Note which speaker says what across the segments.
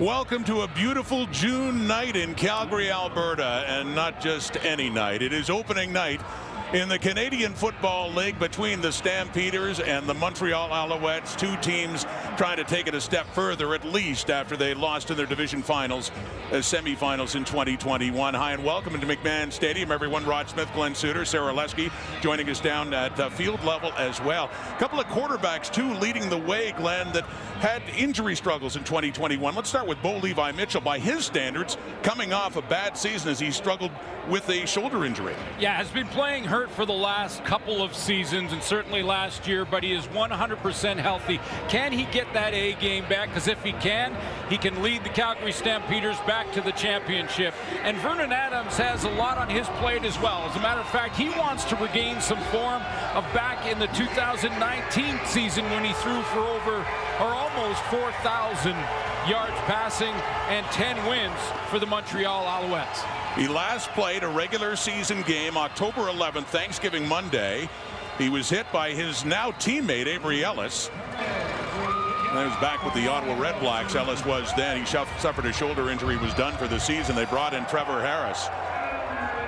Speaker 1: Welcome to a beautiful June night in Calgary, Alberta, and not just any night. It is opening night in the Canadian Football League between the Stampeders and the Montreal Alouettes. Two teams trying to take it a step further, at least after they lost in their division finals, semifinals in 2021. Hi and welcome into McMahon Stadium, everyone. Rod Smith, Glenn Suter, Sarah Lesky joining us down at field level as well. A couple of quarterbacks, too, leading the way, Glenn, that had injury struggles in 2021. Let's start with Bo Levi Mitchell. By his standards, coming off a bad season as he struggled with a shoulder injury.
Speaker 2: Yeah, has been playing hurt for the last couple of seasons and certainly last year, but he is 100% healthy. Can he get that A game back? Because if he can lead the Calgary Stampeders back to the championship. And Vernon Adams has a lot on his plate as well. As a matter of fact, he wants to regain some form of back in the 2019 season when he threw for over or almost 4,000 yards passing and 10 wins for the Montreal Alouettes.
Speaker 1: He last played a regular season game October 11th, Thanksgiving Monday. He was hit by his now teammate Avery Ellis. And he was back with the Ottawa Red Blacks. Ellis was then. He suffered a shoulder injury, was done for the season. They brought in Trevor Harris.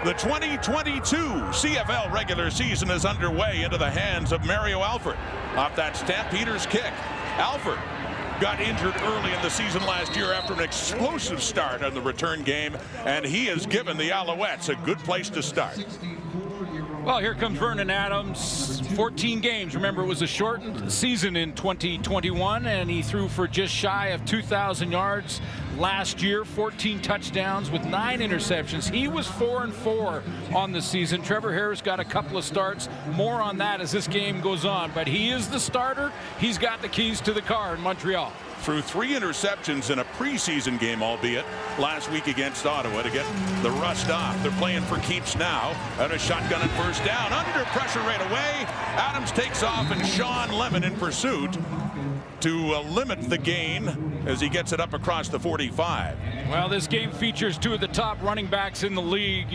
Speaker 1: The 2022 CFL regular season is underway into the hands of Mario Alford. Off that Stampeders kick, Alford got injured early in the season last year after an explosive start on the return game, and he has given the Alouettes a good place to start.
Speaker 2: Well, here comes Vernon Adams. 14 games. Remember, it was a shortened season in 2021, and he threw for just shy of 2,000 yards last year, 14 touchdowns with 9 interceptions. He was 4-4 on the season. Trevor Harris got a couple of starts. More on that as this game goes on, but he is the starter. He's got the keys to the car in Montreal.
Speaker 1: Threw 3 interceptions in a preseason game, albeit last week against Ottawa, to get the rust off. They're playing for keeps now. Out of shotgun and first down. Under pressure right away. Adams takes off, and Sean Lemon in pursuit to limit the gain as he gets it up across the 45.
Speaker 2: Well, this game features 2 of the top running backs in the league.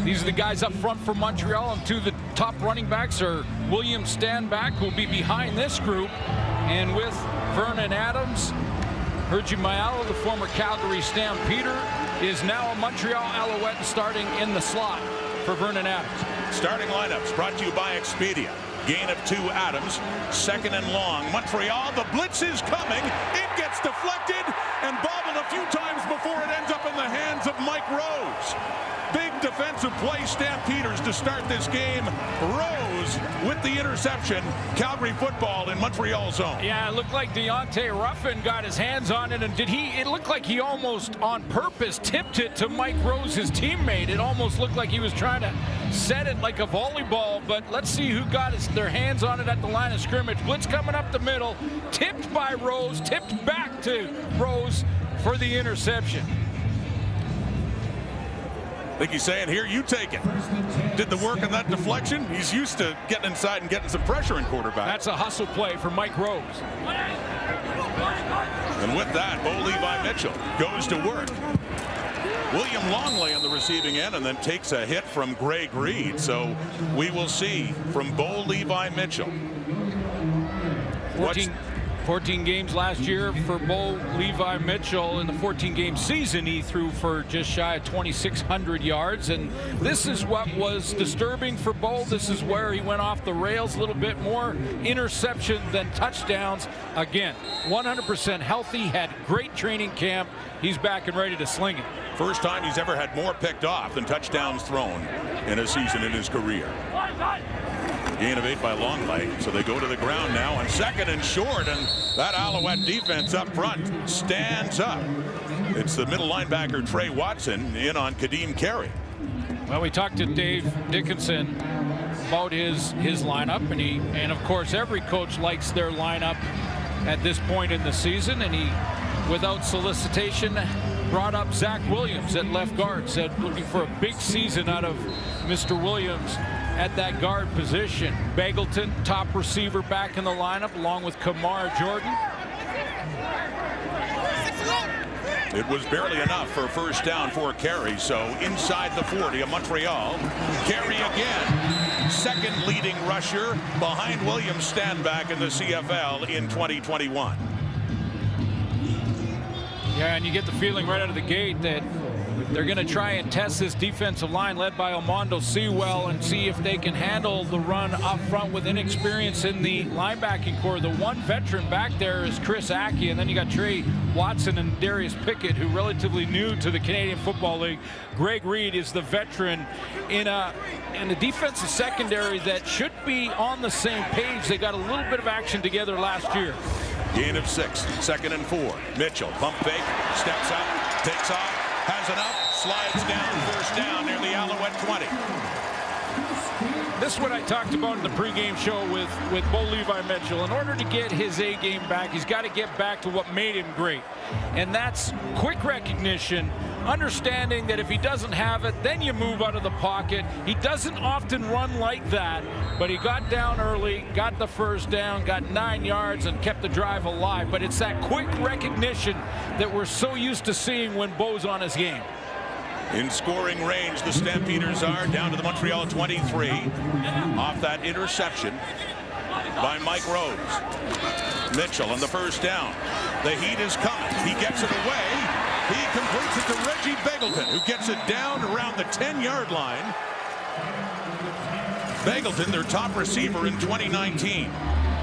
Speaker 2: These are the guys up front for Montreal, and 2 of the top running backs are William Stanback, who will be behind this group. And with Vernon Adams, Hergy Mayala, the former Calgary Stampeder, is now a Montreal Alouette starting in the slot for Vernon Adams.
Speaker 1: Starting lineups brought to you by Expedia. Gain of 2, Adams. Second and long. Montreal, the blitz is coming. It gets deflected and bobbled a few times before it ends up in the hands of Mike Rose. Big defensive play, Stampeders to start this game. Rose with the interception. Calgary football in Montreal zone.
Speaker 2: Yeah, it looked like Deontay Ruffin got his hands on it, and it looked like he almost on purpose tipped it to Mike Rose, his teammate. It almost looked like he was trying to set it like a volleyball, but let's see who got their hands on it at the line of scrimmage. Blitz coming up the middle, tipped by Rose, tipped back to Rose for the interception.
Speaker 1: I think he's saying, here, you take it. Did the work on that deflection. He's used to getting inside and getting some pressure in quarterback.
Speaker 2: That's a hustle play for Mike Rose.
Speaker 1: And with that, Bo Levi Mitchell goes to work. William Longley on the receiving end, and then takes a hit from Greg Reed. So we will see from Bo Levi Mitchell.
Speaker 2: 14 games last year for Bo Levi Mitchell. In the 14-game season, he threw for just shy of 2,600 yards. And this is what was disturbing for Bo. This is where he went off the rails a little bit more. Interception than touchdowns. Again, 100% healthy, had great training camp. He's back and ready to sling it.
Speaker 1: First time he's ever had more picked off than touchdowns thrown in a season in his career. Gain of 8 by Longley, so they go to the ground now on second and short, and that Alouette defense up front stands up. It's the middle linebacker Trey Watson in on Kadeem Carey.
Speaker 2: Well, we talked to Dave Dickinson about his lineup, and of course every coach likes their lineup at this point in the season, and he, without solicitation, brought up Zach Williams at left guard. Said looking for a big season out of Mr. Williams at that guard position. Bagleton, top receiver, back in the lineup, along with Kamar Jordan.
Speaker 1: It was barely enough for a first down for Carey, so inside the 40 of Montreal. Carey again, second leading rusher behind William Stanback in the CFL in 2021.
Speaker 2: Yeah, and you get the feeling right out of the gate that they're going to try and test this defensive line led by Armando Sewell and see if they can handle the run up front with inexperience in the linebacking core. The one veteran back there is Chris Aki, and then you got Trey Watson and Darius Pickett, who relatively new to the Canadian Football League. Greg Reed is the veteran in a defensive secondary that should be on the same page. They got a little bit of action together last year.
Speaker 1: Gain of 6, 2nd and 4. Mitchell, pump fake, steps up, takes off, has enough, slides down, 1st down near the Alouette 20.
Speaker 2: This is what I talked about in the pregame show with Bo Levi Mitchell. In order to get his A game back, he's got to get back to what made him great. And that's quick recognition, understanding that if he doesn't have it, then you move out of the pocket. He doesn't often run like that, but he got down early, got the 1st down, got 9 yards, and kept the drive alive. But it's that quick recognition that we're so used to seeing when Bo's on his game.
Speaker 1: In scoring range, the Stampeders are down to the Montreal 23 off that interception by Mike Rose. Mitchell on the 1st down. The heat is coming. He gets it away. He completes it to Reggie Begelton, who gets it down around the 10-yard line. Begelton, their top receiver in 2019.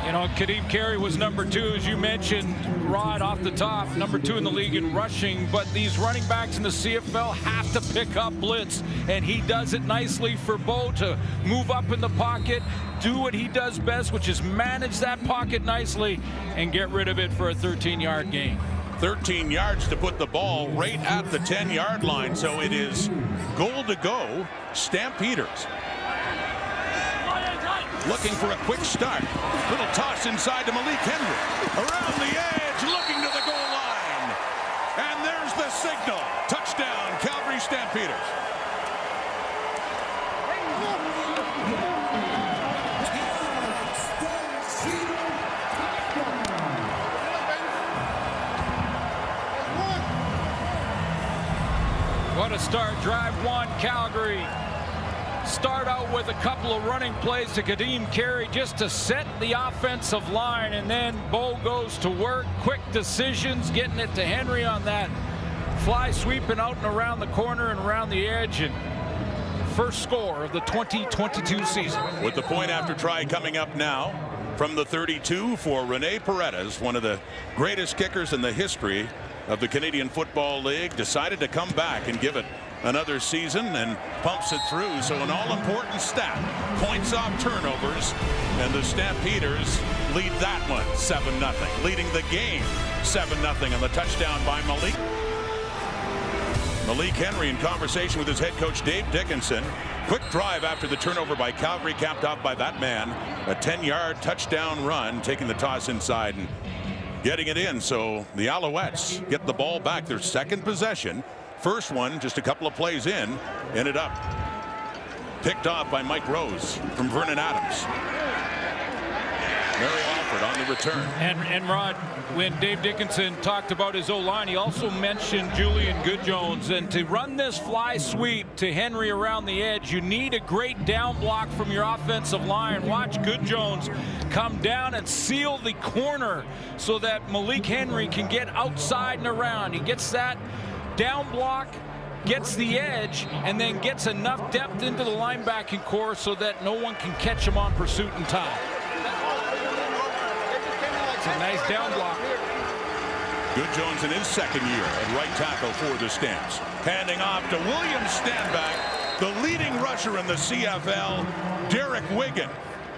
Speaker 2: You know, Kadeem Carey was number 2, as you mentioned, Rod, off the top, number 2 in the league in rushing. But these running backs in the CFL have to pick up blitz, and he does it nicely for Bo to move up in the pocket, do what he does best, which is manage that pocket nicely and get rid of it for a 13-yard gain.
Speaker 1: 13 yards to put the ball right at the 10-yard line, so it is goal to go, Stampeders. Looking for a quick start. Little toss inside to Malik Henry. Around the edge, looking to the goal line. And there's the signal. Touchdown, Calgary Stampeders.
Speaker 2: What a start. Drive 1, Calgary. Start out with a couple of running plays to Kadeem Carey just to set the offensive line, and then Bo goes to work. Quick decisions, getting it to Henry on that fly sweeping out and around the corner and around the edge, and first score of the 2022 season.
Speaker 1: With the point after try coming up now from the 32 for Rene Paredes, one of the greatest kickers in the history of the Canadian Football League, decided to come back and give it another season and pumps it through. So an all-important stat, points off turnovers, and the Stampeders lead that one 7-0, leading the game 7-0 on the touchdown by Malik Henry in conversation with his head coach Dave Dickinson. Quick drive after the turnover by Calgary, capped off by that man. A 10-yard touchdown run, taking the toss inside and getting it in. So the Alouettes get the ball back, their 2nd possession. First one, just a couple of plays in, ended up picked off by Mike Rose from Vernon Adams. Mary Alford on the return.
Speaker 2: And Rod, when Dave Dickinson talked about his O-line, he also mentioned Julian Goodjones. And to run this fly sweep to Henry around the edge, you need a great down block from your offensive line. Watch Goodjones come down and seal the corner so that Malik Henry can get outside and around. He gets that down block, gets the edge, and then gets enough depth into the linebacking core so that no one can catch him on pursuit in time. It's a nice down block.
Speaker 1: Goodjones in his 2nd year at right tackle for the Stamps. Handing off to William Stanback, the leading rusher in the CFL, Derek Wigan,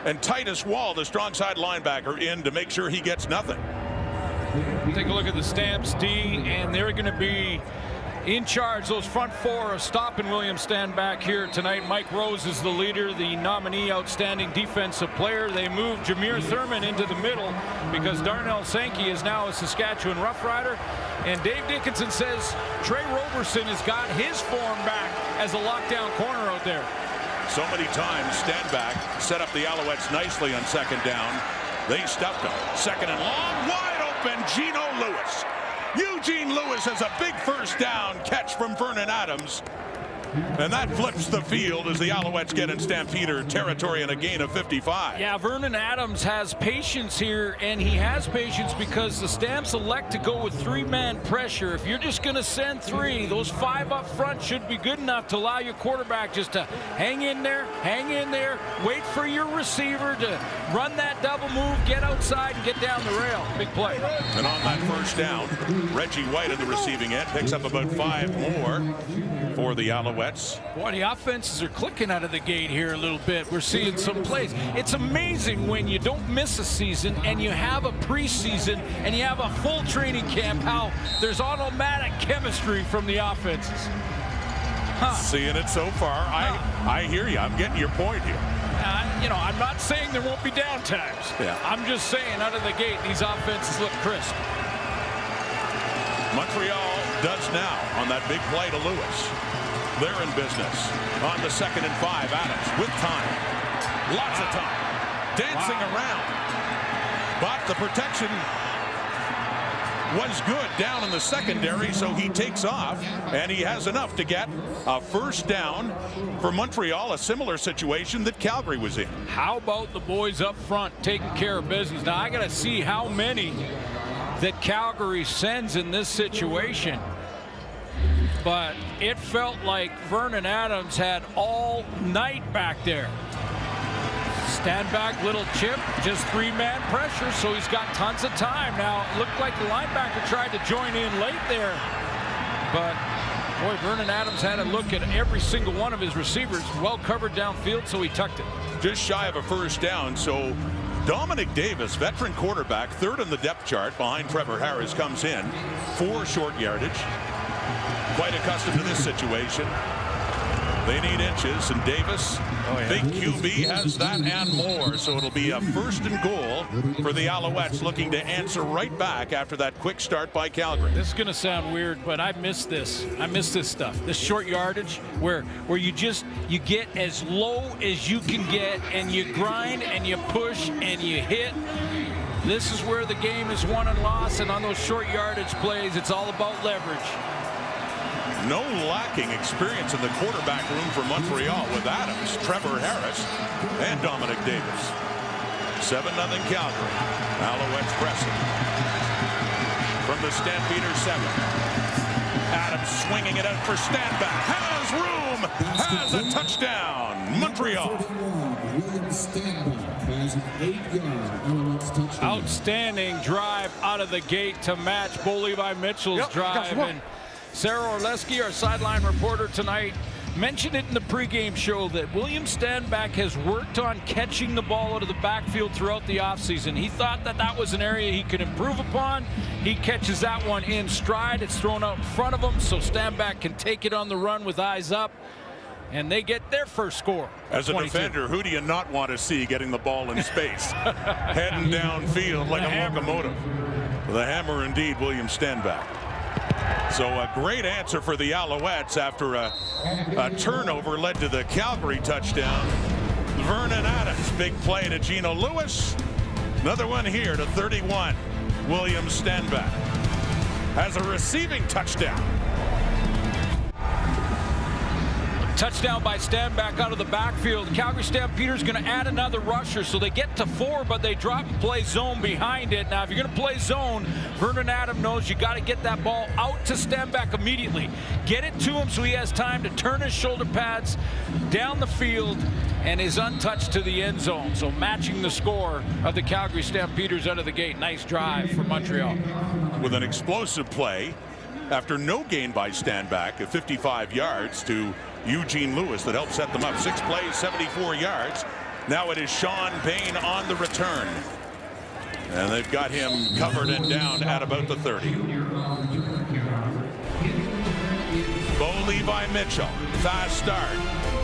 Speaker 1: and Titus Wall, the strong side linebacker, in to make sure he gets nothing.
Speaker 2: Take a look at the Stamps D, and they're going to be in charge. Those front 4 are stopping William Stanback here tonight. Mike Rose is the leader, the nominee outstanding defensive player. They move Jameer Thurman into the middle because Darnell Sankey is now a Saskatchewan Rough Rider. And Dave Dickinson says Trey Roberson has got his form back as a lockdown corner out there.
Speaker 1: So many times Stanback set up the Alouettes nicely on 2nd down. They stuffed him. 2nd and long, wide open, Geno Lewis. Eugene Lewis has a big 1st down catch from Vernon Adams. And that flips the field as the Alouettes get in Stampeder territory and a gain of 55.
Speaker 2: Yeah, Vernon Adams has patience here, and he has patience because the Stamps elect to go with 3-man pressure. If you're just going to send 3, those 5 up front should be good enough to allow your quarterback just to hang in there, wait for your receiver to run that double move, get outside, and get down the rail. Big play.
Speaker 1: And on that first down, Reggie White in the receiving end picks up about 5 more for the Alouettes.
Speaker 2: Boy, the offenses are clicking out of the gate here a little bit. We're seeing some plays. It's amazing when you don't miss a season and you have a preseason and you have a full training camp, how there's automatic chemistry from the offenses.
Speaker 1: Seeing it so far. I hear you. I'm getting your point here.
Speaker 2: You know, I'm not saying there won't be down times.
Speaker 1: Yeah.
Speaker 2: I'm just saying out of the gate, these offenses look crisp.
Speaker 1: Montreal does now on that big play to Lewis. They're in business on the 2nd and 5. Adams with time. Lots of time. Dancing around. But the protection was good down in the secondary, so he takes off, and he has enough to get a first down for Montreal, a similar situation that Calgary was in.
Speaker 2: How about the boys up front taking care of business? Now, I got to see how many that Calgary sends in this situation. But it felt like Vernon Adams had all night back there. Stand back, little chip, just 3-man pressure, so he's got tons of time. Now, it looked like the linebacker tried to join in late there. But, boy, Vernon Adams had a look at every single one of his receivers. Well covered downfield, so he tucked it.
Speaker 1: Just shy of a first down, so Dominic Davis, veteran quarterback, 3rd in the depth chart behind Trevor Harris, comes in. 4 short yardage. Quite accustomed to this situation. They need inches, and Davis, big QB, has that and more. So it'll be a 1st and goal for the Alouettes, looking to answer right back after that quick start by Calgary.
Speaker 2: This is going to sound weird, but I miss this. I miss this stuff. This short yardage where you get as low as you can get, and you grind and you push and you hit. This is where the game is won and lost, and on those short yardage plays, it's all about leverage.
Speaker 1: No lacking experience in the quarterback room for Montreal with Adams, Trevor Harris, and Dominic Davis. 7-0 Calgary. Alouettes pressing. From the Stampeders 7. Adams swinging it out for Standback. Has room. Has a touchdown. Montreal.
Speaker 2: Outstanding drive out of the gate to match Bo Levi Mitchell's drive. And Sarah Orleski, our sideline reporter tonight, mentioned it in the pregame show that William Standback has worked on catching the ball out of the backfield throughout the offseason. He thought that was an area he could improve upon. He catches that one in stride. It's thrown out in front of him, so Standback can take it on the run with eyes up, and they get their first score.
Speaker 1: As a
Speaker 2: 22.
Speaker 1: defender, who do you not want to see getting the ball in space? Heading downfield like a locomotive. The hammer indeed, William Standback. So a great answer for the Alouettes after a turnover led to the Calgary touchdown. Vernon Adams, big play to Gino Lewis. Another one here to 31. William Standback has a receiving touchdown.
Speaker 2: Touchdown by Standback out of the backfield. Calgary Stampeders going to add another rusher, so they get to 4, but they drop and play zone behind it. Now, if you're going to play zone, Vernon Adams knows you got to get that ball out to Standback immediately. Get it to him so he has time to turn his shoulder pads down the field and is untouched to the end zone. So matching the score of the Calgary Stampeders out of the gate. Nice drive for Montreal.
Speaker 1: With an explosive play after no gain by Standback of 55 yards to Eugene Lewis that helped set them up. 6 plays, 74 yards. Now it is Sean Payne on the return. And they've got him covered and down at about the 30. Bo Levi Mitchell, fast start.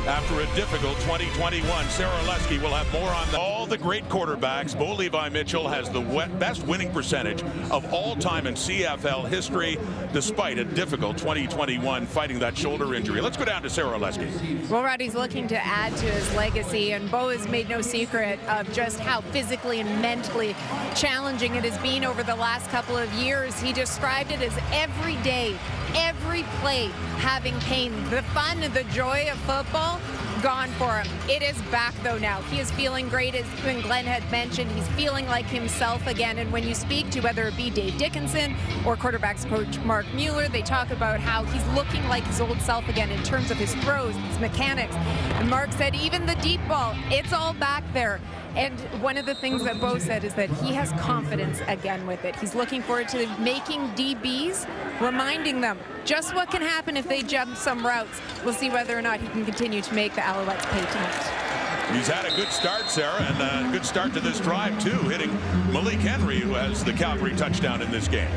Speaker 1: after a difficult 2021. Sarah Leske will have more on all the great quarterbacks. Bo Levi Mitchell has the best winning percentage of all time in CFL history, despite a difficult 2021 fighting that shoulder injury. Let's go down to Sarah Leske.
Speaker 3: Well, Roddy's looking to add to his legacy, and Bo has made no secret of just how physically and mentally challenging it has been over the last couple of years. He described it as every day, every play having pain. The fun and the joy of football gone for him. It is back though now. He is feeling great, as Glenn had mentioned. He's feeling like himself again. And when you speak to whether it be Dave Dickinson or quarterbacks coach Mark Mueller, they talk about how he's looking like his old self again in terms of his throws, his mechanics. And Mark said even the deep ball, it's all back there. And one of the things that Bo said is that he has confidence again with it. He's looking forward to making DBs, reminding them just what can happen if they jump some routes. We'll see whether or not he can continue to make the Alouettes pay tonight.
Speaker 1: He's had a good start, Sarah, and a good start to this drive, too, hitting Malik Henry, who has the Calgary touchdown in this game.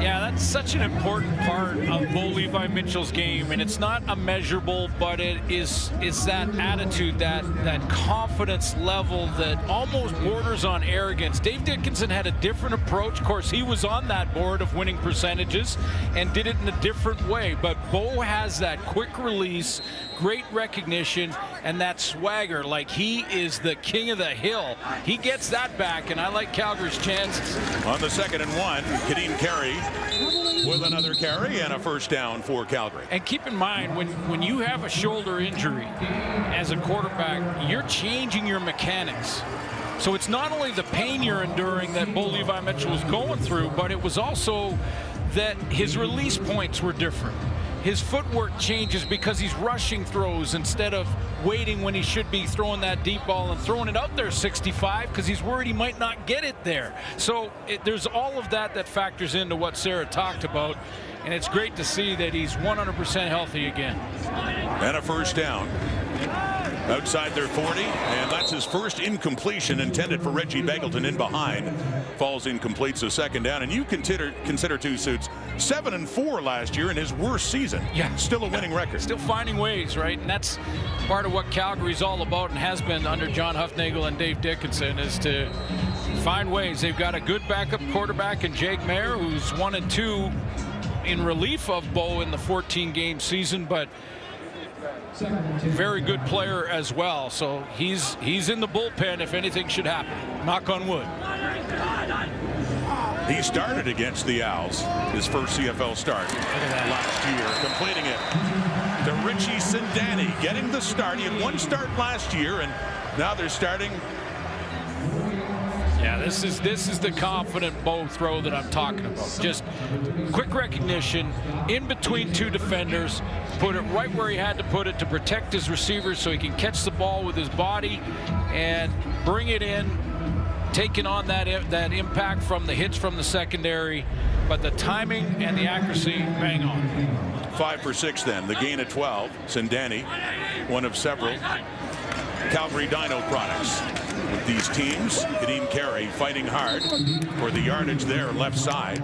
Speaker 2: Yeah, that's such an important part of Bo Levi Mitchell's game, and it's not immeasurable, but it is that attitude, that confidence level that almost borders on arrogance. Dave Dickinson had a different approach. Of course, he was on that board of winning percentages and did it in a different way, but Bo has that quick release, great recognition, and that swagger, like he is the king of the hill. He gets that back, and I like Calgary's chances.
Speaker 1: On the 2nd and 1, Kadeem Carey with another carry and a first down for Calgary.
Speaker 2: And keep in mind, when you have a shoulder injury as a quarterback, you're changing your mechanics. So it's not only the pain you're enduring that Bo Levi Mitchell was going through, but it was also that his release points were different. His footwork changes because he's rushing throws instead of waiting when he should be throwing that deep ball and throwing it out there 65 because he's worried he might not get it there. So there's all of that factors into what Sarah talked about, and it's great to see that he's 100% healthy again.
Speaker 1: And a first down outside their 40, and that's his first incompletion intended for Reggie Begelton in behind. Falls incomplete, so second down. And you consider two suits 7-4 last year in his worst season.
Speaker 2: Yeah,
Speaker 1: still a winning record.
Speaker 2: Still finding ways, right? And that's part of what Calgary's all about and has been under John Huffnagel and Dave Dickinson, is to find ways. They've got a good backup quarterback in Jake Mayer, who's 1-2 in relief of Bo in the 14-game season, but very good player as well. So he's in the bullpen if anything should happen. Knock on wood.
Speaker 1: He started against the Owls, his first CFL start last year, completing it to Richie Sindani, getting the start. He had one start last year, and now they're starting.
Speaker 2: Yeah, this is the confident Bo throw that I'm talking about. Just quick recognition in between two defenders, put it right where he had to put it to protect his receivers so he can catch the ball with his body and bring it in, taking on that impact from the hits from the secondary, but the timing and the accuracy, bang on.
Speaker 1: 5 for 6 then, the gain of 12. Sindani, one of several Calgary Dino products. With these teams, Kadeem Carey fighting hard for the yardage there left side,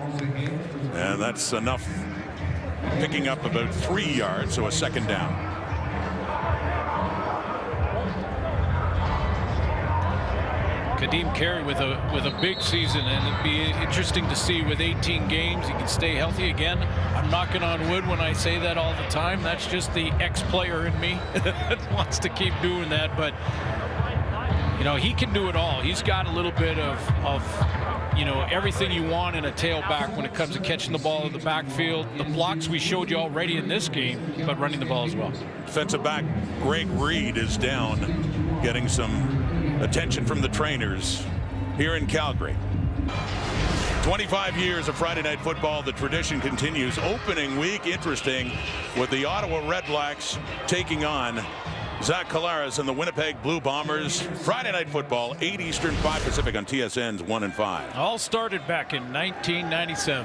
Speaker 1: and that's enough, picking up about 3 yards, so a second down.
Speaker 2: Kadeem Carey with a big season, and it'd be interesting to see with 18 games he can stay healthy again. I'm knocking on wood when I say that all the time. That's just the ex-player in me that wants to keep doing that, but you know, he can do it all. He's got a little bit of you know, everything you want in a tailback when it comes to catching the ball in the backfield. The blocks we showed you already in this game, but running the ball as well.
Speaker 1: Defensive back Greg Reed is down, getting some attention from the trainers here in Calgary. 25 years of Friday Night Football. The tradition continues. Opening week, interesting, with the Ottawa Redblacks taking on Zach Collaros and the Winnipeg Blue Bombers. Friday Night Football, 8 Eastern, 5 Pacific on TSN's 1 and 5.
Speaker 2: All started back in 1997.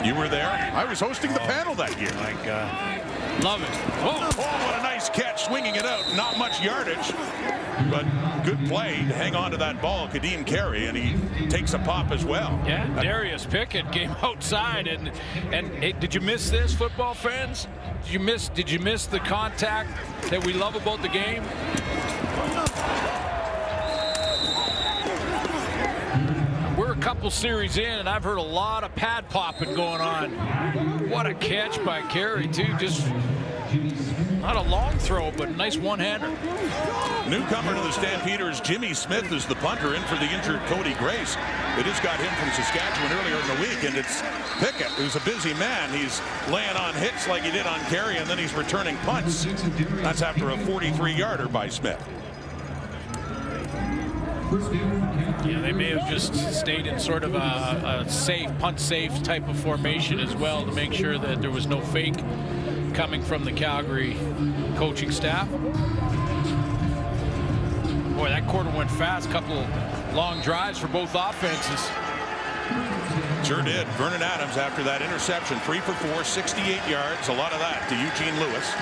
Speaker 1: You were there? I was hosting the panel that year.
Speaker 2: My God. Love it.
Speaker 1: Oh, what a nice catch, swinging it out. Not much yardage, but good play to hang on to that ball. Kadeem Carey, and he takes a pop as well.
Speaker 2: Yeah, Darius Pickett came outside, and hey, did you miss this, football fans? Did you miss the contact that we love about the game? We're a couple series in, and I've heard a lot of pad popping going on. What a catch by Carey, too. Just not a long throw, but a nice one-hander.
Speaker 1: Newcomer to the Stampeders, Jimmy Smith, is the punter in for the injured Cody Grace. They just got him from Saskatchewan earlier in the week, and it's Pickett, who's a busy man. He's laying on hits like he did on Carey, and then he's returning punts. That's after a 43-yarder by Smith.
Speaker 2: Yeah, they may have just stayed in sort of a safe, punt-safe type of formation as well to make sure that there was no fake coming from the Calgary coaching staff. Boy, that quarter went fast. Couple long drives for both offenses.
Speaker 1: Sure did. Vernon Adams, after that interception, 3 for 4, 68 yards. A lot of that to Eugene Lewis.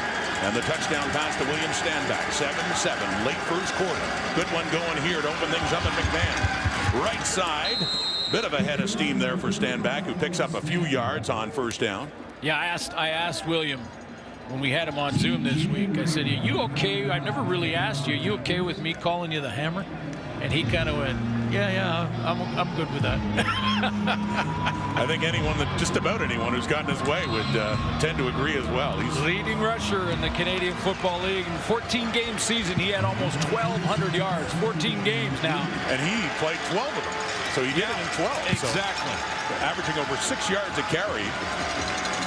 Speaker 1: And the touchdown pass to William Stanback. 7-7, late first quarter. Good one going here to open things up at McMahon. Right side. Bit of a head of steam there for Stanback, who picks up a few yards on first down.
Speaker 2: Yeah, I asked William when we had him on Zoom this week. I said, "Are you okay? I've never really asked you. Are you okay with me calling you the Hammer?" And he kind of went, "Yeah, I'm good with that."
Speaker 1: I think just about anyone who's gotten his way would tend to agree as well. He's
Speaker 2: leading rusher in the Canadian Football League. In 14-game season, he had almost 1,200 yards. 14 games now.
Speaker 1: And he played 12 of them. So he did it in 12.
Speaker 2: Exactly.
Speaker 1: So, averaging over 6 yards a carry.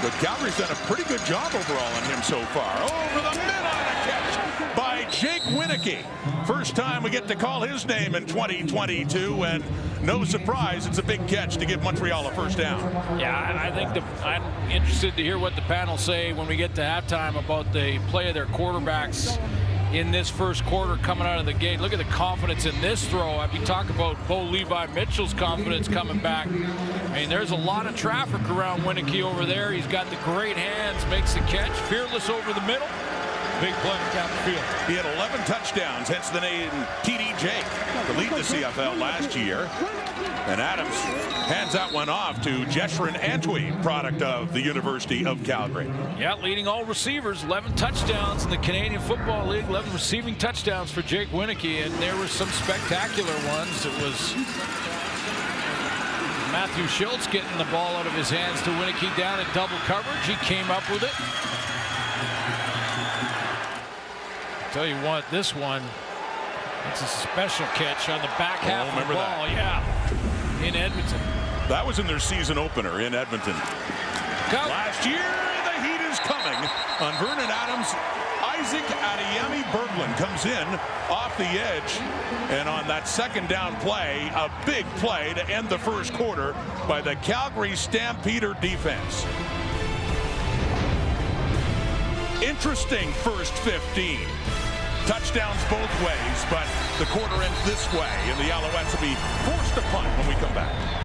Speaker 1: But Calgary's done a pretty good job overall on him so far. Over the middle, and a catch by Jake Winicky. First time we get to call his name in 2022, and no surprise, it's a big catch to give Montreal a first down.
Speaker 2: Yeah, I think I'm interested to hear what the panel say when we get to halftime about the play of their quarterbacks in this first quarter coming out of the gate. Look at the confidence in this throw. I mean, talk about Bo Levi Mitchell's confidence coming back. I mean, there's a lot of traffic around Winicky over there. He's got the great hands, makes the catch, fearless over the middle. Big play down the field.
Speaker 1: He had 11 touchdowns, hence the name TD Jake, to lead the CFL last year. And Adams hands that one off to Jeshrin Antwi, product of the University of Calgary.
Speaker 2: Yeah, leading all receivers, 11 touchdowns in the Canadian Football League, 11 receiving touchdowns for Jake Winicky, and there were some spectacular ones. It was Matthew Schultz getting the ball out of his hands to Winicky down in double coverage. He came up with it. Tell you what, this one, it's a special catch on the back half of the ball. Yeah, in Edmonton.
Speaker 1: That was in their season opener in Edmonton. Last year, the heat is coming on Vernon Adams. Isaac Adeyemi Berglund comes in off the edge, and on that second down play, a big play to end the first quarter by the Calgary Stampeder defense. Interesting first 15. Touchdowns both ways, but the quarter ends this way, and the Alouettes will be forced to punt when we come back.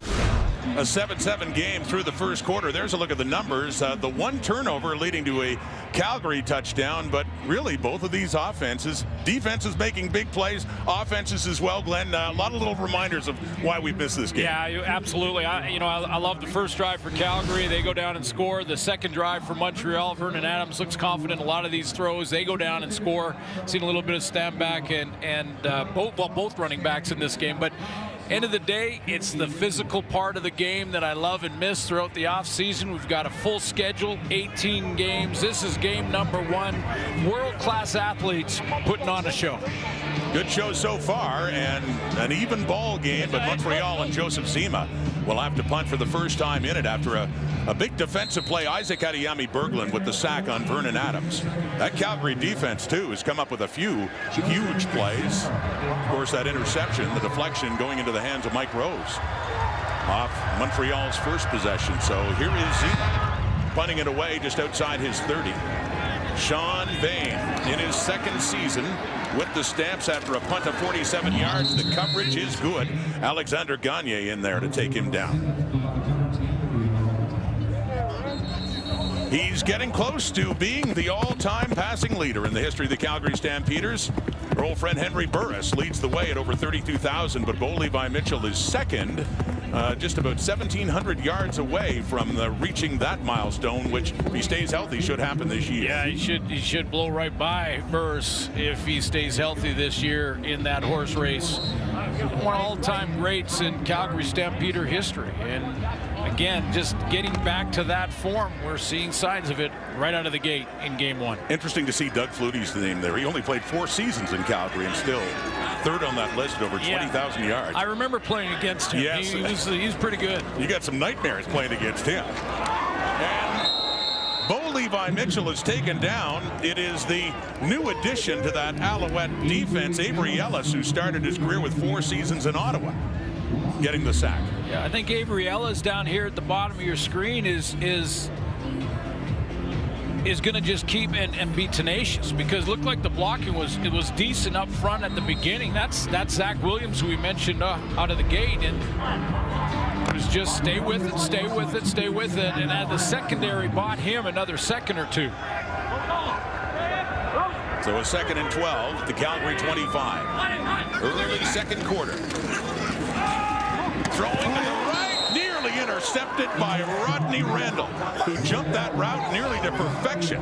Speaker 1: A 7-7 game through the first quarter. There's a look at the numbers. The one turnover leading to a Calgary touchdown, but really both of these offenses, defenses making big plays, offenses as well, Glenn. A lot of little reminders of why we missed this game.
Speaker 2: Yeah, absolutely. I love the first drive for Calgary. They go down and score. The second drive for Montreal, Vernon Adams looks confident in a lot of these throws. They go down and score. Seen a little bit of Stanback and both running backs in this game, but end of the day, it's the physical part of the game that I love and miss throughout the offseason. We've got a full schedule, 18 games. This is game number 1. World-class athletes putting on a show.
Speaker 1: Good show so far, and an even ball game, but Montreal and Joseph Zima will have to punt for the first time in it after a big defensive play. Isaac Adeyemi Berglund with the sack on Vernon Adams. That Calgary defense, too, has come up with a few huge plays. Of course, that interception, the deflection going into the hands of Mike Rose off Montreal's first possession. So here is Zima punting it away just outside his 30. Sean Bain in his second season with the Stamps after a punt of 47 yards. The coverage is good. Alexander Gagne in there to take him down. He's getting close to being the all-time passing leader in the history of the Calgary Stampeders. Our old friend Henry Burris leads the way at over 32,000, but Bo Levi Mitchell is second, just about 1,700 yards away from reaching that milestone, which, if he stays healthy, should happen this year.
Speaker 2: Yeah, he should blow right by Burris if he stays healthy this year in that horse race. One all-time greats in Calgary Stampeder history, and again, just getting back to that form, we're seeing signs of it right out of the gate in game one.
Speaker 1: Interesting to see Doug Flutie's name there. He only played 4 seasons in Calgary and still third on that list at over 20,000 yards.
Speaker 2: I remember playing against him.
Speaker 1: Yes.
Speaker 2: He's pretty good.
Speaker 1: You got some nightmares playing against him. And Bo Levi Mitchell is taken down. It is the new addition to that Alouette defense, Avery Ellis, who started his career with 4 seasons in Ottawa, getting the sack.
Speaker 2: Yeah, I think Avery Ellis down here at the bottom of your screen is going to just keep and be tenacious, because it looked like the blocking was decent up front at the beginning. That's Zach Williams, who we mentioned out of the gate, and it was just stay with it, stay with it, stay with it, and the secondary bought him another second or two.
Speaker 1: So a 2nd and 12 at the Calgary 25. Early second quarter. Throwing to the right, nearly intercepted by Rodney Randall, who jumped that route nearly to perfection.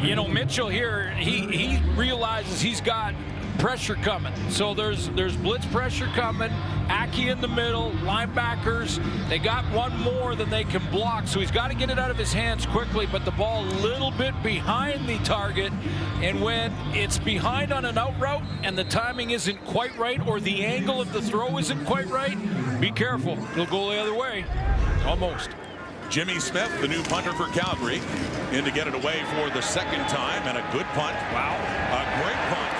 Speaker 2: You know, Mitchell here, he realizes he's got pressure coming. So there's blitz pressure coming. Aki in the middle, linebackers. They got one more than they can block, so he's got to get it out of his hands quickly, but the ball a little bit behind the target. And when it's behind on an out route and the timing isn't quite right, or the angle of the throw isn't quite right, be careful. It'll go the other way. Almost.
Speaker 1: Jimmy Smith, the new punter for Calgary, in to get it away for the 2nd time, and a good punt.
Speaker 2: Wow.
Speaker 1: A great punt.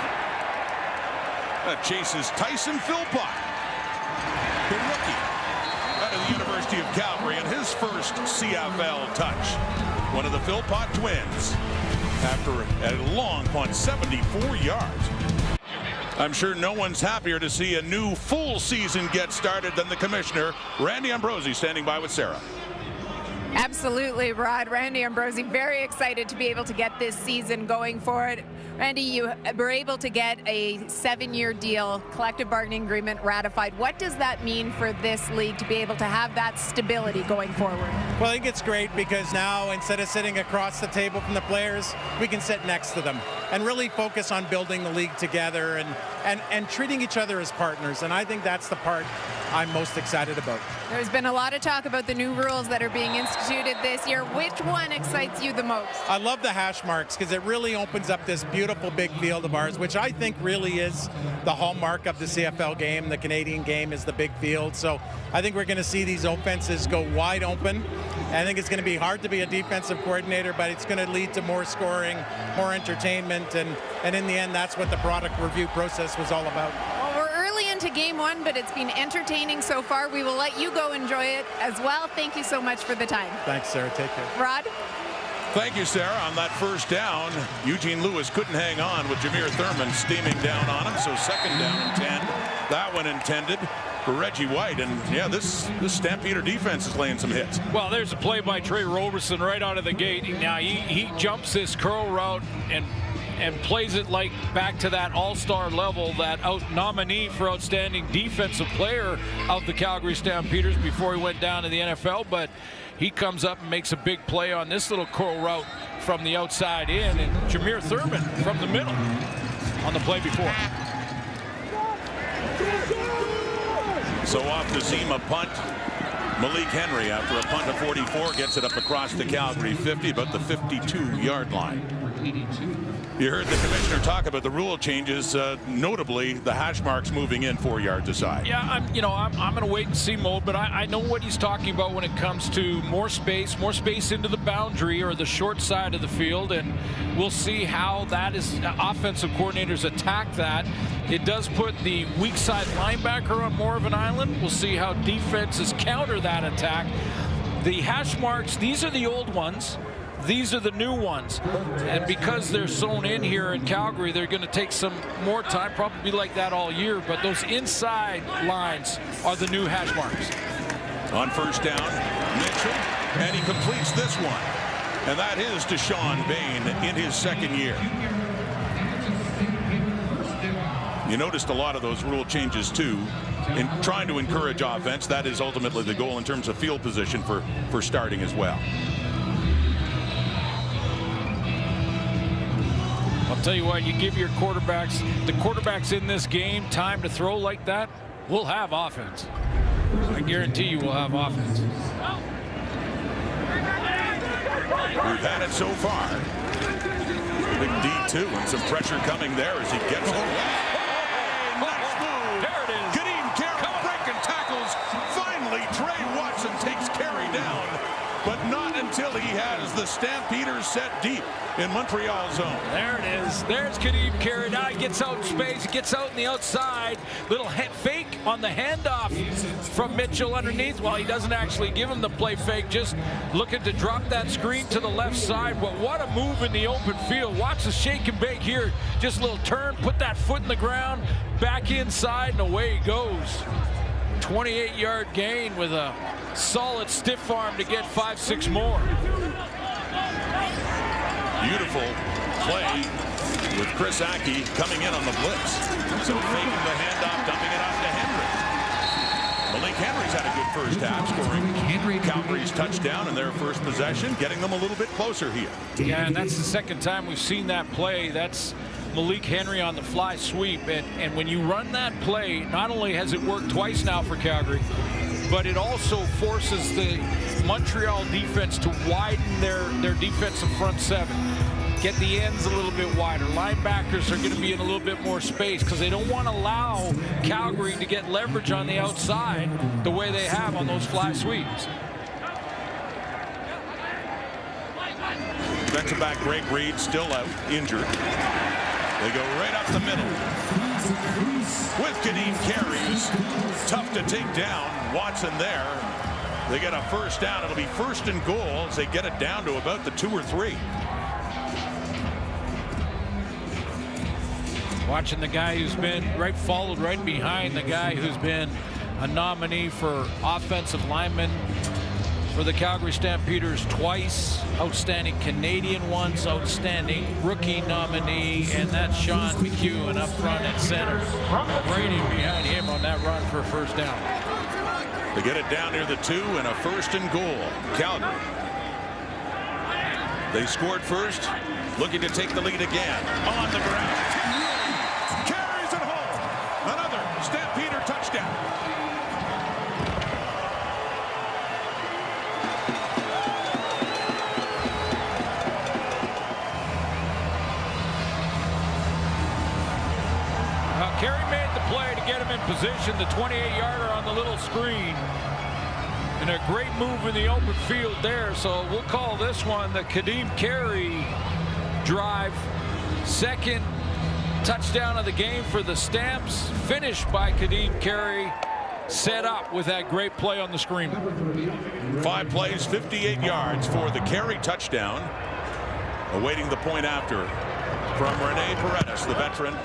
Speaker 1: That chases Tyson Philpott, the rookie out of the University of Calgary, and his first CFL touch. One of the Philpott twins, after a long punt, 74 yards. I'm sure no one's happier to see a new full season get started than the commissioner, Randy Ambrosie, standing by with Sarah.
Speaker 3: Absolutely, Rod. Randy Ambrosie very excited to be able to get this season going forward. Randy, you were able to get a 7-year deal, collective bargaining agreement ratified. What does that mean for this league to be able to have that stability going forward?
Speaker 4: Well, I think it's great, because now instead of sitting across the table from the players, we can sit next to them and really focus on building the league together and treating each other as partners. And I think that's the part I'm most excited about.
Speaker 3: There's been a lot of talk about the new rules that are being instituted this year. Which one excites you the most?
Speaker 4: I love the hash marks, because it really opens up this beautiful big field of ours, which I think really is the hallmark of the CFL game. The Canadian game is the big field. So I think we're going to see these offenses go wide open. I think it's going to be hard to be a defensive coordinator, but it's going to lead to more scoring, more entertainment, and in the end, that's what the product review process was all about.
Speaker 3: Well, we're early into game one, but it's been entertaining so far. We will let you go enjoy it as well. Thank you so much for the time.
Speaker 4: Thanks, Sarah. Take care.
Speaker 3: Rod?
Speaker 1: Thank you, Sarah. On that first down, Eugene Lewis couldn't hang on with Jameer Thurman steaming down on him, so 2nd down and 10. That one intended for Reggie White, and yeah, this Stampeder defense is laying some hits.
Speaker 2: Well, there's a play by Trey Roberson right out of the gate. Now he jumps this curl route and plays it like back to that all-star level, that nominee for outstanding defensive player of the Calgary Stampeders before he went down to the NFL. But he comes up and makes a big play on this little curl route from the outside in, and Jameer Thurman from the middle on the play before.
Speaker 1: So off the seam, a punt. Malik Henry, after a punt of 44, gets it up across the Calgary 50, about the 52-yard line. You heard the commissioner talk about the rule changes, notably the hash marks moving in 4 yards aside.
Speaker 2: Yeah, I'm going to wait and see mode, but I know what he's talking about when it comes to more space into the boundary or the short side of the field, and we'll see how that is. Offensive coordinators attack that. It does put the weak side linebacker on more of an island. We'll see how defenses counter that attack. The hash marks, these are the old ones. These are the new ones, and because they're sewn in here in Calgary, they're going to take some more time, probably like that all year, but those inside lines are the new hash marks.
Speaker 1: On first down, Mitchell And he completes this one. And that is to Sean Bain in his second year. You noticed a lot of those rule changes too in trying to encourage offense. That is ultimately the goal in terms of field position for starting as well.
Speaker 2: I'll tell you what, you give your quarterbacks, the quarterbacks in this game, time to throw like that, we'll have offense. I guarantee you we'll have offense.
Speaker 1: We've had it so far. Big D2 and some pressure coming there as he gets it. Nice move.
Speaker 2: There it is.
Speaker 1: Kadeem Carey breaking tackles. Finally, Trey Watson takes Carey down, but not until he has the Stampeders set deep in Montreal zone.
Speaker 2: There it is. There's Kadeem Carey. Now he gets out in space. He gets out in the outside. Little fake on the handoff from Mitchell underneath. Well, he doesn't actually give him the play fake. Just looking to drop that screen to the left side. But what a move in the open field. Watch the shake and bake here. Just a little turn. Put that foot in the ground. Back inside and away he goes. 28-yard gain with a solid stiff arm to get 5-6 more.
Speaker 1: Beautiful play with Chris Aki coming in on the blitz. So faking the handoff, dumping it off to Henry. Malik Henry's had a good first half, scoring Calgary's touchdown in their first possession, getting them a little bit closer here.
Speaker 2: Yeah, and that's the second time we've seen that play. That's Malik Henry on the fly sweep. And when you run that play, not only has it worked twice now for Calgary, but it also forces the Montreal defense to widen their defensive front seven. Get the ends a little bit wider. Linebackers are going to be in a little bit more space because they don't want to allow Calgary to get leverage on the outside the way they have on those fly sweeps.
Speaker 1: Defensive back Greg Reed still out, injured. They go right up the middle with Kadeem Carey. Tough to take down. Watson there. They get a first down. It'll be 1st and goal as they get it down to about the 2 or 3.
Speaker 2: Watching the guy who's been followed right behind the guy who's been a nominee for offensive lineman for the Calgary Stampeders twice. Outstanding Canadian once, outstanding rookie nominee, and that's Sean McEwen up front at center. Brady behind him on that run for a first down.
Speaker 1: They get it down near the 2 and a 1st and goal. Calgary. They scored first, looking to take the lead again. On the ground. Carries it home. Another Stampeder touchdown.
Speaker 2: Carey made the play to get him in position, the 28-yarder on the little screen. And a great move in the open field there. So we'll call this one the Kadeem Carey drive. Second touchdown of the game for the Stamps. Finished by Kadeem Carey. Set up with that great play on the screen.
Speaker 1: 5 plays, 58 yards for the Carey touchdown. Awaiting the point after from Rene Paredes, the veteran.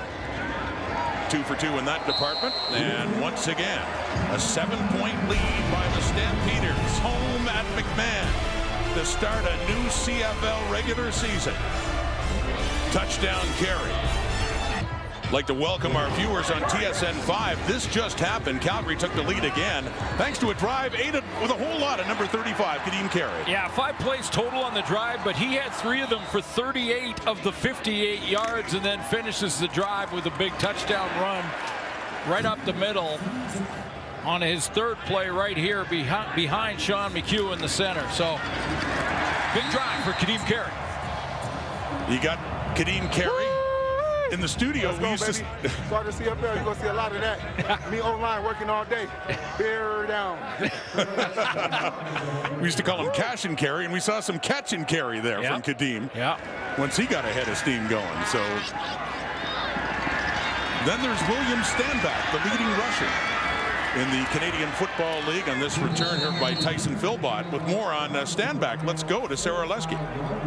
Speaker 1: 2 for 2 in that department, and once again a 7-point lead by the Stampeders home at McMahon to start a new CFL regular season. Touchdown Carey. Like to welcome our viewers on TSN 5. This just happened. Calgary took the lead again thanks to a drive aided with a whole lot of number 35, Kadeem Carey.
Speaker 2: Yeah, 5 plays total on the drive, but he had 3 of them for 38 of the 58 yards, and then finishes the drive with a big touchdown run right up the middle on his 3rd play right here behind Sean McEwen, the center. So big drive for Kadeem Carey.
Speaker 1: You got Kadeem Carey in the studio.
Speaker 5: We used to start the CFL. You're gonna see a lot of that. Me online working all day. Bear down.
Speaker 1: We used to call him cash and carry, and we saw some catch and carry there from Kadeem.
Speaker 2: Yeah.
Speaker 1: Once he got a head of steam going. So then there's William Stanback, the leading rusher. in the Canadian Football League on this return here by Tyson Philbott. With more on Stanback, let's go to Sarah Lesky.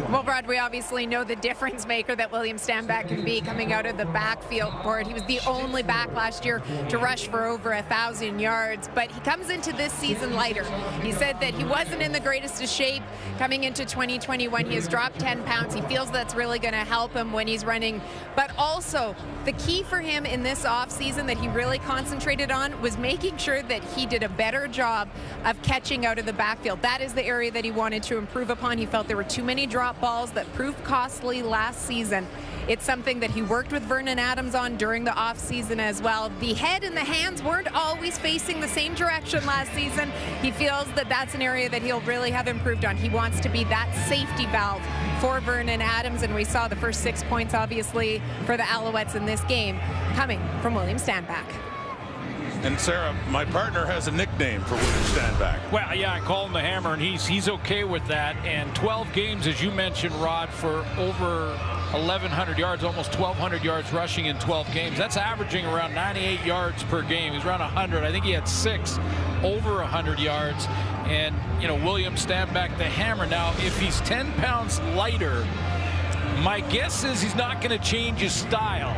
Speaker 3: Well, Brad, we obviously know the difference maker that William Stanback can be coming out of the backfield for it. He was the only back last year to rush for over 1,000 yards, but he comes into this season lighter. He said that he wasn't in the greatest of shape coming into 2021. He has dropped 10 pounds. He feels that's really going to help him when he's running. But also, the key for him in this offseason that he really concentrated on was making sure that he did a better job of catching out of the backfield. That is the area that he wanted to improve upon. He felt there were too many drop balls that proved costly last season. It's something that he worked with Vernon Adams on during the offseason as well. The head and the hands weren't always facing the same direction last season. He feels that that's an area that he'll really have improved on. He wants to be that safety valve for Vernon Adams, and we saw the first 6 points, obviously, for the Alouettes in this game coming from William Stanback.
Speaker 1: And Sarah, my partner has a nickname for William Stanback.
Speaker 2: Well, yeah, I call him the Hammer, and he's okay with that. And 12 games, as you mentioned, Rod, for over 1,100 yards, almost 1,200 yards rushing in 12 games. That's averaging around 98 yards per game. He's around 100. I think he had 6 over 100 yards. And, you know, William Stanback, the Hammer. Now, if he's 10 pounds lighter, my guess is he's not going to change his style.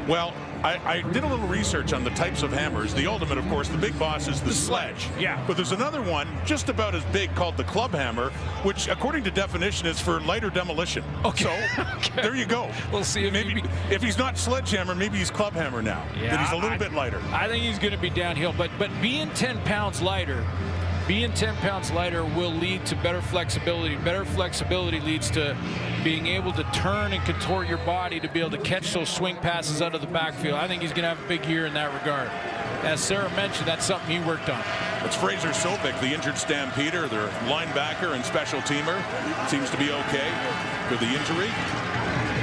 Speaker 1: Well, I did a little research on the types of hammers. The ultimate, of course, the big boss is the sledge.
Speaker 2: Yeah.
Speaker 1: But there's another one just about as big called the club hammer, which, according to definition, is for lighter demolition.
Speaker 2: Okay.
Speaker 1: So
Speaker 2: okay.
Speaker 1: There you go.
Speaker 2: We'll see if
Speaker 1: maybe if he's not sledgehammer, maybe he's club hammer now.
Speaker 2: Yeah,
Speaker 1: that he's a little bit lighter.
Speaker 2: I think he's going to be downhill, but being 10 pounds lighter. Being 10 pounds lighter will lead to better flexibility. Better flexibility leads to being able to turn and contort your body to be able to catch those swing passes out of the backfield. I think he's going to have a big year in that regard. As Sarah mentioned, that's something he worked on.
Speaker 1: It's Fraser Sovic, the injured Stampeder, their linebacker and special teamer. Seems to be okay for the injury.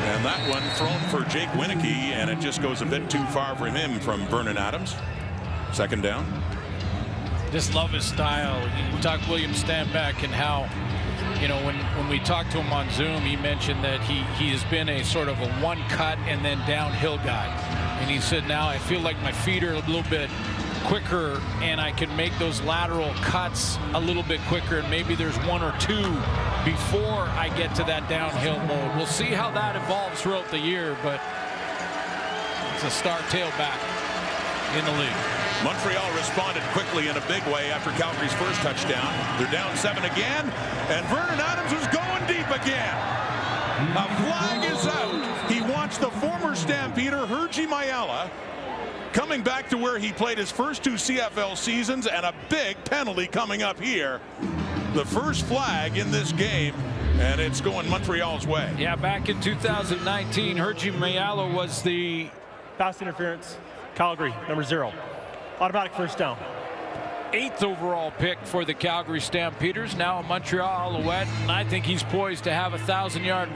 Speaker 1: And that one thrown for Jake Winicky, and it just goes a bit too far for him from Vernon Adams. Second down.
Speaker 2: Just love his style. You talk William Stanback and how, you know, when we talked to him on Zoom, he mentioned that he has been a sort of a one cut and then downhill guy. And he said, now I feel like my feet are a little bit quicker and I can make those lateral cuts a little bit quicker, and maybe there's 1 or 2 before I get to that downhill mode. We'll see how that evolves throughout the year, but it's a star tailback in the league.
Speaker 1: Montreal responded quickly in a big way after Calgary's first touchdown. They're down 7 again, and Vernon Adams is going deep again. A flag is out. He wants the former Stampeder, Hergy Mayala, coming back to where he played his first 2 CFL seasons, and a big penalty coming up here. The first flag in this game, and it's going Montreal's way.
Speaker 2: Yeah, back in 2019, Hergy Mayala was the
Speaker 6: pass interference. Calgary, number 0. Automatic first down.
Speaker 2: 8th overall pick for the Calgary Stampeders, now a Montreal Alouette, and I think he's poised to have a 1,000-yard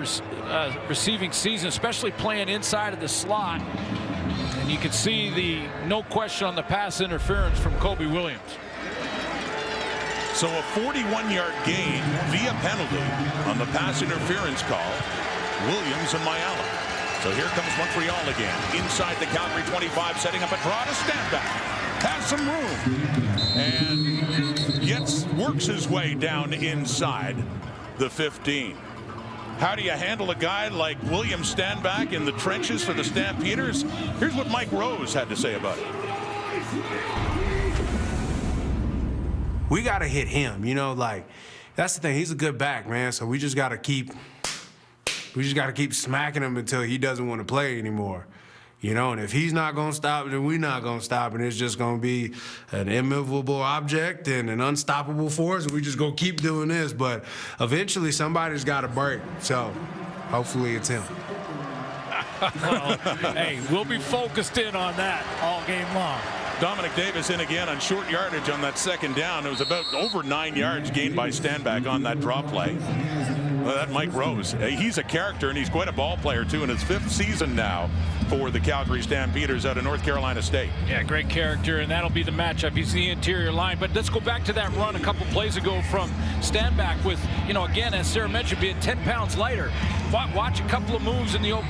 Speaker 2: receiving season, especially playing inside of the slot. And you can see the no question on the pass interference from Kobe Williams.
Speaker 1: So a 41-yard gain via penalty on the pass interference call. Williams and Mayala. So here comes Montreal again. Inside the Calgary 25, setting up a draw to Stanback. Has some room. And works his way down inside the 15. How do you handle a guy like William Stanback in the trenches for the Stampeders? Here's what Mike Rose had to say about it.
Speaker 7: We got to hit him, you know, like, that's the thing. He's a good back, man, so we just got to keep smacking him until he doesn't want to play anymore. You know, and if he's not going to stop, then we're not going to stop, and it's just going to be an immovable object and an unstoppable force, and we just going to keep doing this. But eventually somebody's got to break, so hopefully it's him.
Speaker 2: Well, hey, we'll be focused in on that all game long.
Speaker 1: Dominic Davis in again on short yardage on that second down. It was about over 9 yards gained by Stanback on that drop play. Well, that Mike Rose, he's a character, and he's quite a ball player too, in his 5th season now for the Calgary Stampeders out of North Carolina State.
Speaker 2: Yeah, great character, and that'll be the matchup. He's the interior line. But let's go back to that run a couple plays ago from Stanback with, you know, again, as Sarah mentioned, being 10 pounds lighter. Watch a couple of moves in the open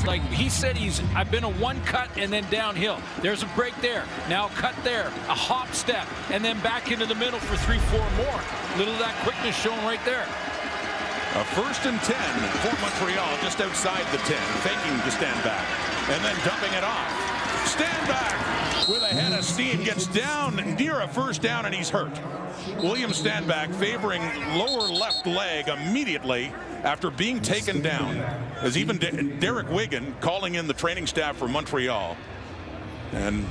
Speaker 2: like he said, I've been a one cut and then downhill. There's a break there. Now cut there. A hop step. And then back into the middle for 3-4 more. Little of that quickness shown right there.
Speaker 1: A 1st and 10 for Montreal, just outside the 10, faking to stand back, and then dumping it off. Stand back with a head of steam, gets down near a first down, and he's hurt. William Stanback favoring lower left leg immediately after being taken down, as even Derek Wigan calling in the training staff for Montreal. And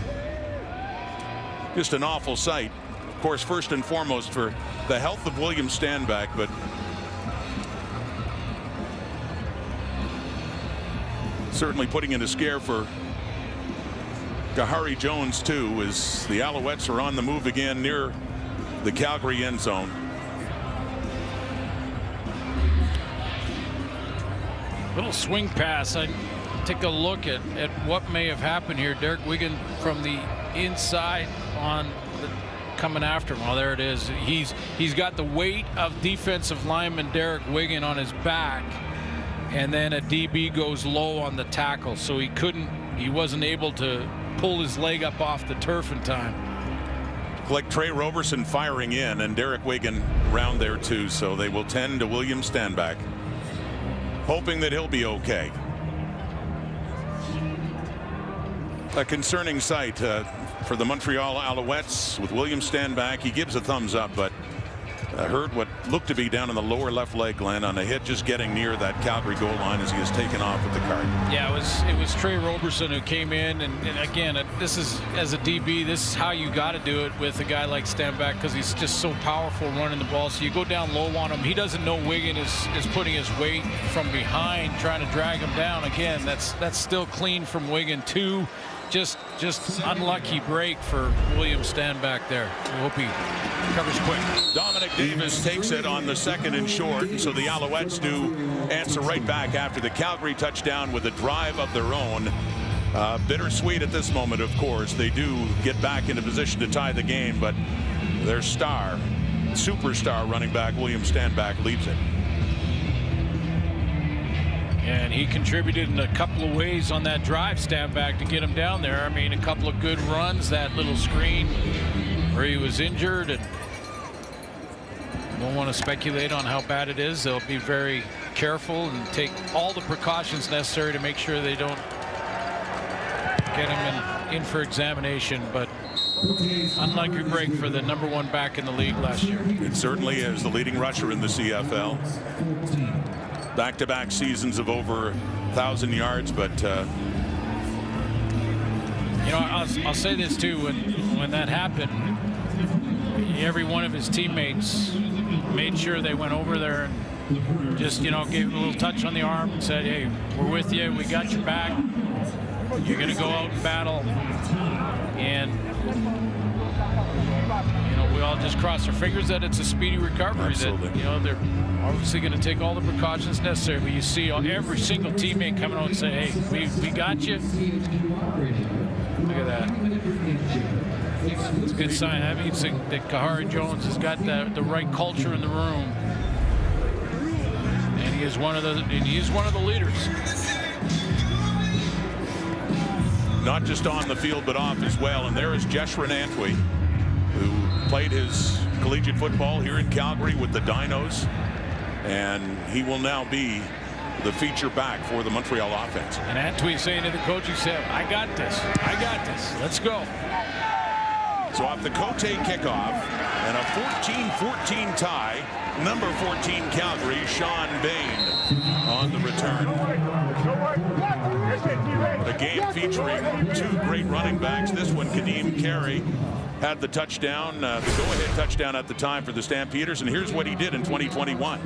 Speaker 1: just an awful sight. Of course, first and foremost for the health of William Stanback, but certainly putting in a scare for Kahari Jones too, as the Alouettes are on the move again near the Calgary end zone.
Speaker 2: Little swing pass. I take a look at what may have happened here. Derek Wigan from the inside on the coming after him. Well, there it is. He's got the weight of defensive lineman Derek Wigan on his back, and then a DB goes low on the tackle, so he wasn't able to pull his leg up off the turf in time.
Speaker 1: Like Trey Roberson firing in, and Derek Wigan round there too, so they will tend to William Stanback, hoping that he'll be okay. A concerning sight for the Montreal Alouettes with William Stanback. He gives a thumbs up, but heard what looked to be down in the lower left leg, Glenn, on a hit just getting near that Calgary goal line as he is taken off with the cart.
Speaker 2: Yeah, it was Trey Roberson who came in, and again, this is, as a DB, this is how you got to do it with a guy like Stanback, because he's just so powerful running the ball. So you go down low on him. He doesn't know Wigan is putting his weight from behind, trying to drag him down. Again, that's still clean from Wigan too. Just unlucky break for William Stanback there. We hope he covers quick.
Speaker 1: Dominic Davis takes it on the 2nd and short, and so the Alouettes do answer right back after the Calgary touchdown with a drive of their own. Bittersweet at this moment, of course. They do get back into position to tie the game, but their superstar running back William Stanback leaves it.
Speaker 2: And he contributed in a couple of ways on that drive, Stanback, to get him down there. I mean, a couple of good runs, that little screen where he was injured, and don't want to speculate on how bad it is. They'll be very careful and take all the precautions necessary to make sure they don't get him in for examination. But unlikely break for the #1 back in the league last year.
Speaker 1: It certainly is the leading rusher in the CFL. Back-to-back seasons of over 1,000 yards, but
Speaker 2: I'll say this too. When that happened, every one of his teammates made sure they went over there and just gave him a little touch on the arm and said, "Hey, we're with you. We got your back. You're going to go out and battle." And we all just cross our fingers that it's a speedy recovery.
Speaker 1: Absolutely.
Speaker 2: That they're obviously going to take all the precautions necessary. But you see every single teammate coming out and say, "Hey, we got you." Look at that. It's a good sign. That means that Kahari Jones has got the right culture in the room, and he is one of the leaders.
Speaker 1: Not just on the field, but off as well. And there is Jeshrin Antwi, who played his collegiate football here in Calgary with the Dinos, and he will now be the feature back for the Montreal offense.
Speaker 2: And Antwi saying to the coaching staff, I got this. Let's go."
Speaker 1: So off the Cote kickoff and a 14-14 tie, number 14 Calgary, Sean Bain on the return. A game featuring two great running backs. This one, Kadeem Carey, had the touchdown, the go-ahead touchdown at the time for the Stampeders, and here's what he did in 2021.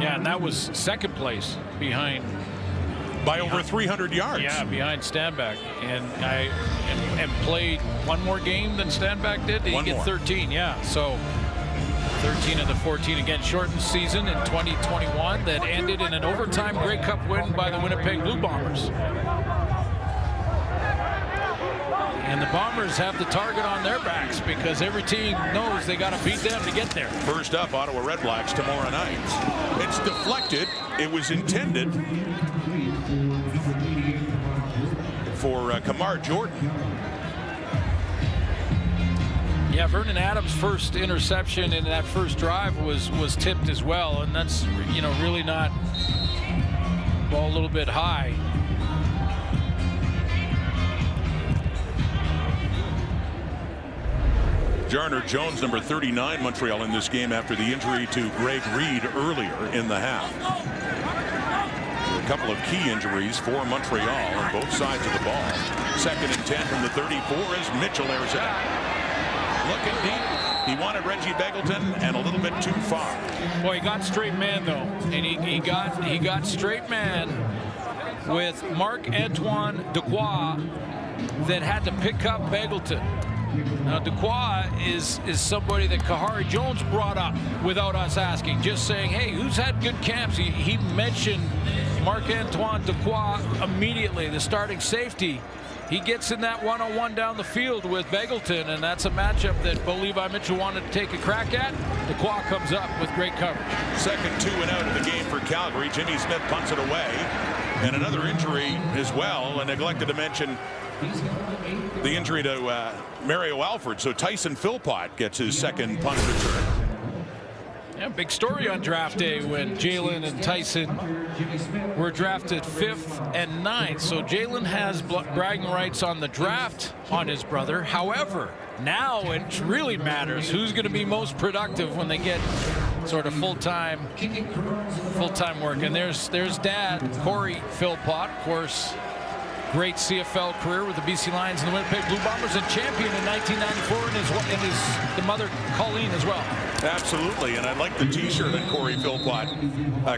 Speaker 2: Yeah, and that was second place behind.
Speaker 1: By over 300 yards.
Speaker 2: Yeah, behind Stanback. And played one more game than Stanback did. Did he get 13? Yeah, so 13 of the 14 again. Shortened season in 2021 that ended in an overtime Grey Cup win by the Winnipeg Blue Bombers. And the Bombers have the target on their backs because every team knows they got to beat them to get there.
Speaker 1: First up, Ottawa Red Blacks tomorrow night. It's deflected. It was intended for Kamar Jordan.
Speaker 2: Yeah, Vernon Adams' first interception in that first drive was tipped as well, and that's, you know, really not ball a little bit high.
Speaker 1: Jarner Jones, number 39, Montreal in this game after the injury to Greg Reed earlier in the half. A couple of key injuries for Montreal on both sides of the ball. 2nd and 10 from the 34 as Mitchell airs it out. Looking deep. He wanted Reggie Begelton and a little bit too far.
Speaker 2: Boy, he got straight man though, and he got straight man with Marc-Antoine Dequoy that had to pick up Begelton. Now Dequoy is somebody that Kahari Jones brought up without us asking, just saying, hey, who's had good camps? He mentioned Marc-Antoine Dequoy immediately, the starting safety. He gets in that one-on-one down the field with Begelton, and that's a matchup that Bo Levi Mitchell wanted to take a crack at. Dequoy comes up with great coverage.
Speaker 1: 2nd 2 and out of the game for Calgary. Jimmy Smith punts it away. And another injury as well. I neglected to mention the injury to Mario Alford. So Tyson Philpott gets his 2nd punt return.
Speaker 2: Yeah, big story on draft day when Jalen and Tyson were drafted 5th and 9th. So Jalen has bragging rights on the draft on his brother. However, now it really matters who's going to be most productive when they get sort of full-time work. And there's Dad, Corey Philpott, of course. Great CFL career with the BC Lions and the Winnipeg Blue Bombers, and champion in 1994, and the mother Colleen as well.
Speaker 1: Absolutely, and I like the T-shirt that Corey Philpott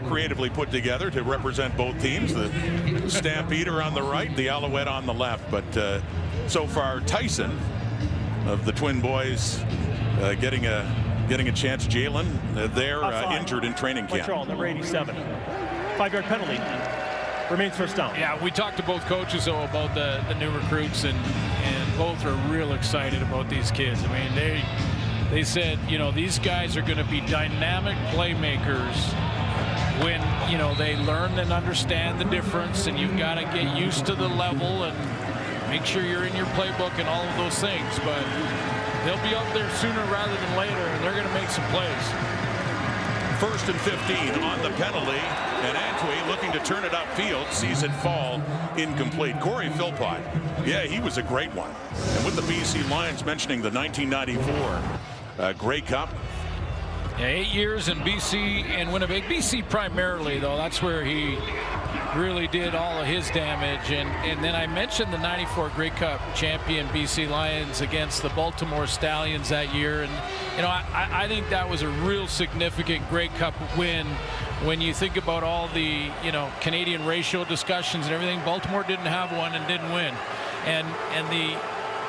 Speaker 1: creatively put together to represent both teams. The Stampeder on the right, the Alouette on the left. But so far, Tyson of the Twin Boys getting a chance. Jalen, they're injured in training camp.
Speaker 6: Montreal, number 87. 5-yard penalty. Remains first down.
Speaker 2: Yeah, we talked to both coaches though about the new recruits, and both are real excited about these kids. I mean, they said, you know, these guys are going to be dynamic playmakers when, you know, they learn and understand the difference, and you've got to get used to the level and make sure you're in your playbook and all of those things. But they'll be up there sooner rather than later, and they're going to make some plays.
Speaker 1: 1st and 15 on the penalty, and Antwi looking to turn it upfield, sees it fall incomplete. Corey Philpott, yeah, he was a great one. And with the BC Lions, mentioning the 1994 Grey Cup.
Speaker 2: Yeah, 8 years in BC and Winnipeg. BC primarily, though. That's where he really did all of his damage. And then I mentioned the 94 Grey Cup champion BC Lions against the Baltimore Stallions that year. And, you know, I think that was a real significant Grey Cup win when you think about all the, you know, Canadian racial discussions and everything. Baltimore didn't have one and didn't win. And the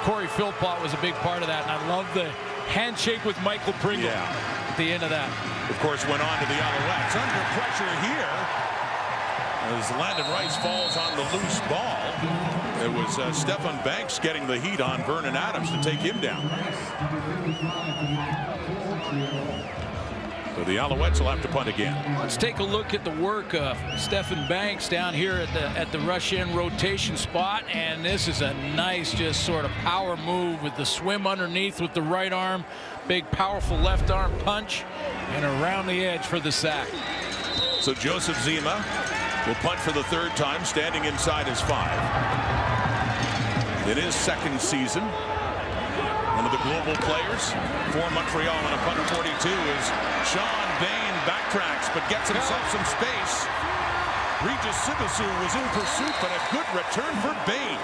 Speaker 2: Corey Philpott was a big part of that. And I love the handshake with Michael Pringle at the end of that.
Speaker 1: Of course, went on to the Alouettes. Under pressure here as Landon Rice falls on the loose ball. It was Stefan Banks getting the heat on Vernon Adams to take him down. So the Alouettes will have to punt again.
Speaker 2: Let's take a look at the work of Stefan Banks down here at the rush-in rotation spot. And this is a nice, just sort of power move with the swim underneath with the right arm. Big, powerful left arm punch, and around the edge for the sack.
Speaker 1: So Joseph Zima will punt for the 3rd time, standing inside his 5. In his 2nd season, one of the global players for Montreal on a punt of 42 is Sean Bain. Backtracks, but gets himself some space. Regis Sibasu was in pursuit, but a good return for Bain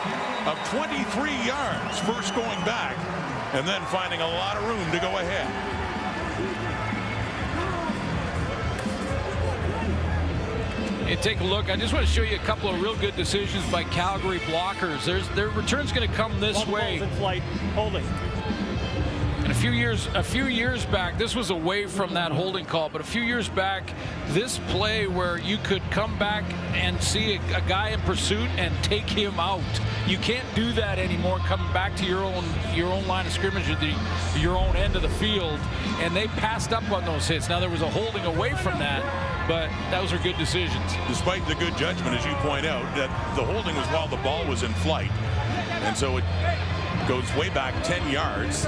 Speaker 1: of 23 yards. First going back, and then finding a lot of room to go ahead.
Speaker 2: Hey, take a look. I just want to show you a couple of real good decisions by Calgary blockers. Their return's going to come this way.
Speaker 6: In flight, holding.
Speaker 2: And few years back, this was away from that holding call, but a few years back, this play where you could come back and see a guy in pursuit and take him out. You can't do that anymore, coming back to your own line of scrimmage at your own end of the field, and they passed up on those hits. Now, there was a holding away from that, but those are good decisions. Despite the good judgment, as you point out, that the holding was while the ball was in flight, and so it goes way back 10 yards.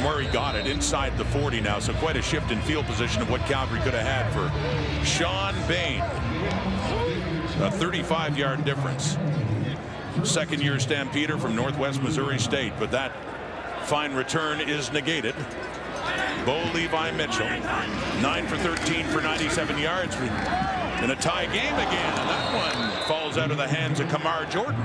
Speaker 2: Murray got it inside the 40 now, so quite a shift in field position of what Calgary could have had for Sean Bain. A 35-yard difference. Second-year Stampeder from Northwest Missouri State, but that fine return is negated. Bo Levi Mitchell, 9 for 13 for 97 yards in a tie game again, and that one falls out of the hands of Kamar Jordan.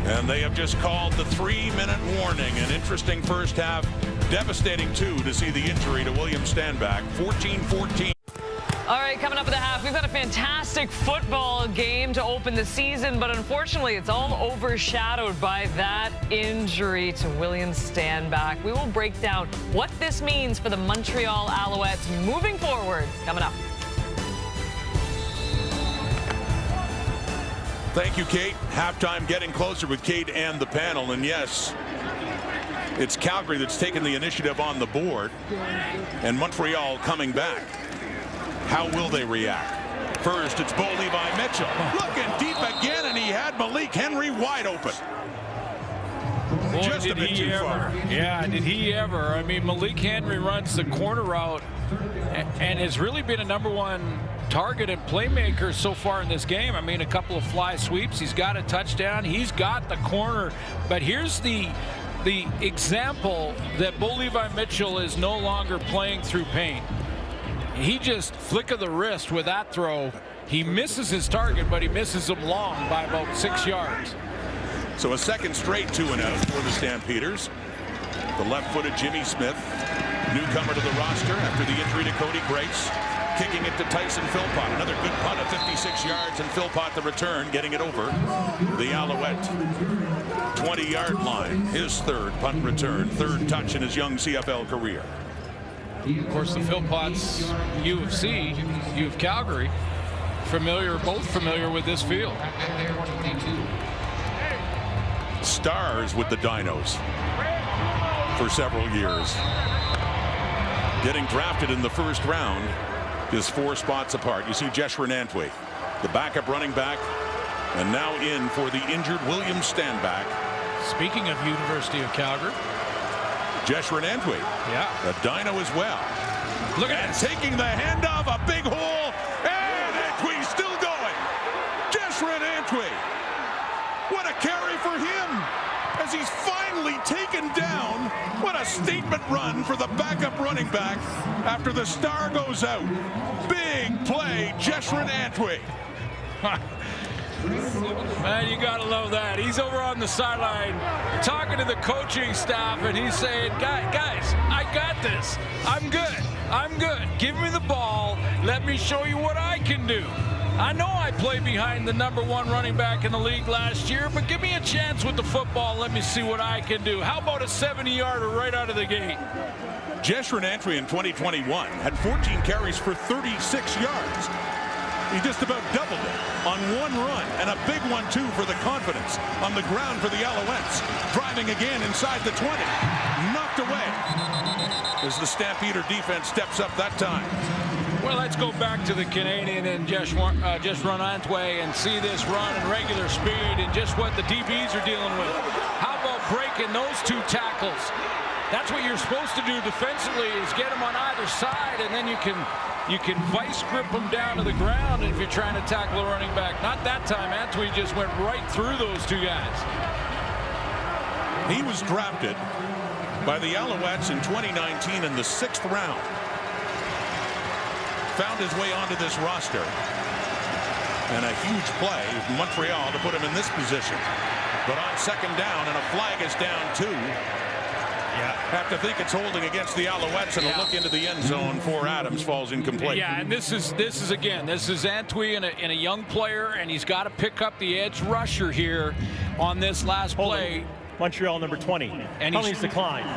Speaker 2: And they have just called the 3-minute warning. An interesting first half, devastating too to see the injury to William Stanback. 14-14.
Speaker 8: All right, coming up at the half, we've got a fantastic football game to open the season, but unfortunately it's all overshadowed by that injury to William Stanback. We will break down what this means for the Montreal Alouettes moving forward. Coming up.
Speaker 1: Thank you, Kate. Halftime getting closer with Kate and the panel. And yes, it's Calgary that's taken the initiative on the board, and Montreal coming back. How will they react? First, it's Bo Levi Mitchell. Looking deep again, and he had Malik Henry wide open.
Speaker 2: Boy,
Speaker 1: just a bit too far.
Speaker 2: Yeah, did he ever? I mean, Malik Henry runs the corner route and has really been a #1 target and playmaker so far in this game. I mean, a couple of fly sweeps. He's got a touchdown. He's got the corner. But here's the example that Bo Levi Mitchell is no longer playing through pain. He just flick of the wrist with that throw. He misses his target, but he misses him long by about 6 yards.
Speaker 1: So a second straight 2-and-out for the Stampeders. The left-footed Jimmy Smith, newcomer to the roster after the injury to Cody Grace, kicking it to Tyson Philpott. Another good punt of 56 yards, and Philpott the return, getting it over the Alouette 20-yard line. His third punt return, third touch in his young CFL career.
Speaker 2: Of course, the Philpotts, U of C, U of Calgary, both familiar with this field.
Speaker 1: Stars with the Dinos for several years. Getting drafted in the first round is 4 spots apart. You see Jeshrin Antwi, the backup running back, and now in for the injured William Stanback.
Speaker 2: Speaking of University of Calgary,
Speaker 1: Jeshrin Antwi, a Dino as well.
Speaker 2: Look at
Speaker 1: it, taking the handoff, a big hole, and Antwi still going. Jeshrin Antwi, what a carry for him as he's finally taken down. What a statement run for the backup running back after the star goes out. Big play, Jeshrin Antwi.
Speaker 2: Man, you gotta love that. He's over on the sideline talking to the coaching staff, and he's saying, guys, I got this. I'm good. Give me the ball. Let me show you what I can do. I know I played behind the #1 running back in the league last year, but give me a chance with the football. Let me see what I can do. How about a 70-yarder right out of the gate?
Speaker 1: Jeshrin Antwi in 2021 had 14 carries for 36 yards. He just about doubled it on one run, and a big one, too, for the confidence on the ground for the Alouettes. Driving again inside the 20. Knocked away as the Stampeder defense steps up that time.
Speaker 2: Well, let's go back to the Canadian and Jeshrin Antwi and see this run in regular speed and just what the DBs are dealing with. How about breaking those 2 tackles? That's what you're supposed to do defensively, is get them on either side, and then you can vice grip them down to the ground if you're trying to tackle a running back. Not that time. Antwi just went right through those 2 guys.
Speaker 1: He was drafted by the Alouettes in 2019 in the 6th round. Found his way onto this roster. And a huge play from Montreal to put him in this position. But on second down, and a flag is down 2. Have to think it's holding against the Alouettes, and a look into the end zone for Adams falls incomplete.
Speaker 2: Yeah, and this is Antwi and a young player, and he's got to pick up the edge rusher here on this last play.
Speaker 6: Montreal number 20. And he's declined.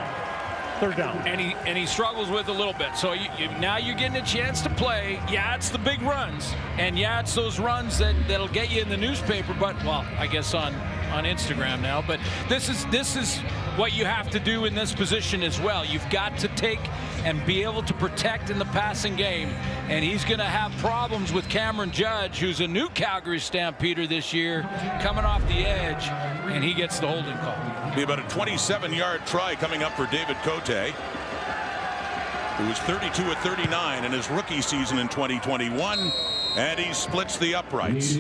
Speaker 6: Third down.
Speaker 2: And he struggles with a little bit. So now you're getting a chance to play. Yeah, it's the big runs, and yeah, it's those runs that'll get you in the newspaper. But well, I guess on Instagram now. But this is what you have to do in this position as well. You've got to take and be able to protect in the passing game. And he's going to have problems with Cameron Judge, who's a new Calgary Stampeder this year, coming off the edge, and he gets the holding call.
Speaker 1: Be about a 27-yard try coming up for David Cote, who was 32 of 39 in his rookie season in 2021, and he splits the uprights.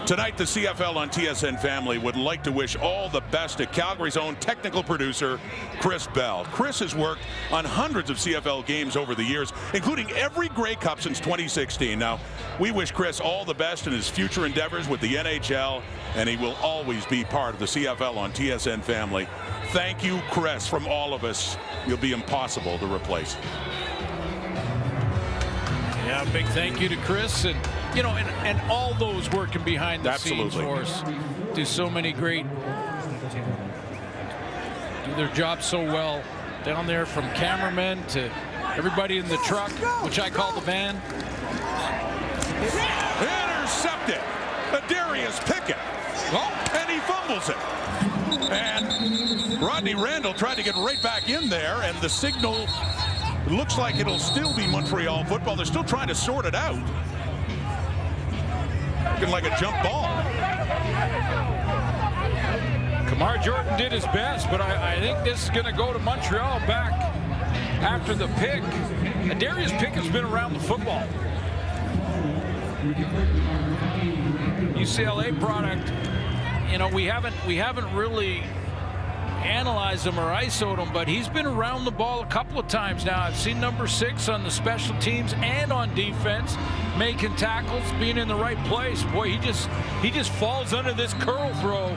Speaker 1: Tonight, the CFL on TSN family would like to wish all the best to Calgary's own technical producer, Chris Bell. Chris has worked on hundreds of CFL games over the years, including every Grey Cup since 2016. Now, we wish Chris all the best in his future endeavors with the NHL, and he will always be part of the CFL on TSN family. Thank you, Chris, from all of us. You'll be impossible to replace.
Speaker 2: Yeah, big thank you to Chris, and you know, and all those working behind the scenes for us. Do so many great, do their job so well down there, from cameramen to everybody in the truck, which I call the van.
Speaker 1: Intercepted. Darius Pickett. Oh, and he fumbles it. And Rodney Randall tried to get right back in there, and the signal looks like it'll still be Montreal football. They're still trying to sort it out. Looking like a jump ball.
Speaker 2: Kamar Jordan did his best, but I think this is going to go to Montreal back after the pick. And Darius Pickett's been around the football. UCLA product. You know, we haven't really analyzed him or ISO'd him, but he's been around the ball a couple of times now. I've seen number 6 on the special teams and on defense, making tackles, being in the right place. Boy, he just falls under this curl throw.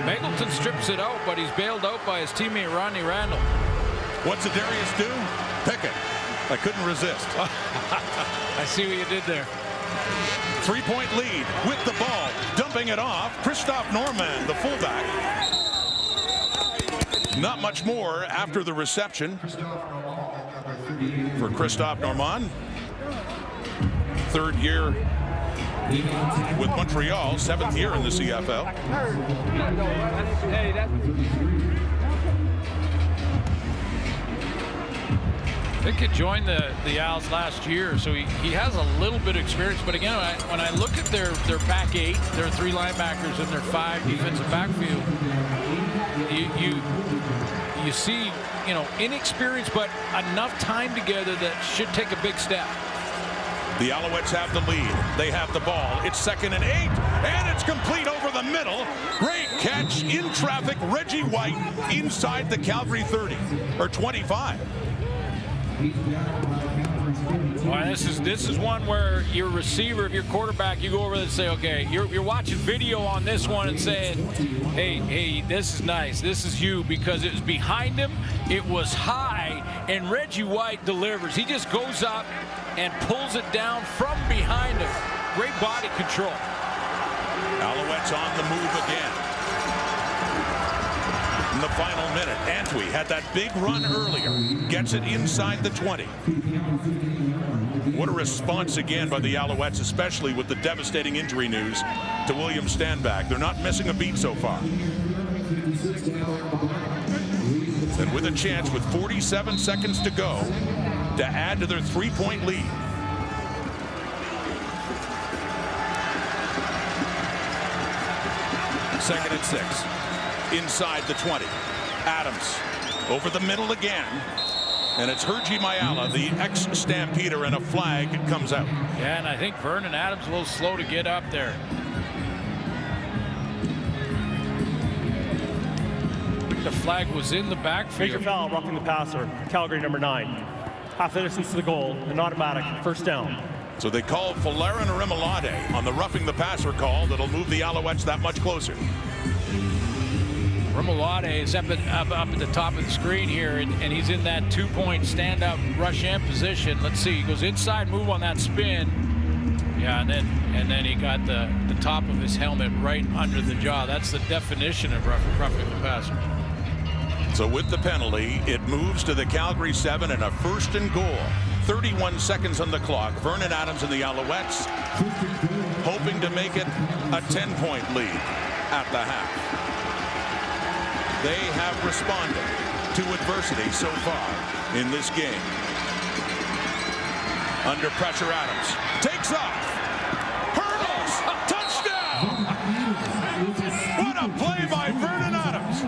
Speaker 2: Magleton strips it out, but he's bailed out by his teammate Rodney Randall.
Speaker 1: What's the Darius do? Pick it. I couldn't resist.
Speaker 2: I see what you did there.
Speaker 1: 3-point lead with the ball, dumping it off. Christophe Norman, the fullback. Not much more after the reception for Christophe Norman. 3rd year with Montreal, 7th year in the CFL.
Speaker 2: Pickett joined the Owls last year, so he has a little bit of experience. But again, when I look at their back 8, their 3 linebackers and their 5 defensive backfield, you see, you know, inexperience, but enough time together that should take a big step.
Speaker 1: The Alouettes have the lead. They have the ball. It's 2nd and 8, and it's complete over the middle. Great catch in traffic. Reggie White inside the Calgary 30 or 25.
Speaker 2: Well, this is one where your receiver, if your quarterback, you go over there and say, okay, you're watching video on this one and saying, hey, this is nice, this is you, because it was behind him, it was high, and Reggie White delivers. He just goes up and pulls it down from behind him. Great body control.
Speaker 1: Alouettes on the move again. In the final minute, Antwi had that big run earlier, gets it inside the 20. What a response again by the Alouettes, especially with the devastating injury news to William Stanback. They're not missing a beat so far. And with a chance with 47 seconds to go to add to their 3-point lead. Second and 6. Inside the 20. Adams over the middle again. And it's Hergy Mayala, the ex-Stampeder, and a flag comes out.
Speaker 2: Yeah, and I think Vernon Adams a little slow to get up there. The flag was in the backfield.
Speaker 6: Major foul, roughing the passer. Calgary number 9. half the distance to the goal, an automatic first down.
Speaker 1: So they call Folarin Rimolade on the roughing the passer call that'll move the Alouettes that much closer.
Speaker 2: Rimolade is up at the top of the screen here, and he's in that 2-point stand-up rush-in position. Let's see, he goes inside move on that spin. Yeah, and then he got the top of his helmet right under the jaw. That's the definition of roughing the passer.
Speaker 1: So with the penalty, it moves to the Calgary 7 and a 1st and goal. 31 seconds on the clock. Vernon Adams and the Alouettes hoping to make it a 10-point lead at the half. They have responded to adversity so far in this game. Under pressure, Adams takes off. Hurdles! Touchdown! What a play by Vernon Adams!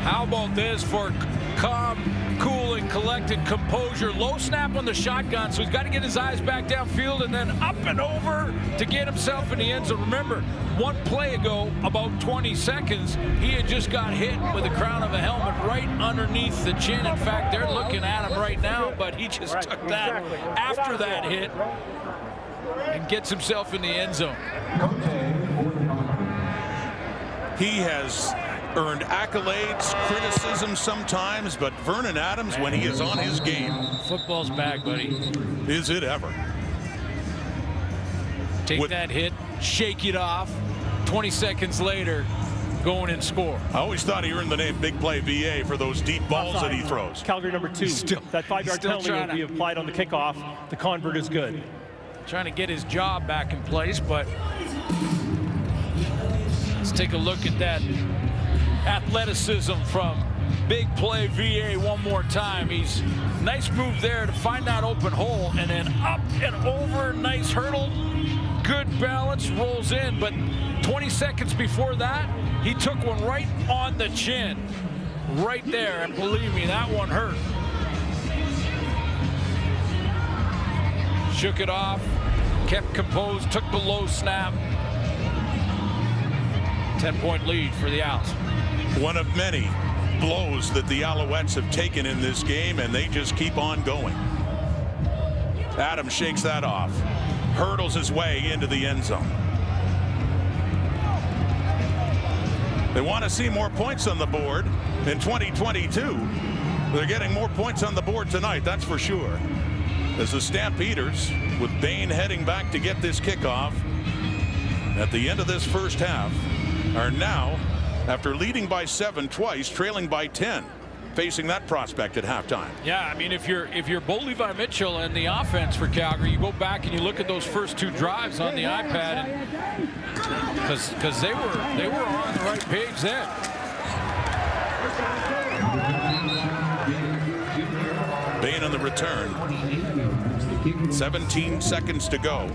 Speaker 2: How about this for calm, cool, and collected composure? Low snap on the shotgun, so he's got to get his eyes back downfield and then up and over to get himself in the end zone. Remember, one play ago, about 20 seconds, he had just got hit with the crown of a helmet right underneath the chin. In fact, they're looking at him right now, but he just took that after that hit and gets himself in the end zone.
Speaker 1: He has earned accolades, criticism sometimes, but Vernon Adams, when he is on his game,
Speaker 2: football's back, buddy.
Speaker 1: Is it ever?
Speaker 2: Take that hit, shake it off. 20 seconds later, go in and score.
Speaker 1: I always thought he earned the name Big Play VA for those deep balls that he throws.
Speaker 6: Calgary number 2. That 5-yard penalty will be applied on the kickoff. The convert is good.
Speaker 2: Trying to get his job back in place, but let's take a look at that athleticism from Big Play VA one more time. He's nice move there to find that open hole, and then up and over, nice hurdle, good balance, rolls in. But 20 seconds before that, he took one right on the chin, right there, and believe me, that one hurt. Shook it off, kept composed, took the low snap. 10-point lead for the Owls.
Speaker 1: One of many blows that the Alouettes have taken in this game, and they just keep on going. Adams shakes that off, hurdles his way into the end zone. They want to see more points on the board in 2022. They're getting more points on the board tonight, that's for sure. As the Stampeders, with Bain heading back to get this kickoff at the end of this first half, are now, after leading by 7 twice, trailing by 10, facing that prospect at halftime.
Speaker 2: Yeah, I mean, if you're Bo Levi Mitchell and the offense for Calgary, you go back and you look at those first 2 drives on the iPad, because they were on the right page then.
Speaker 1: Bain on the return. 17 seconds to go.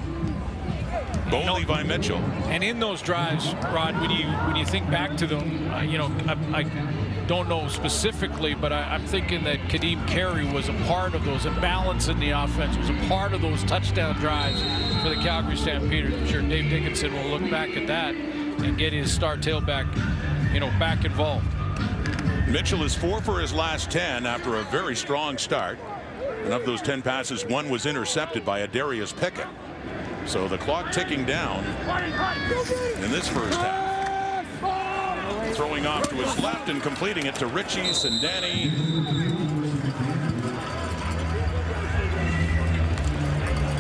Speaker 1: Bo Levi Mitchell.
Speaker 2: And in those drives, Rod, when you think back to them, I don't know specifically, but I'm thinking that Kadeem Carey was a part of those, and balance in the offense was a part of those touchdown drives for the Calgary Stampeders. I'm sure Dave Dickinson will look back at that and get his star tailback, back involved.
Speaker 1: Mitchell is 4 for his last 10 after a very strong start. And of those 10 passes, 1 was intercepted by Darius Pickett. So the clock ticking down in this first half. Throwing off to his left and completing it to Richie Sindani.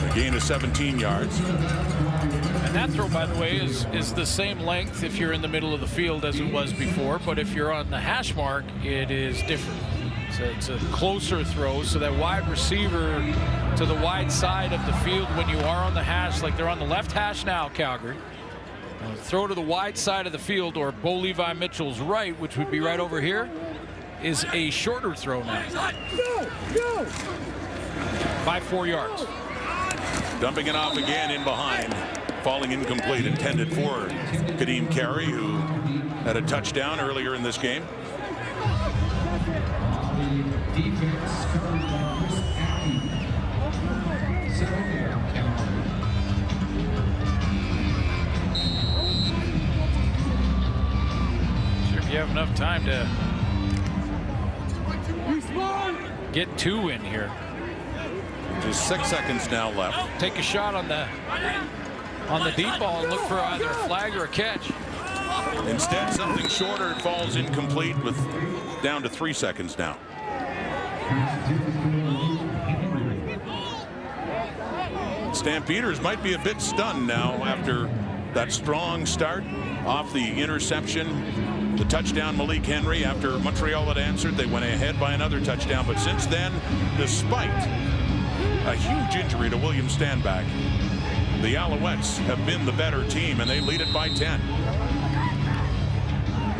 Speaker 1: A gain of 17 yards.
Speaker 2: And that throw, by the way, is the same length if you're in the middle of the field as it was before, but if you're on the hash mark, it is different. So it's a closer throw, so that wide receiver to the wide side of the field when you are on the hash, like they're on the left hash now, Calgary. Throw to the wide side of the field, or Bo Levi Mitchell's right, which would be right over here, is a shorter throw now. By 4 yards.
Speaker 1: Dumping it off again in behind. Falling incomplete, intended for Kadeem Carey, who had a touchdown earlier in this game.
Speaker 2: you have enough time to get 2 in here.
Speaker 1: Just 6 seconds now left.
Speaker 2: Take a shot on the deep ball and look for either a flag or a catch.
Speaker 1: Instead, something shorter. It falls incomplete with down to 3 seconds now. Stampeders might be a bit stunned now after that strong start off the interception. The touchdown, Malik Henry, after Montreal had answered, they went ahead by another touchdown. But since then, despite a huge injury to William Stanback, the Alouettes have been the better team, and they lead it by 10.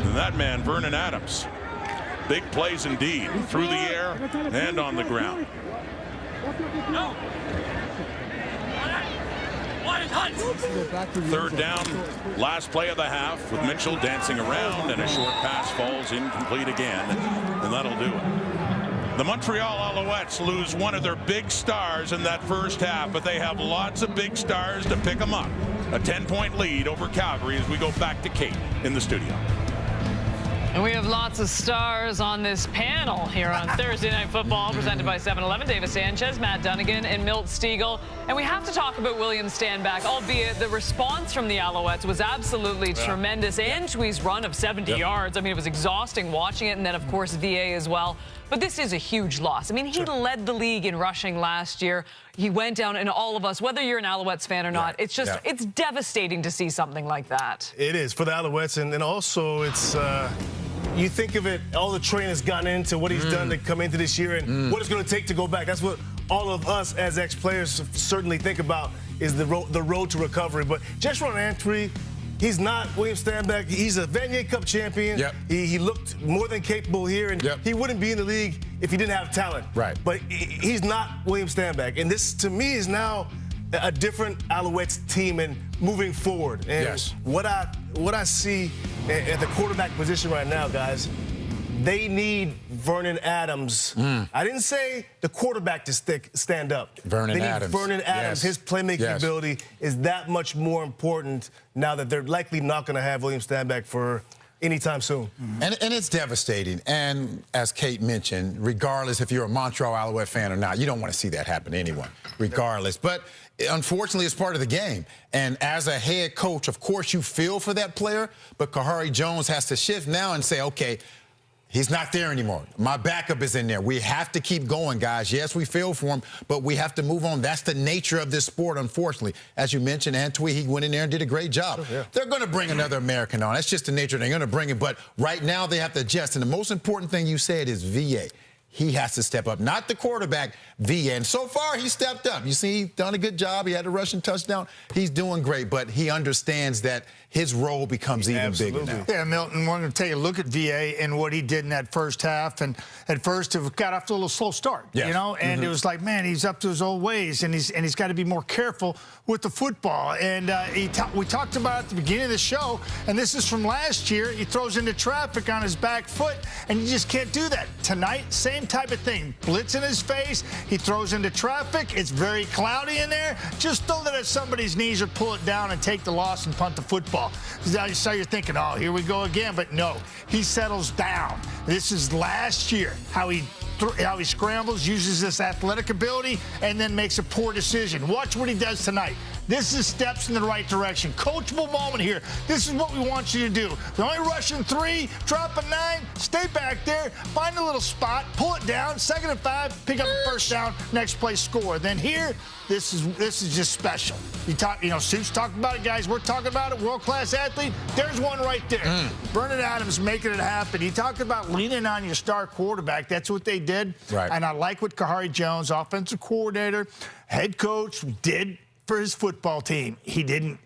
Speaker 1: And that man, Vernon Adams, big plays indeed, through the air and on the ground. Third down, last play of the half, with Mitchell dancing around, and a short pass falls incomplete again, and that'll do it. The Montreal Alouettes lose one of their big stars in that first half, but they have lots of big stars to pick them up. A 10-point lead over Calgary as we go back to Kate in the studio.
Speaker 8: And we have lots of stars on this panel here on Thursday Night Football, presented by 7-Eleven. Davis Sanchez, Matt Dunnigan, and Milt Stiegel. And we have to talk about William Stanback, albeit the response from the Alouettes was absolutely tremendous. Antwi's run of 70 yards. I mean, it was exhausting watching it, and then, of course, VA as well. But this is a huge loss. I mean, he led the league in rushing last year. He went down, and all of us, whether you're an Alouettes fan or not, it's just, it's devastating to see something like that.
Speaker 9: It is for the Alouettes, and also it's, you think of it, all the training has gotten into what he's done to come into this year and what it's going to take to go back. That's what all of us as ex-players certainly think about, is the road to recovery. But Jeshurun Antwi, he's not William Stanback. He's a Vanier Cup champion. He looked more than capable here, and he wouldn't be in the league if he didn't have talent. Right. But he's not William Stanback. And this, to me, is now a different Alouettes team and moving forward. And what I see at the quarterback position right now, guys, they need Vernon Adams. I didn't say the quarterback to stand up. Vernon Adams. Vernon Adams. His playmaking ability is that much more important now that they're likely not going to have William Stanback for anytime soon.
Speaker 10: And it's devastating. And as Kate mentioned, regardless if you're a Montreal Alouette fan or not, you don't want to see that happen to anyone, regardless. But unfortunately, it's part of the game. And as a head coach, of course, you feel for that player, but Kahari Jones has to shift now and say, okay, he's not there anymore. My backup is in there. We have to keep going, guys. Yes, we feel for him, but we have to move on. That's the nature of this sport, unfortunately. As you mentioned, Antwi, he went in there and did a great job. They're going to bring another American on. That's just the nature. They're going to bring it, but right now they have to adjust. And the most important thing you said is VA. He has to step up, not the quarterback, VA. And so far, he stepped up. You see, he's done a good job. He had a rushing touchdown. He's doing great, but he understands that his role becomes even bigger now.
Speaker 11: Yeah, Milton, wanted to take a look at VA and what he did in that first half. And at first, it got off to a little slow start, you know? And it was like, man, he's up to his old ways, and he's got to be more careful with the football. And we talked about it at the beginning of the show, and this is from last year. He throws into traffic on his back foot, and you just can't do that. Tonight, same type of thing. Blitz in his face. He throws into traffic. It's very cloudy in there. Just throw that at somebody's knees or pull it down and take the loss and punt the football. So you're thinking, oh, here we go again. But no, he settles down. This is last year, how he scrambles, uses this athletic ability, and then makes a poor decision. Watch what he does tonight. This is steps in the right direction. Coachable moment here. This is what we want you to do. If you're only rushing 3, drop a 9, stay back there, find a little spot, pull it down, 2nd and 5, pick up the first down, next play score. Then here, this is just special. Suits talked about it, guys. We're talking about it. World-class athlete. There's one right there. Vernon Adams making it happen. He talked about leaning on your star quarterback. That's what they did. Right. And I like what Kahari Jones, offensive coordinator, head coach, did for his football team. He did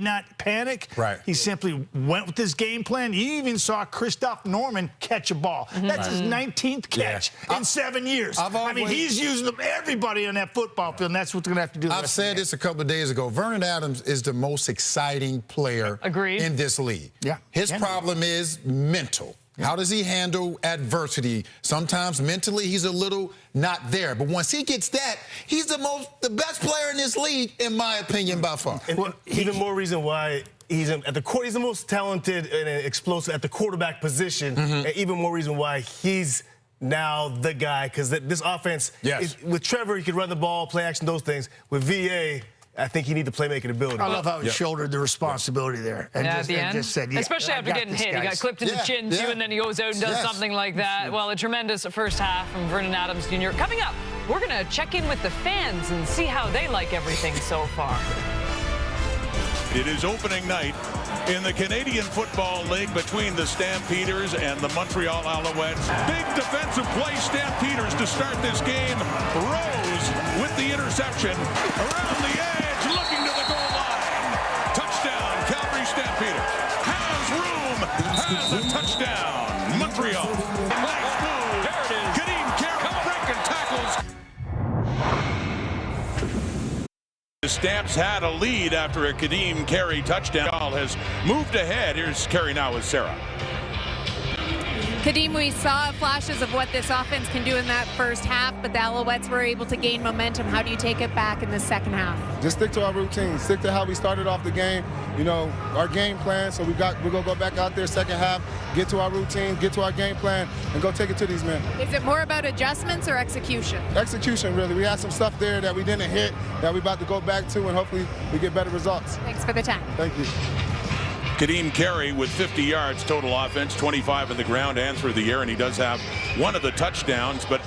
Speaker 11: not panic. Right. He simply went with his game plan. You even saw Christoph Norman catch a ball. That's his 19th catch in 7 years. I mean, he's using everybody on that football field, and that's what they're going to have to do.
Speaker 10: I've said this a couple of days ago. Vernon Adams is the most exciting player in this league. Yeah. His problem is mental. How does he handle adversity? Sometimes mentally he's a little not there. But once he gets that, he's the best player in this league, in my opinion, by far.
Speaker 9: And even more reason why he's at the court. He's the most talented and explosive at the quarterback position, and even more reason why he's now the guy, because this offense, with Trevor, he could run the ball, play action, those things. With VA, I think he needs the playmaking ability.
Speaker 11: I love how he shouldered the responsibility there. And just said,
Speaker 8: especially after getting hit. He got clipped in the chin, too, and then he goes out and does something like that. Well, a tremendous first half from Vernon Adams Jr. Coming up, we're going to check in with the fans and see how they like everything so far.
Speaker 1: It is opening night in the Canadian Football League between the Stampeders and the Montreal Alouettes. Big defensive play, Stampeders to start this game. Rose with the interception around the edge, looking to the goal line. Touchdown, Calgary Stampeders. Has room, has a touchdown. Montreal. Nice move. There it is. Kadeem Carroll breaking tackles. The Stamps had a lead after a Kadeem Carey touchdown. Has moved ahead. Here's Carey now with Sarah.
Speaker 3: Kadeem, we saw flashes of what this offense can do in that first half, but the Alouettes were able to gain momentum. How do you take it back in the second half?
Speaker 5: Just stick to our routine. Stick to how we started off the game. You know, our game plan. So we're gonna go back out there second half, get to our routine, get to our game plan, and go take it to these men.
Speaker 3: Is it more about adjustments or execution?
Speaker 5: Execution, really. We had some stuff there that we didn't hit that we're about to go back to, and hopefully we get better results.
Speaker 3: Thanks for the time.
Speaker 5: Thank you.
Speaker 1: Kadeem Carey with 50 yards total offense, 25 in the ground and through the air, and he does have one of the touchdowns. But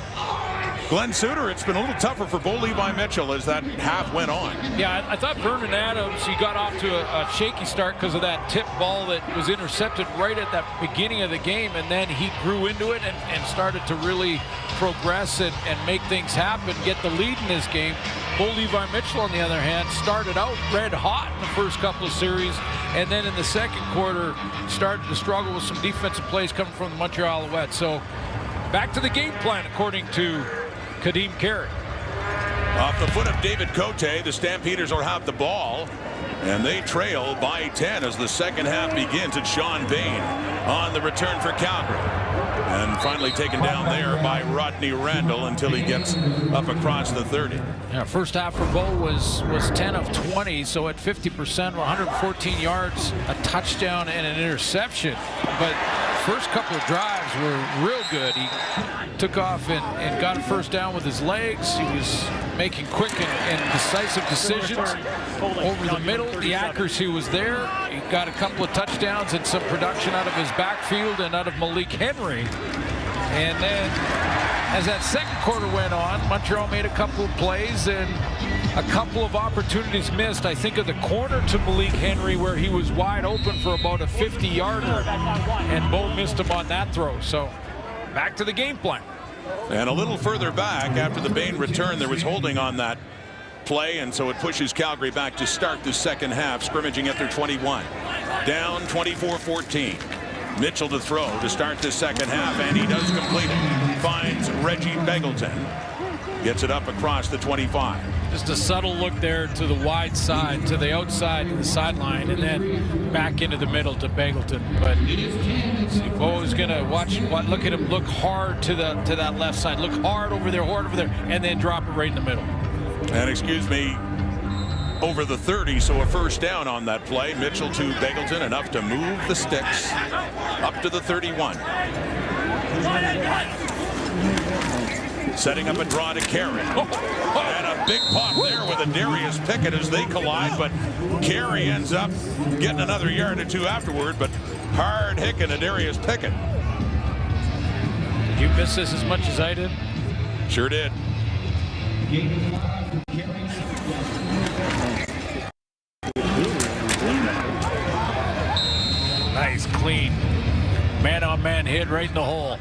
Speaker 1: Glenn Suter, it's been a little tougher for Bo Levi Mitchell as that half went on.
Speaker 2: Yeah, I thought Vernon Adams, he got off to a shaky start because of that tip ball that was intercepted right at that beginning of the game, and then he grew into it and started to really progress and make things happen, get the lead in this game. Bo Levi Mitchell, on the other hand, started out red hot in the first couple of series, and then in the second quarter started to struggle with some defensive plays coming from the Montreal Alouettes. So back to the game plan, according to Kadeem Carey.
Speaker 1: Off the foot of David Cote, the Stampeders will have the ball, and they trail by 10 as the second half begins. It's Sean Bain on the return for Calgary. And finally taken down there by Rodney Randall until he gets up across the 30.
Speaker 2: Yeah, first half for Bo was 10 of 20, so at 50%, 114 yards, a touchdown and an interception. But first couple of drives were real good. He took off and got a first down with his legs. He was making quick and decisive decisions over the middle. The accuracy was there. He got a couple of touchdowns and some production out of his backfield and out of Malik Henry. And then as that second quarter went on, Montreal made a couple of plays and a couple of opportunities missed. I think of the corner to Malik Henry where he was wide open for about a 50-yarder, and Bo missed him on that throw. So back to the game plan.
Speaker 1: And a little further back after the Bain return, there was holding on that play, and so it pushes Calgary back to start the second half, scrimmaging at their 21. Down 24-14. Mitchell to throw to start the second half, and he does complete it. Finds Reggie Begelton. Gets it up across the 25.
Speaker 2: Just a subtle look there to the wide side, to the outside, to the sideline, and then back into the middle to Begelton. But Bo is going to look at him, look hard to that left side, look hard over there, and then drop it right in the middle.
Speaker 1: And excuse me, over the 30, so a first down on that play. Mitchell to Begelton, enough to move the sticks up to the 31. Setting up a draw to Carey. And a big pop there with a Darius Pickett as they collide, but Carey ends up getting another yard or two afterward, but hard hicking a Darius Pickett.
Speaker 2: Did you miss this as much as I did?
Speaker 1: Sure did.
Speaker 2: Nice, clean, man-on-man hit right in the hole.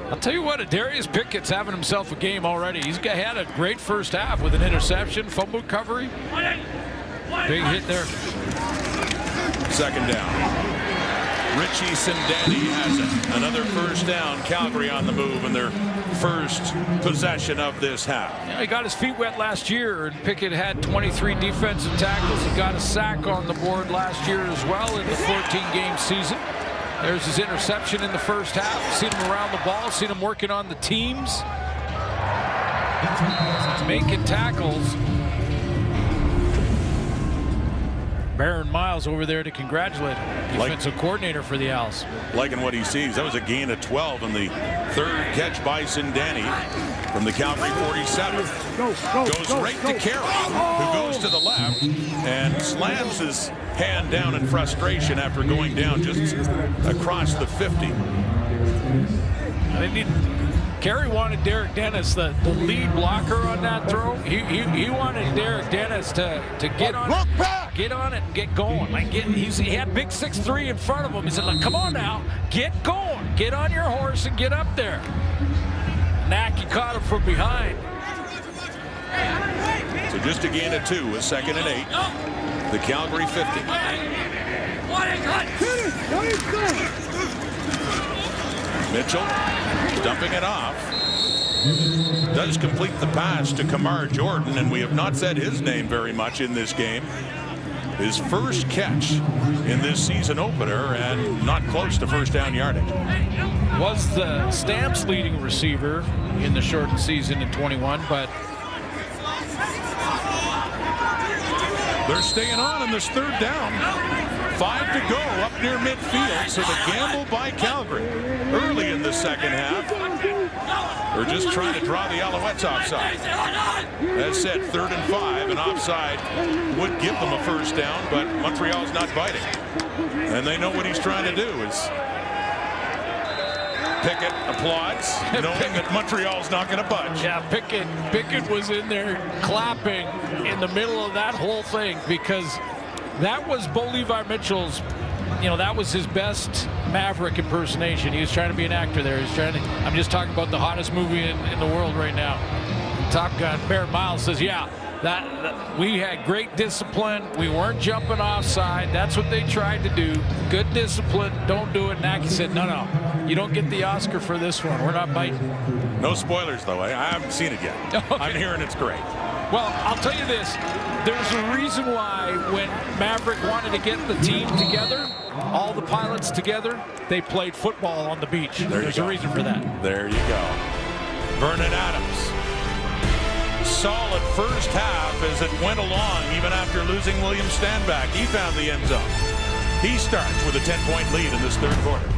Speaker 2: I'll tell you what, Darius Pickett's having himself a game already. He's had a great first half with an interception, fumble recovery. Big hit there.
Speaker 1: Second down. Richie Sindani has it. Another first down. Calgary on the move in their first possession of this half.
Speaker 2: Yeah, he got his feet wet last year, and Pickett had 23 defensive tackles. He got a sack on the board last year as well in the 14-game season. There's his interception in the first half. Seen him around the ball, seen him working on the teams. Making tackles. Baron Miles over there to congratulate him, defensive coordinator for the Owls.
Speaker 1: Liking what he sees. That was a gain of 12 in the third catch by Sindani from the Calgary 47. Goes right to Carey, who goes to the left and slams his hand down in frustration after going down just across the 50.
Speaker 2: Carey wanted Derek Dennis, the lead blocker on that throw. He wanted Derek Dennis to get on it, and get going. He had big 6'3" in front of him. He said, "Look, come on now, get going, get on your horse and get up there." Naki caught him from behind.
Speaker 1: So just a gain of 2, a 2nd and 8. The Calgary 50. Mitchell dumping it off. Does complete the pass to Kamar Jordan, and we have not said his name very much in this game. His first catch in this season opener, and not close to first down yardage.
Speaker 2: Was the Stamps leading receiver in the shortened season in 21, but
Speaker 1: they're staying on in this third down. 5 to go up near midfield, so the gamble by Calgary early in the second half. They're just trying to draw the Alouettes offside. As said, 3rd and 5, and offside would give them a first down, but Montreal's not biting. And they know what he's trying to do is Pickett applauds, knowing that Montreal's not going to budge.
Speaker 2: Yeah, Pickett was in there clapping in the middle of that whole thing, because that was Bo Levi Mitchell's, that was his best Maverick impersonation. He was trying to be an actor there. He's trying to, I'm just talking about the hottest movie in the world right now. Top Gun. Baron Miles says, yeah, that we had great discipline. We weren't jumping offside. That's what they tried to do. Good discipline. Don't do it. Naki said, no, you don't get the Oscar for this one. We're not biting.
Speaker 1: No spoilers, though. I haven't seen it yet. Okay. I'm hearing it's great.
Speaker 2: Well, I'll tell you this. There's a reason why when Maverick wanted to get the team together, all the pilots together, they played football on the beach. There's a reason for that.
Speaker 1: There you go. Vernon Adams. Solid first half as it went along, even after losing William Stanback. He found the end zone. He starts with a 10-point lead in this third quarter.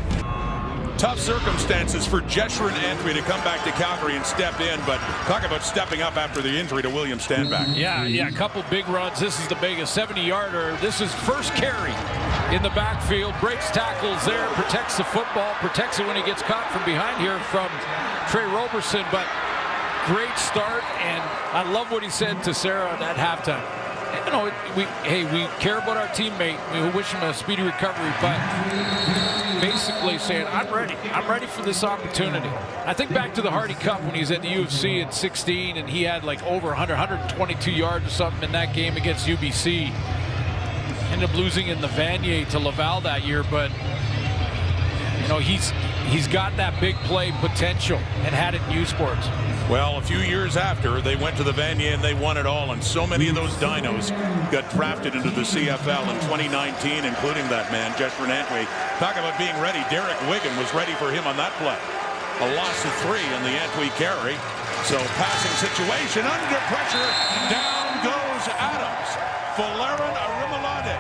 Speaker 1: Tough circumstances for Jeshurun Antwi to come back to Calgary and step in, but talk about stepping up after the injury to William Stanback.
Speaker 2: Yeah, a couple big runs. This is the biggest 70-yarder. This is first carry in the backfield. Breaks tackles there, protects the football, protects it when he gets caught from behind here from Trey Roberson, but great start, and I love what he said to Sarah at halftime. We care about our teammate. We wish him a speedy recovery, but basically saying, I'm ready for this opportunity. I think back to the Hardy Cup when he was at the UFC at 16, and he had like over 122 yards or something in that game against UBC. Ended up losing in the Vanier to Laval that year, but he's got that big play potential and had it in U Sports.
Speaker 1: Well, a few years after, they went to the Vanier and they won it all, and so many of those dinos got drafted into the CFL in 2019, including that man, Jeshurun Antwi. Talk about being ready. Derek Wigan was ready for him on that play. A loss of 3 on the Antwi carry. So passing situation, under pressure, down goes Adams. Folarin Arimolade.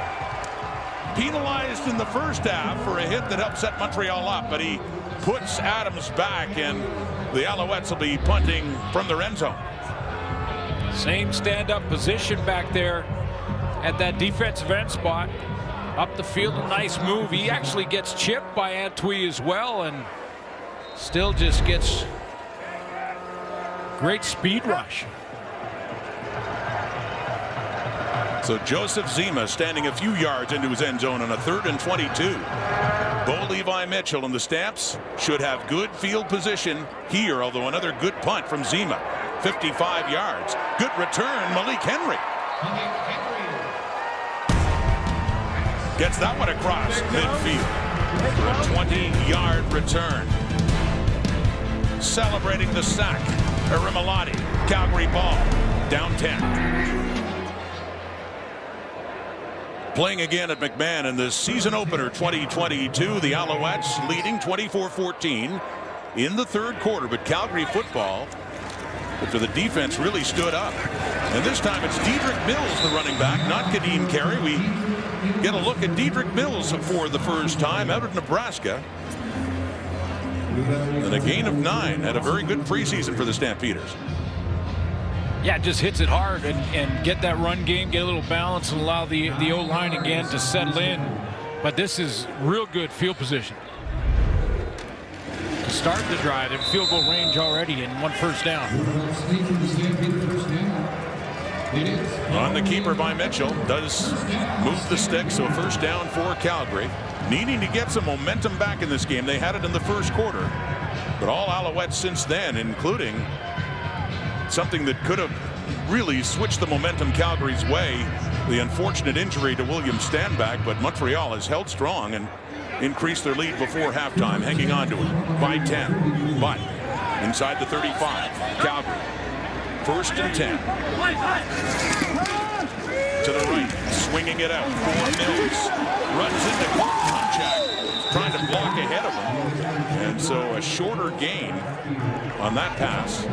Speaker 1: Penalized in the first half for a hit that helped set Montreal up, but he puts Adams back, and the Alouettes will be punting from their end zone.
Speaker 2: Same stand-up position back there at that defensive end spot. Up the field, a nice move. He actually gets chipped by Antwi as well, and still just gets great speed rush.
Speaker 1: So Joseph Zima standing a few yards into his end zone on a 3rd and 22. Bo Levi Mitchell and the Stamps should have good field position here, although another good punt from Zima. 55 yards. Good return, Malik Henry. Gets that one across midfield for a 20-yard return. Celebrating the sack. Arimolade. Calgary ball. Down 10. Playing again at McMahon in the season opener 2022. The Alouettes leading 24-14 in the third quarter. But Calgary football, after the defense really stood up. And this time it's Dedrick Mills, the running back, not Kadeem Carey. We get a look at Dedrick Mills for the first time out of Nebraska. And a gain of 9. Had a very good preseason for the Stampeders.
Speaker 2: Yeah, just hits it hard and get that run game, get a little balance, and allow the O-line again to settle in. But this is real good field position to start the drive. In field goal range already and 1 first down.
Speaker 1: On the keeper by Mitchell, does move the stick, so first down for Calgary. Needing to get some momentum back in this game. They had it in the first quarter, but all Alouettes since then, including something that could have really switched the momentum Calgary's way, the unfortunate injury to William Stanback, but Montreal has held strong and increased their lead before halftime, hanging on to it by 10. But inside the 35, Calgary, 1st and 10. To the right, swinging it out for Mills. Runs into contact, trying to block ahead of him. And so a shorter gain on that pass.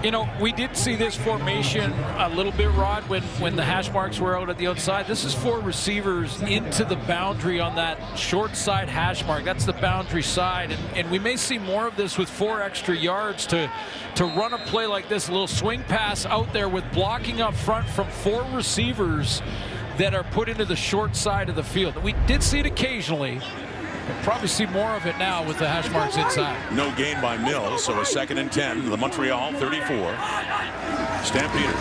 Speaker 2: You know, we did see this formation a little bit, Rod, when the hash marks were out at the outside. This is 4 receivers into the boundary on that short side hash mark. That's the boundary side. And we may see more of this with 4 extra yards to run a play like this, a little swing pass out there with blocking up front from 4 receivers that are put into the short side of the field. We did see it occasionally. We'll probably see more of it now with the hash marks inside.
Speaker 1: No gain by Mills, so a 2nd and 10. The Montreal 34. Stampeders.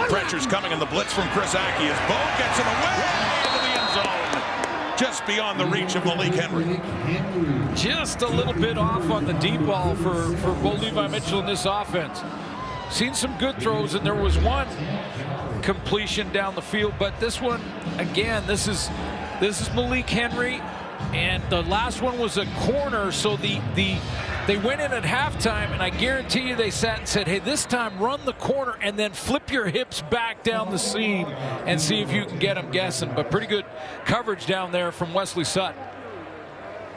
Speaker 1: Pressure's coming in the blitz from Chris Aki as Bo gets it away into the end zone. Just beyond the reach of Malik Henry.
Speaker 2: Just a little bit off on the deep ball for Bo Levi Mitchell in this offense. Seen some good throws, and there was one completion down the field, but this one, again, this is Malik Henry, and the last one was a corner, so they went in at halftime, and I guarantee you they sat and said, hey, this time run the corner and then flip your hips back down the seam and see if you can get them guessing. But pretty good coverage down there from Wesley Sutton.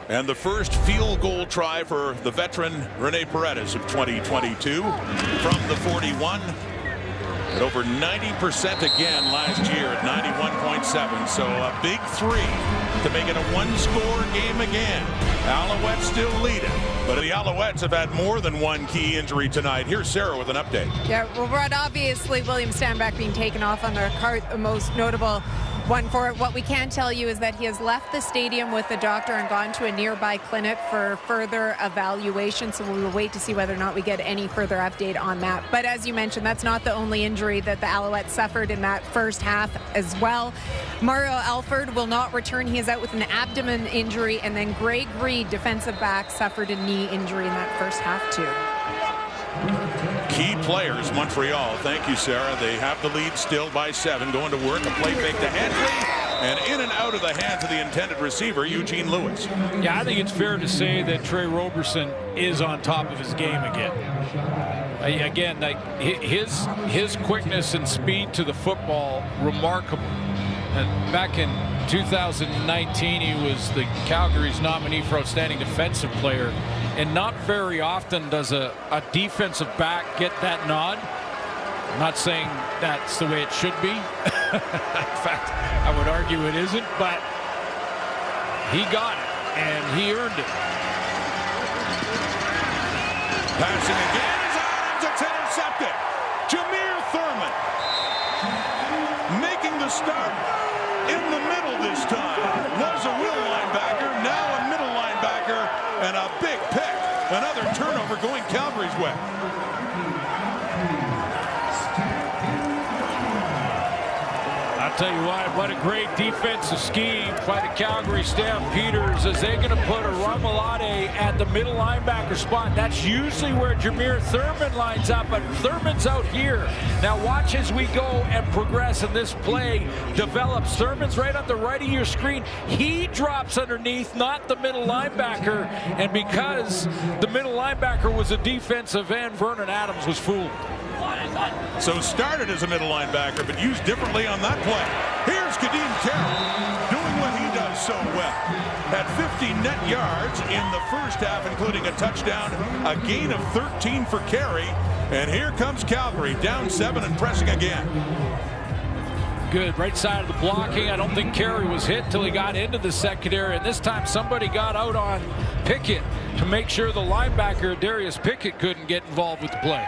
Speaker 1: And the first field goal try for the veteran Rene Paredes of 2022 from the 41. At over 90% again last year at 91.7. So a big 3 to make it a 1-score game again. Alouettes still leading, but the Alouettes have had more than one key injury tonight. Here's Sarah with an update.
Speaker 3: Yeah, well, Rod, obviously William Stanback being taken off on the cart, the most notable one for it. What we can tell you is that he has left the stadium with the doctor and gone to a nearby clinic for further evaluation. So we will wait to see whether or not we get any further update on that. But as you mentioned, that's not the only injury that the Alouettes suffered in that first half as well. Mario Alford will not return. He is out with an abdomen injury. And then Greg Reed, defensive back, suffered a knee injury in that first half too.
Speaker 1: Key players, Montreal. Thank you, Sarah. They have the lead still by 7. Going to work. A play fake to Henley. And in and out of the hands of the intended receiver, Eugene Lewis.
Speaker 2: Yeah, I think it's fair to say that Trey Roberson is on top of his game again. Again, like his quickness and speed to the football, remarkable. And back in 2019, he was the Calgary's nominee for Outstanding Defensive Player. And not very often does a defensive back get that nod. I'm not saying that's the way it should be. In fact, I would argue it isn't, but he got it, and he earned it.
Speaker 1: Passing again is Adams. It's intercepted. Jameer Thurman making the start in the middle this time. Was a will linebacker, now a middle linebacker, and a big pick. Another turnover going Calgary's way.
Speaker 2: I'll tell you what a great defensive scheme by the Calgary Stampeders as they're going to put a Ramalade at the middle linebacker spot. That's usually where Jameer Thurman lines up, but Thurman's out here. Now watch as we go and progress and this play develops. Thurman's right on the right of your screen. He drops underneath, not the middle linebacker, and because the middle linebacker was a defensive end, Vernon Adams was fooled.
Speaker 1: So started as a middle linebacker, but used differently on that play. Here's Kadeem Carroll doing what he does so well. Had 50 net yards in the first half, including a touchdown, a gain of 13 for carry. And here comes Calgary, down 7 and pressing again.
Speaker 2: good. Right side of the blocking. I don't think Carey was hit until he got into the secondary. And this time somebody got out on Pickett to make sure the linebacker, Darius Pickett, couldn't get involved with the play.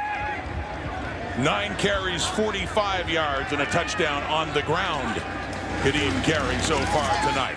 Speaker 1: 9 carries, 45 yards, and a touchdown on the ground. Kadeem Carey so far tonight.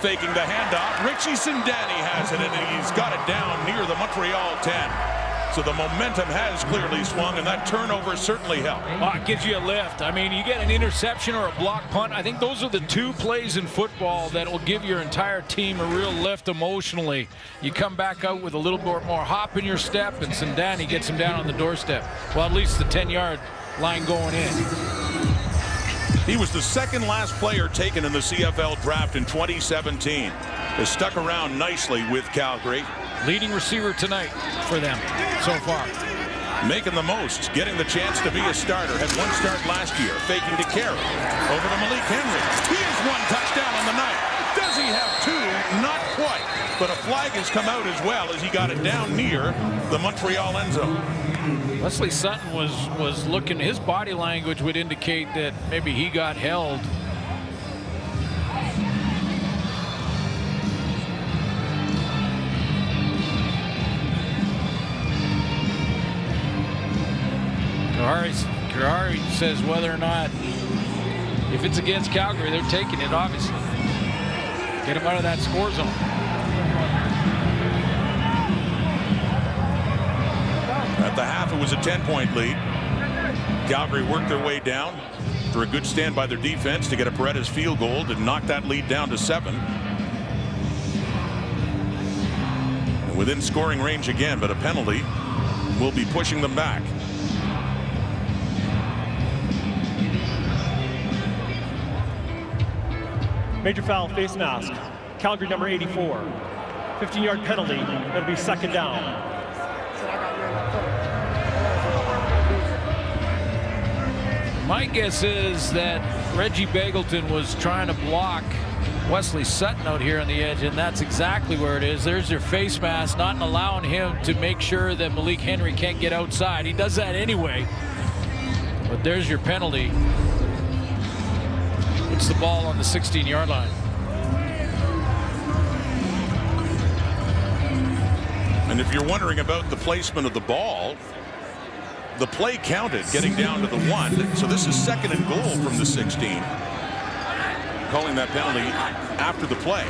Speaker 1: Faking the handoff. Richie Sindani has it, and he's got it down near the Montreal 10. So the momentum has clearly swung, and that turnover certainly helped.
Speaker 2: Oh, it gives you a lift. I mean, you get an interception or a block punt. I think those are the 2 plays in football that will give your entire team a real lift emotionally. You come back out with a little bit more hop in your step, and Sindani gets him down on the doorstep. Well, at least the 10-yard line going in.
Speaker 1: He was the second last player taken in the CFL draft in 2017. Has stuck around nicely with Calgary.
Speaker 2: Leading receiver tonight for them so far.
Speaker 1: Making the most, getting the chance to be a starter. Had 1 start last year, faking to Carey. Over to Malik Henry. He has 1 touchdown on the night. Does he have 2? Not quite. But a flag has come out as well as he got it down near the Montreal end zone.
Speaker 2: Wesley Sutton was looking, his body language would indicate that maybe he got held. Kahari says whether or not, if it's against Calgary, they're taking it, obviously. Get him out of that score zone.
Speaker 1: At the half, it was a 10-point lead. Calgary worked their way down for a good stand by their defense to get a Paredes field goal to knock that lead down to 7. And within scoring range again, but a penalty will be pushing them back.
Speaker 6: Major foul, face mask. Calgary number 84. 15-yard penalty. That'll be 2nd down.
Speaker 2: My guess is that Reggie Bagleton was trying to block Wesley Sutton out here on the edge, and that's exactly where it is. There's your face mask, not allowing him to make sure that Malik Henry can't get outside. He does that anyway, but there's your penalty. Puts the ball on the 16-yard line.
Speaker 1: And if you're wondering about the placement of the ball, the play counted getting down to the 1. So this is 2nd and goal from the 16. Calling that penalty after the play.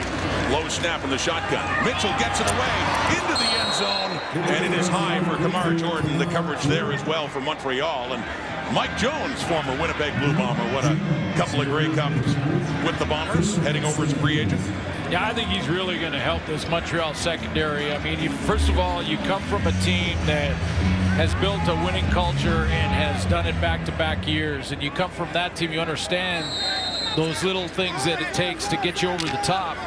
Speaker 1: Low snap in the shotgun. Mitchell gets it away into the end zone, and it is high for Kamar Jordan. The coverage there as well for Montreal. And Mike Jones, former Winnipeg Blue Bomber, what a couple of Grey Cups with the Bombers, heading over as a free agent.
Speaker 2: Yeah, I think he's really going to help this Montreal secondary. I mean, first of all, you come from a team that has built a winning culture and has done it back-to-back years. And you come from that team, you understand those little things that it takes to get you over the top.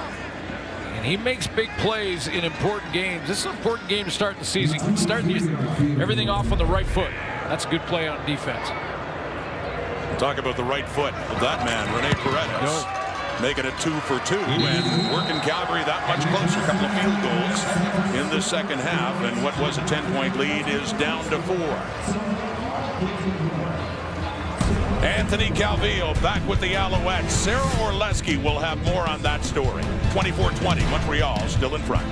Speaker 2: And he makes big plays in important games. This is an important game to start the season. Starting everything off on the right foot. That's a good play on defense.
Speaker 1: Talk about the right foot of that man, Rene Paredes. Making it 2 for 2 and working Calgary that much closer. A couple of field goals in the 2nd half, and what was a 10-point lead is down to 4. Anthony Calvillo back with the Alouettes. Sarah Orlesky will have more on that story. 24-20, Montreal still in front.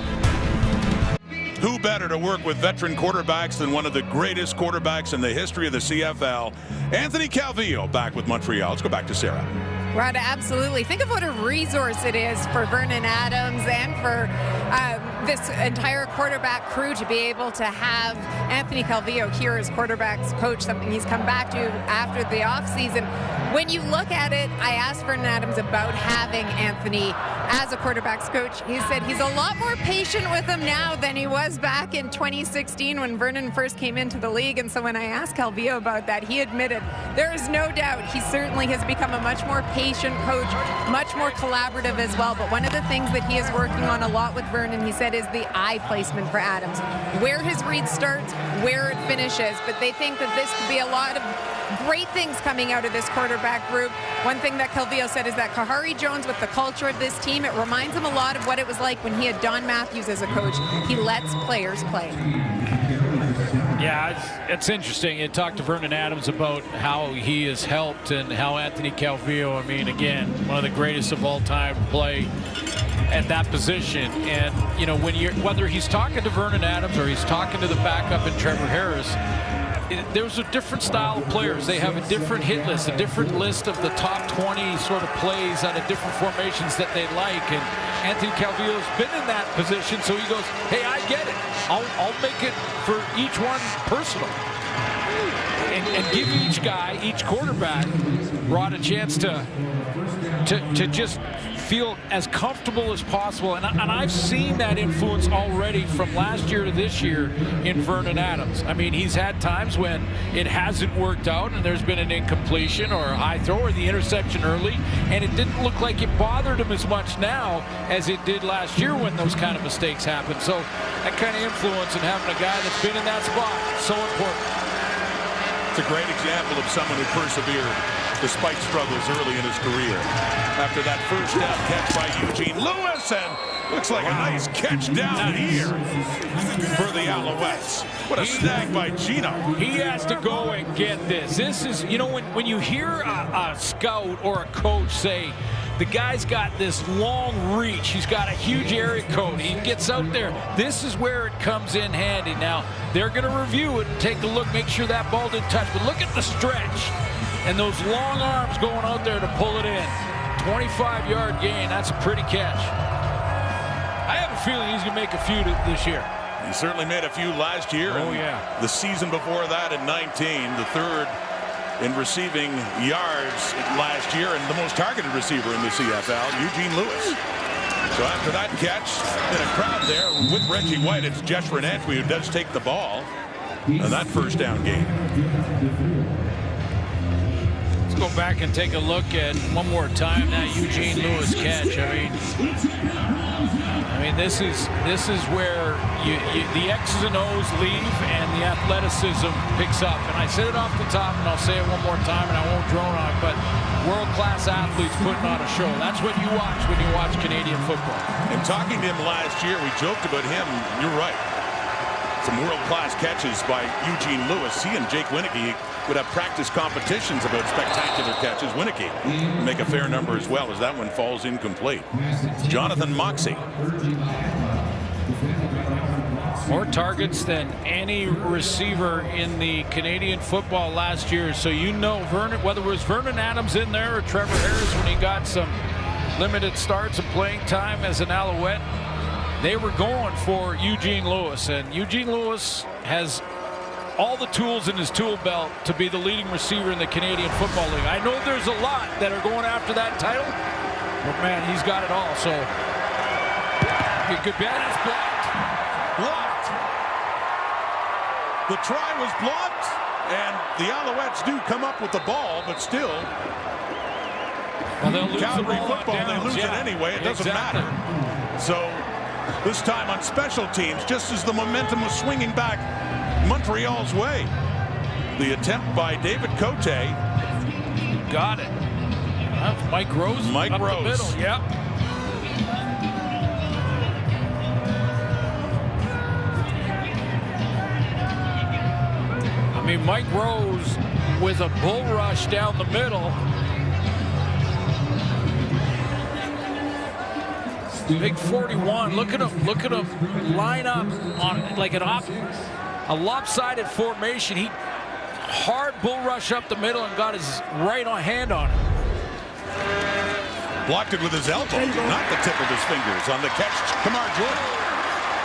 Speaker 1: Who better to work with veteran quarterbacks than one of the greatest quarterbacks in the history of the CFL? Anthony Calvillo back with Montreal. Let's go back to Sarah.
Speaker 3: Rod, absolutely. Think of what a resource it is for Vernon Adams and for this entire quarterback crew to be able to have Anthony Calvillo here as quarterback's coach, something he's come back to after the offseason. When you look at it, I asked Vernon Adams about having Anthony as a quarterback's coach. He said he's a lot more patient with him now than he was back in 2016 when Vernon first came into the league. And so when I asked Calvillo about that, he admitted there is no doubt he certainly has become a much more patient coach, much more collaborative as well. But one of the things that he is working on a lot with Vernon, he said, is the eye placement for Adams. Where his read starts, where it finishes. But they think that this could be a lot of great things coming out of this quarterback group. One thing that Calvillo said is that Kahari Jones, with the culture of this team, it reminds him a lot of what it was like when he had Don Matthews as a coach. He lets players play.
Speaker 2: Yeah, it's interesting. You talked to Vernon Adams about how he has helped and how Anthony Calvillo, I mean, again, one of the greatest of all time, play at that position. And, you know, whether he's talking to Vernon Adams or he's talking to the backup in Trevor Harris, there's a different style of players. They have a different hit list, a different list of the top 20 sort of plays out of different formations that they like. And Anthony Calvillo's been in that position, so he goes, hey, I get it. I'll make it for each one personal. And give each guy, each quarterback, Rod, a chance to just feel as comfortable as possible. And I've seen that influence already from last year to this year in Vernon Adams. I mean, he's had times when it hasn't worked out and there's been an incompletion or a high throw or the interception early, and it didn't look like it bothered him as much now as it did last year when those kind of mistakes happened. So that kind of influence and having a guy that's been in that spot, so important.
Speaker 1: It's a great example of someone who persevered despite struggles early in his career. After that first down catch by Eugene Lewis, and looks like a nice catch down here for the Alouettes. What a snag by Gino.
Speaker 2: He has to go and get this. This is, you know, when you hear a scout or a coach say, the guy's got this long reach. He's got a huge area code. He gets out there. This is where it comes in handy. Now, they're going to review it and take a look, make sure that ball didn't touch. But look at the stretch and those long arms going out there to pull it in. 25-yard gain. That's a pretty catch. I have a feeling he's going to make a few this year.
Speaker 1: He certainly made a few last year.
Speaker 2: Oh, yeah.
Speaker 1: The season before that in 19, the third in receiving yards last year and the most targeted receiver in the CFL, Eugene Lewis. So after that catch, in a crowd there with Reggie White, it's Jeshrin Antwi who does take the ball. And that first down gain.
Speaker 2: Let's go back and take a look at one more time that Eugene Lewis catch. I mean, this is where the X's and O's leave and the athleticism picks up. And I said it off the top, and I'll say it one more time, and I won't drone on it, but world-class athletes putting on a show. That's what you watch when you watch Canadian football.
Speaker 1: And talking to him last year, we joked about him. You're right. Some world-class catches by Eugene Lewis. He and Jake Winicki would have practice competitions about spectacular catches. Winicki make a fair number as well, as that one falls incomplete. Jonathan Moxey.
Speaker 2: More targets than any receiver in the Canadian football last year. So you know, whether it was Vernon Adams in there or Trevor Harris when he got some limited starts and playing time as an Alouette, they were going for Eugene Lewis. And Eugene Lewis has all the tools in his tool belt to be the leading receiver in the Canadian Football League. I know there's a lot that are going after that title, but man, he's got it all. So a good bet. It's blocked.
Speaker 1: Blocked. The try was blocked, and the Alouettes do come up with the ball, but still,
Speaker 2: well, they'll lose
Speaker 1: Calgary
Speaker 2: the ball
Speaker 1: football, they lose it anyway. It doesn't matter. So this time on special teams, just as the momentum was swinging back Montreal's way, the attempt by David Cote.
Speaker 2: Got it. That's Mike Rose.
Speaker 1: Mike
Speaker 2: up
Speaker 1: Rose.
Speaker 2: The middle. Yep. I mean, Mike Rose with a bull rush down the middle. Big 41. Look at him. Look at him line up on like a lopsided formation. He hard bull rush up the middle and got his right hand on it.
Speaker 1: Blocked it with his elbow, not the tip of his fingers on the catch. Kamar Jordan.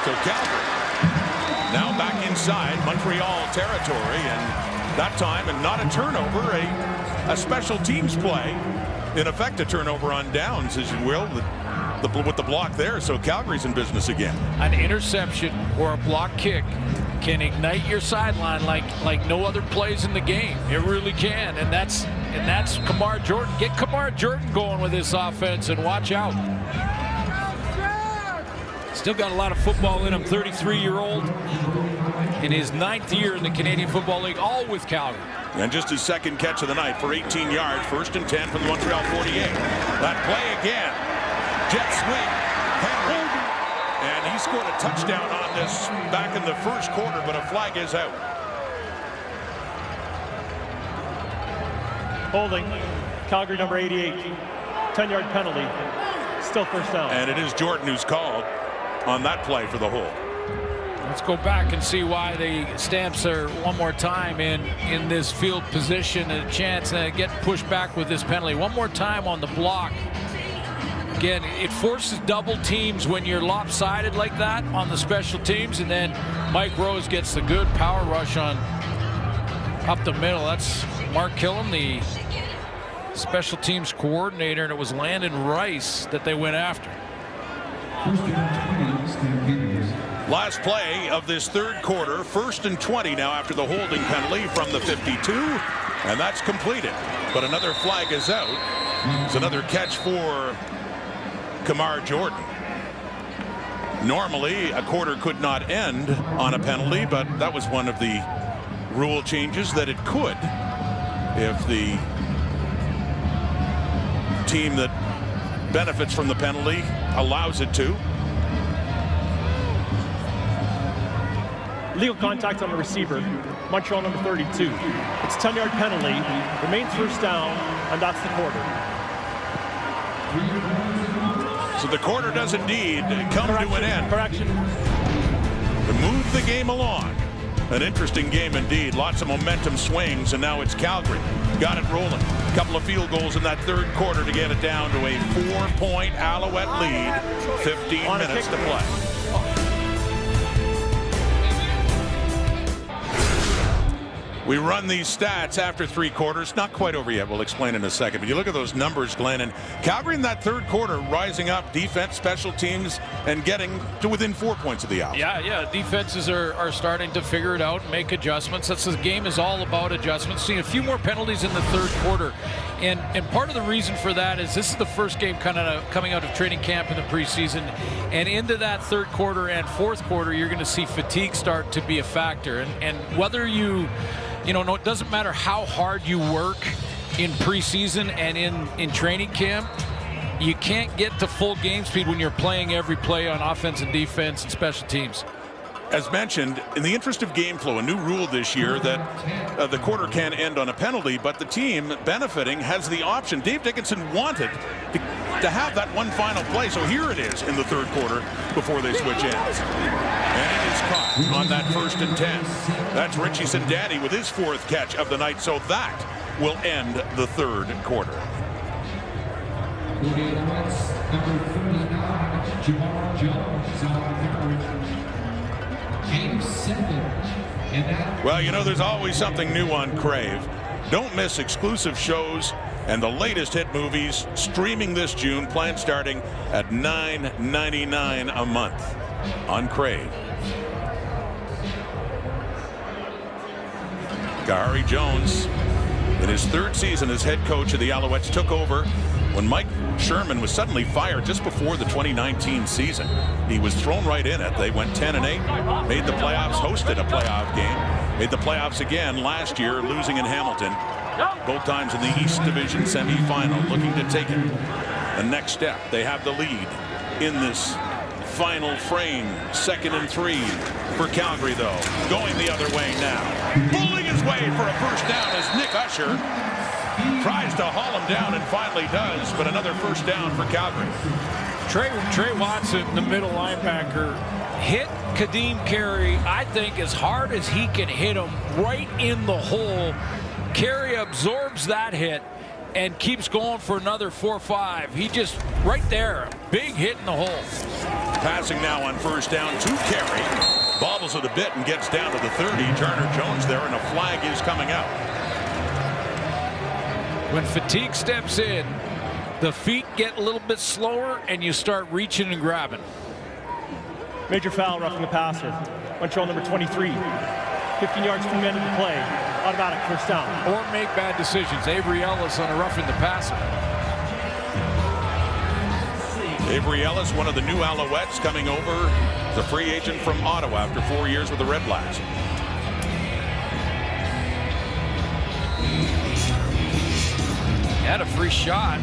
Speaker 1: So Calgary now back inside Montreal territory, and that time, and not a turnover, a special teams play. In effect, a turnover on downs, as you will, with the block there. So Calgary's in business again.
Speaker 2: An interception or a block kick can ignite your sideline like no other plays in the game. It really can, and that's Kamar Jordan. Get Kamar Jordan going with this offense, and watch out. Still got a lot of football in him. 33-year-old in his 9th year in the Canadian Football League, all with Calgary.
Speaker 1: And just his second catch of the night for 18 yards. 1st and 10 from the Montreal 48. That play again. Jet sweep. Henry. And he scored a touchdown on this back in the first quarter, but a flag is out.
Speaker 6: Holding. Calgary number 88. 10-yard penalty. Still first down.
Speaker 1: And it is Jordan who's called on that play for the hold.
Speaker 2: Let's go back and see why the Stamps are one more time in this field position and a chance to get pushed back with this penalty. One more time on the block. Again, it forces double teams when you're lopsided like that on the special teams, and then Mike Rose gets the good power rush on up the middle. That's Mark Killam, the special teams coordinator, and it was Landon Rice that they went after.
Speaker 1: Last play of this third quarter, 1st and 20 now after the holding penalty from the 52, and that's completed. But another flag is out. It's another catch for Kamar Jordan. Normally, a quarter could not end on a penalty, but that was one of the rule changes that it could if the team that benefits from the penalty allows it to.
Speaker 6: Legal contact on the receiver. Montreal number 32. It's a 10-yard penalty. Remains first down, and that's the quarter.
Speaker 1: So the quarter does indeed come to an end.
Speaker 6: Correction.
Speaker 1: To move the game along. An interesting game indeed. Lots of momentum swings, and now it's Calgary. Got it rolling. A couple of field goals in that third quarter to get it down to a 4-point Alouette lead. 15 minutes to play. We run these stats after 3 quarters. Not quite over yet. We'll explain in a second. But you look at those numbers, Glenn, and Calgary in that third quarter rising up, defense, special teams, and getting to within 4 points of the Owls.
Speaker 2: Yeah. Defenses are starting to figure it out and make adjustments. That's the game is all about adjustments. Seeing a few more penalties in the third quarter. And part of the reason for that is this is the first game kind of coming out of training camp in the preseason. And into that third quarter and fourth quarter, you're going to see fatigue start to be a factor. And whether you know, it doesn't matter how hard you work in preseason and in training camp, you can't get to full game speed when you're playing every play on offense and defense and special teams.
Speaker 1: As mentioned, in the interest of game flow, a new rule this year that the quarter can end on a penalty, but the team benefiting has the option. Dave Dickinson wanted to have that one final play, so here it is in the third quarter before they switch ends. And it is caught on that 1st and 10. That's Richie Sindani with his 4th catch of the night, so that will end the third quarter. Well, you know, there's always something new on Crave. Don't miss exclusive shows and the latest hit movies streaming this June, planned starting at $9.99 a month on Crave. Gary Jones, in his 3rd season as head coach of the Alouettes, took over when Mike Sherman was suddenly fired just before the 2019 season. He was thrown right in it. They went 10-8, made the playoffs, hosted a playoff game, made the playoffs again last year, losing in Hamilton. Both times in the East Division semifinal, looking to take it the next step. They have the lead in this final frame. 2nd and 3 for Calgary, though. Going the other way now. Pulling his way for a first down as Nick Usher tries to haul him down and finally does, but another first down for Calgary.
Speaker 2: Trey Watson, the middle linebacker, hit Kadeem Carey, I think, as hard as he can hit him right in the hole. Carey absorbs that hit and keeps going for another 4-5. He just right there, big hit in the hole.
Speaker 1: Passing now on first down to Carey. Bobbles it a bit and gets down to the 30. Turner Jones there, and a flag is coming out.
Speaker 2: When fatigue steps in, the feet get a little bit slower and you start reaching and grabbing.
Speaker 6: Major foul, roughing the passer. Montreal number 23. 15 yards from the end of the play. Automatic first down.
Speaker 2: Or make bad decisions. Avery Ellis on a roughing the passer.
Speaker 1: Avery Ellis, one of the new Alouettes, coming over, the free agent from Ottawa after 4 years with the Red Blacks.
Speaker 2: He had a free shot.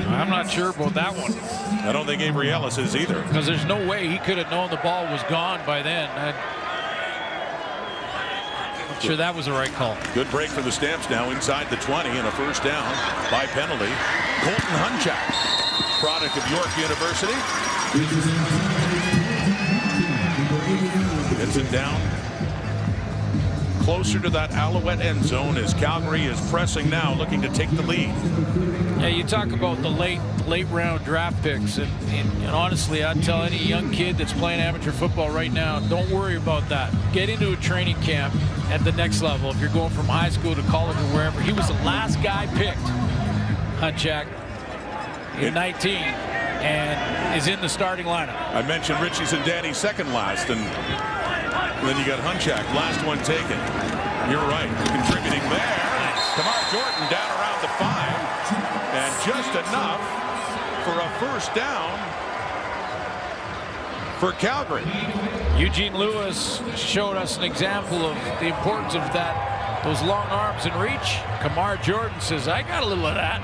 Speaker 2: I'm not sure about that one.
Speaker 1: I don't think Avery Ellis is either.
Speaker 2: Because there's no way he could have known the ball was gone by then. Sure, that was the right call.
Speaker 1: Good break for the Stamps now inside the 20 and a first down by penalty. Colton Hunchak, product of York University. Gets it down closer to that Alouette end zone as Calgary is pressing now, looking to take the lead.
Speaker 2: Yeah, you talk about the late round draft picks, and honestly, I'd tell any young kid that's playing amateur football right now, don't worry about that. Get into a training camp at the next level. If you're going from high school to college or wherever, he was the last guy picked, Hunchak, in 19, and is in the starting lineup.
Speaker 1: I mentioned Richie's and Danny's second last, and then you got Hunchak, last one taken. You're right, contributing there. Kamar Jordan down around the 5, and just enough for a first down for Calgary.
Speaker 2: Eugene Lewis showed us an example of the importance of that, those long arms and reach. Kamar Jordan says, I got a little of that.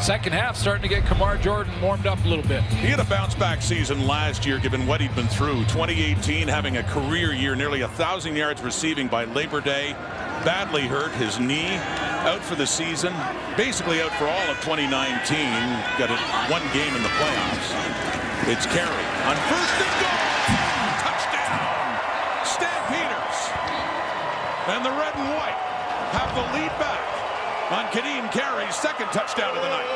Speaker 2: Second half starting to get Kamar Jordan warmed up a little bit.
Speaker 1: He had a bounce-back season last year, given what he'd been through. 2018 having a career year, nearly 1,000 yards receiving by Labor Day. Badly hurt, his knee, out for the season. Basically out for all of 2019. Got it one game in the playoffs. It's Carey on first and goal. Touchdown, Stampeders. And the red and white have the lead back on Kadeem Carey's second touchdown of the night.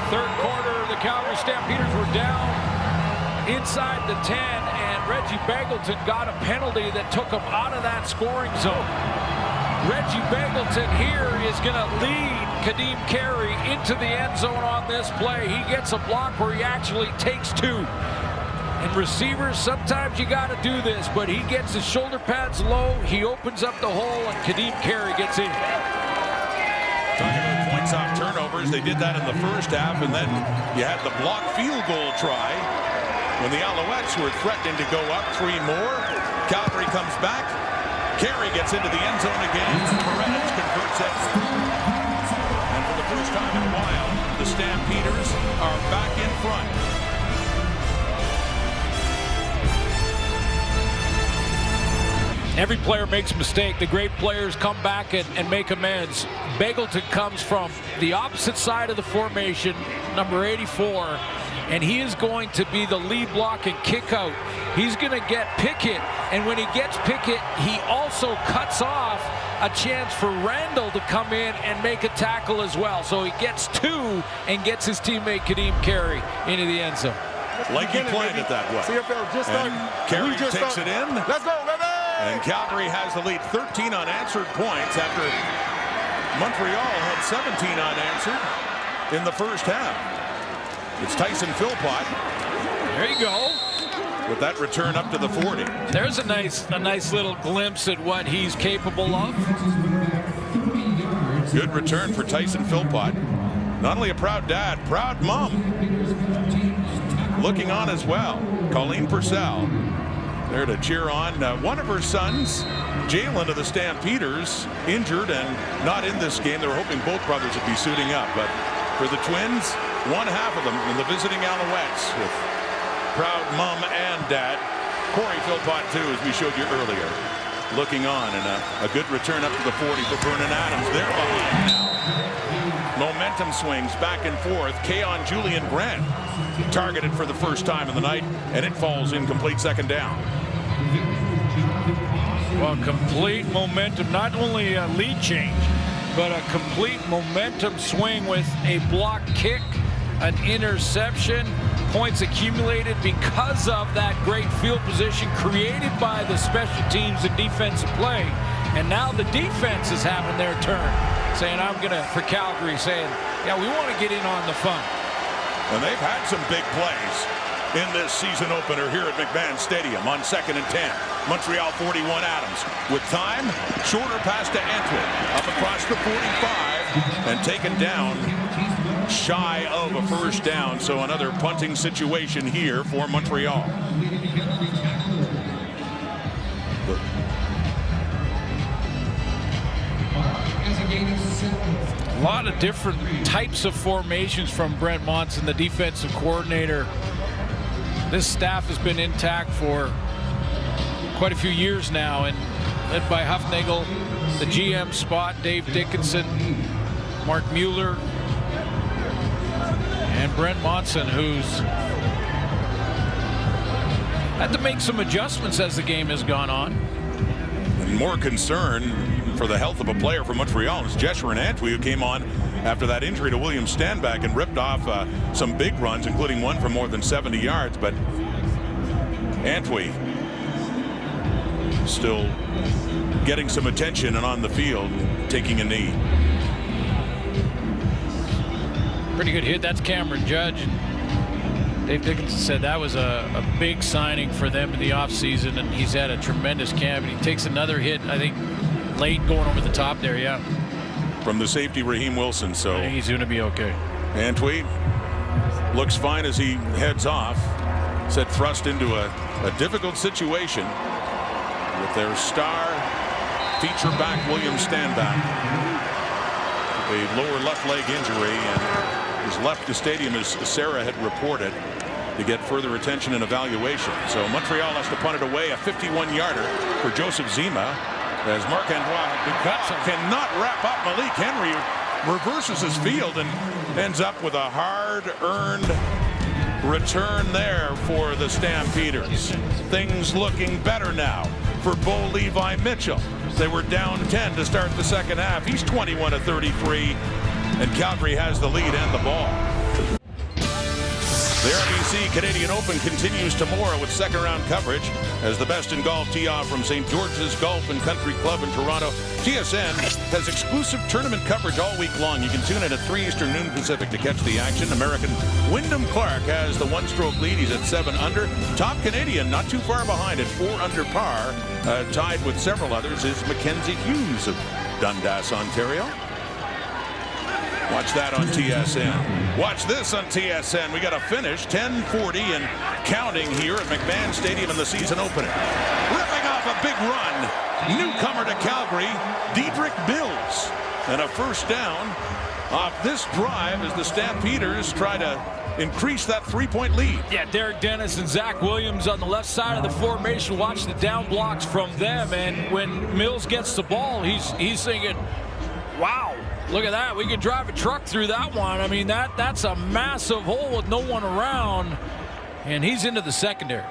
Speaker 2: Third quarter, the Calgary Stampeders were down inside the 10, and Reggie Begelton got a penalty that took him out of that scoring zone. Reggie Begelton here is going to lead Kadeem Carey into the end zone on this play. He gets a block where he actually takes 2. And receivers, sometimes you got to do this, but he gets his shoulder pads low, he opens up the hole, and Kadeem Carey gets in.
Speaker 1: Talking about points off turnovers, they did that in the first half, and then you had the block field goal try when the Alouettes were threatening to go up 3 more. Calgary comes back. Carey gets into the end zone again. Paredes converts it. And for the first time in a while, the Stampeders are back in front.
Speaker 2: Every player makes a mistake. The great players come back and make amends. Begelton comes from the opposite side of the formation, number 84, and he is going to be the lead block and kick out. He's going to get Pickett, and when he gets Pickett, he also cuts off a chance for Randall to come in and make a tackle as well. So he gets 2 and gets his teammate Kadeem Carey into the end zone.
Speaker 1: Like he planned it that way.
Speaker 12: CFL just started.
Speaker 1: Carey takes it in.
Speaker 12: Let's go, baby!
Speaker 1: And Calgary has the lead, 13 unanswered points after Montreal had 17 unanswered in the first half. It's Tyson Philpott.
Speaker 2: There you go.
Speaker 1: With that return up to the 40.
Speaker 2: There's a nice little glimpse at what he's capable of.
Speaker 1: Good return for Tyson Philpott. Not only a proud dad, proud mom. Looking on as well. Colleen Purcell there to cheer on. One of her sons, Jalen of the Stampeders, injured and not in this game. They were hoping both brothers would be suiting up, but for the Twins, one half of them in the visiting Alouettes with proud mom and dad. Corey Philpott too, as we showed you earlier, looking on, and a good return up to the 40 for Vernon Adams. They're behind now. Momentum swings back and forth. Keon Julian Grant targeted for the first time in the night, and it falls incomplete, second down.
Speaker 2: Well, complete momentum, not only a lead change, but a complete momentum swing with a block kick, an interception, points accumulated because of that great field position created by the special teams and defensive play. And now the defense is having their turn, saying, for Calgary, saying, yeah, we want to get in on the fun.
Speaker 1: And they've had some big plays in this season opener here at McMahon Stadium on 2nd and 10. Montreal 41 Adams with time, shorter pass to Antwerp, up across the 45 and taken down shy of a first down. So another punting situation here for Montreal.
Speaker 2: A lot of different types of formations from Brent Monson, the defensive coordinator. This staff has been intact for quite a few years now, and led by Huffnagel, the GM spot, Dave Dickinson, Mark Mueller, and Brent Monson, who's had to make some adjustments as the game has gone on.
Speaker 1: And more concern for the health of a player from Montreal is Jesher Antwi, who came on after that injury to William Stanback and ripped off some big runs, including one for more than 70 yards. But Antwi still getting some attention and on the field, taking a knee.
Speaker 2: Pretty good hit. That's Cameron Judge. Dave Dickinson said that was a big signing for them in the offseason, and he's had a tremendous camp. And he takes another hit, I think, late going over the top there, yeah.
Speaker 1: From the safety, Raheem Wilson, so.
Speaker 2: I think he's going to be okay.
Speaker 1: Antwi looks fine as he heads off. Said thrust into a difficult situation with their star feature back, William Stanback. A lower left leg injury and has left the stadium, as Sarah had reported, to get further attention and evaluation. So Montreal has to punt it away, a 51-yarder for Joseph Zima, as Marc-André cannot wrap up. Malik Henry reverses his field and ends up with a hard-earned return there for the Stampeders. Things looking better now for Bo Levi Mitchell. They were down 10 to start the second half. He's 21 of 33, and Calgary has the lead and the ball. The RBC Canadian Open continues tomorrow with second-round coverage as the best in golf tee off from St. George's Golf and Country Club in Toronto. TSN has exclusive tournament coverage all week long. You can tune in at 3 Eastern, noon Pacific to catch the action. American Wyndham Clark has the one-stroke lead. He's at 7 under. Top Canadian not too far behind at 4 under par. Tied with several others is Mackenzie Hughes of Dundas, Ontario. Watch that on TSN. Watch this on TSN. We got a finish, 10:40 and counting here at McMahon Stadium in the season opener. Ripping off a big run. Newcomer to Calgary, Dedrick Mills. And a first down off this drive as the Stampeders try to increase that 3-point lead.
Speaker 2: Yeah, Derek Dennis and Zach Williams on the left side of the formation. Watch the down blocks from them. And when Mills gets the ball, he's thinking, wow. Look at that. We could drive a truck through that one. I mean, that's a massive hole with no one around. And he's into the secondary.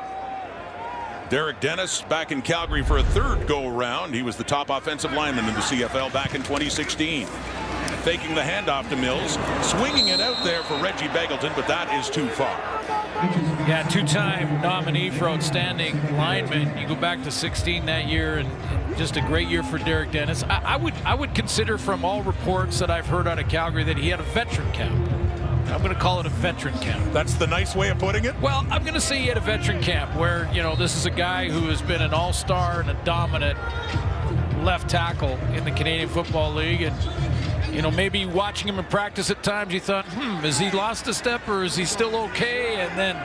Speaker 1: Derek Dennis back in Calgary for a third go-around. He was the top offensive lineman in the CFL back in 2016. Faking the handoff to Mills. Swinging it out there for Reggie Begelton, but that is too far.
Speaker 2: Yeah, two-time nominee for outstanding lineman. You go back to 16 that year, and just a great year for Derek Dennis. I would consider, from all reports that I've heard out of Calgary, that he had a veteran camp. I'm going to call it a veteran camp.
Speaker 1: That's the nice way of putting it?
Speaker 2: Well, I'm going to say he had a veteran camp where, you know, this is a guy who has been an all-star and a dominant left tackle in the Canadian Football League. And, you know, maybe watching him in practice at times, you thought, has he lost a step or is he still okay? And then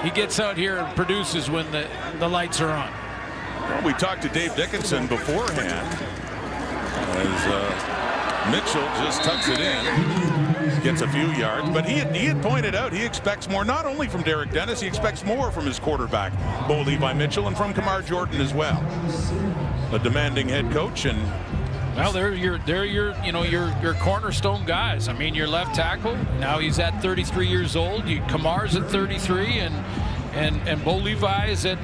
Speaker 2: he gets out here and produces when the lights are on.
Speaker 1: Well, we talked to Dave Dickinson beforehand as Mitchell just tucks it in, gets a few yards, but he had pointed out he expects more, not only from Derek Dennis, he expects more from his quarterback, Bo Levi Mitchell, and from Kamar Jordan as well. A demanding head coach, and
Speaker 2: well, they're your cornerstone guys. I mean, your left tackle, now he's at 33 years old. Kamar's at 33, and Bo Levi is at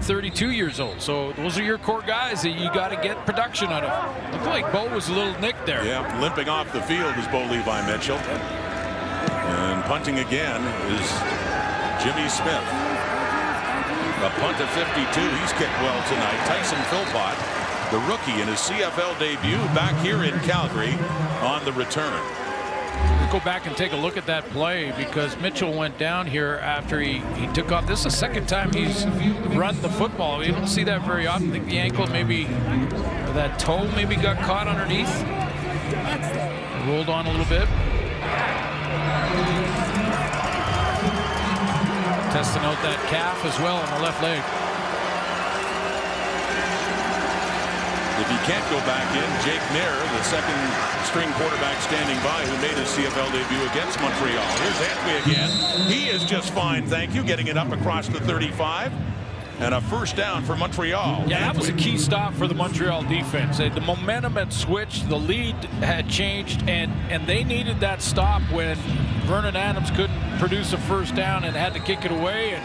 Speaker 2: 32 years old. So those are your core guys that you got to get production out of. Looked like Bo was a little nicked there.
Speaker 1: Yeah, limping off the field is Bo Levi Mitchell. And punting again is Jimmy Smith. A punt of 52. He's kicked well tonight. Tyson Philpott, the rookie in his CFL debut, back here in Calgary on the return.
Speaker 2: Go back and take a look at that play, because Mitchell went down here after he took off. This is the second time he's run the football. You don't see that very often. I think the ankle maybe, or that toe maybe got caught underneath. Rolled on a little bit. Testing out that calf as well on the left leg.
Speaker 1: If he can't go back in, Jake Nair, the second-string quarterback standing by, who made his CFL debut against Montreal. Here's Antwi again. He is just fine, thank you, getting it up across the 35. and a first down for Montreal.
Speaker 2: Yeah, that was a key stop for the Montreal defense. The momentum had switched, the lead had changed, and they needed that stop when Vernon Adams couldn't produce a first down and had to kick it away. And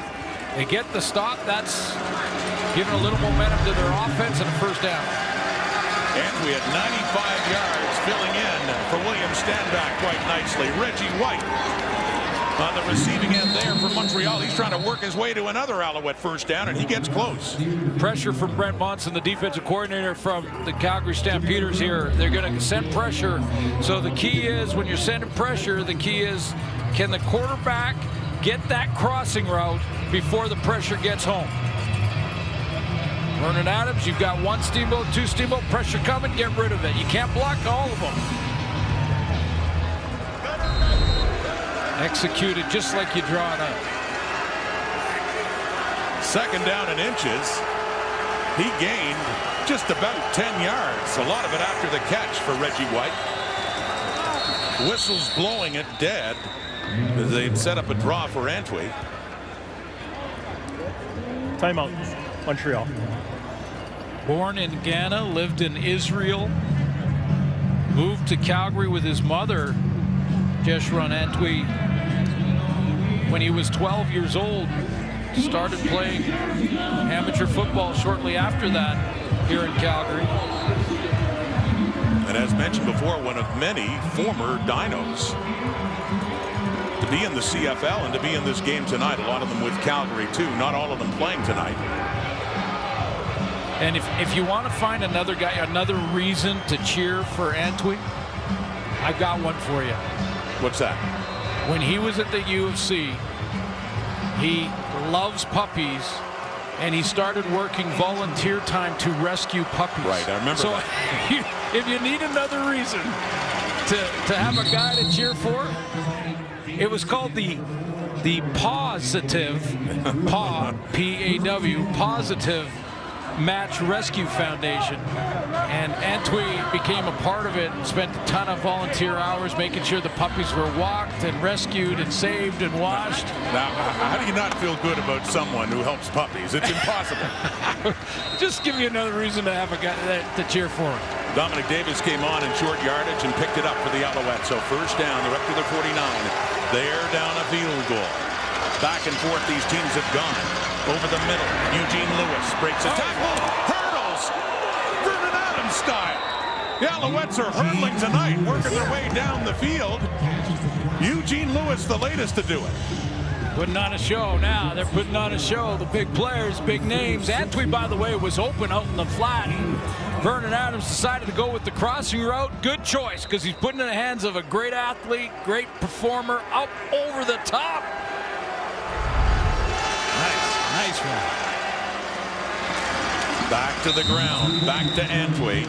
Speaker 2: they get the stop. That's giving a little momentum to their offense and a first down.
Speaker 1: Antwi at 95 yards, filling in for William Stanback quite nicely. Reggie White on the receiving end there for Montreal. He's trying to work his way to another Alouette first down, and he gets close.
Speaker 2: Pressure from Brent Monson, the defensive coordinator from the Calgary Stampeders here. They're going to send pressure. So the key is, when you're sending pressure, the key is, can the quarterback get that crossing route before the pressure gets home? Vernon Adams, you've got one steamboat, two steamboat, pressure coming, get rid of it. You can't block all of them. Executed just like you draw it up.
Speaker 1: Second down and inches. He gained just about 10 yards. A lot of it after the catch for Reggie White. Whistles blowing it dead. They'd set up a draw for Antwi.
Speaker 6: Timeout, Montreal.
Speaker 2: Born in Ghana, lived in Israel, moved to Calgary with his mother, Jeshurun Antwi, when he was 12 years old. Started playing amateur football shortly after that here in Calgary.
Speaker 1: And as mentioned before, one of many former Dinos to be in the CFL and to be in this game tonight. A lot of them with Calgary too. Not all of them playing tonight.
Speaker 2: And if you want to find another guy, another reason to cheer for Antwi, I've got one for you.
Speaker 1: What's that?
Speaker 2: When he was at the UFC, he loves puppies, and he started working volunteer time to rescue puppies.
Speaker 1: Right, I remember
Speaker 2: so
Speaker 1: that.
Speaker 2: If you need another reason to have a guy to cheer for, it was called the Positive, P-A-W, Positive Match Rescue Foundation. And Antwi became a part of it and spent a ton of volunteer hours making sure the puppies were walked and rescued and saved and washed.
Speaker 1: Now, how do you not feel good about someone who helps puppies? It's impossible.
Speaker 2: Just give you another reason to have a guy to cheer for him.
Speaker 1: Dominic Davis came on in short yardage and picked it up for the Alouettes. So first down, they're up to their 49. They're down a field goal. Back and forth these teams have gone. Over the middle, Eugene Lewis breaks a tackle, hurdles, Vernon Adams style. The Alouettes are hurtling tonight, working their way down the field. Eugene Lewis, the latest to do it.
Speaker 2: Putting on a show now. They're putting on a show. The big players, big names. Antwi, by the way, was open out in the flat. Vernon Adams decided to go with the crossing route. Good choice, because he's putting in the hands of a great athlete, great performer, up over the top. Nice one.
Speaker 1: Back to the ground, back to Antwi.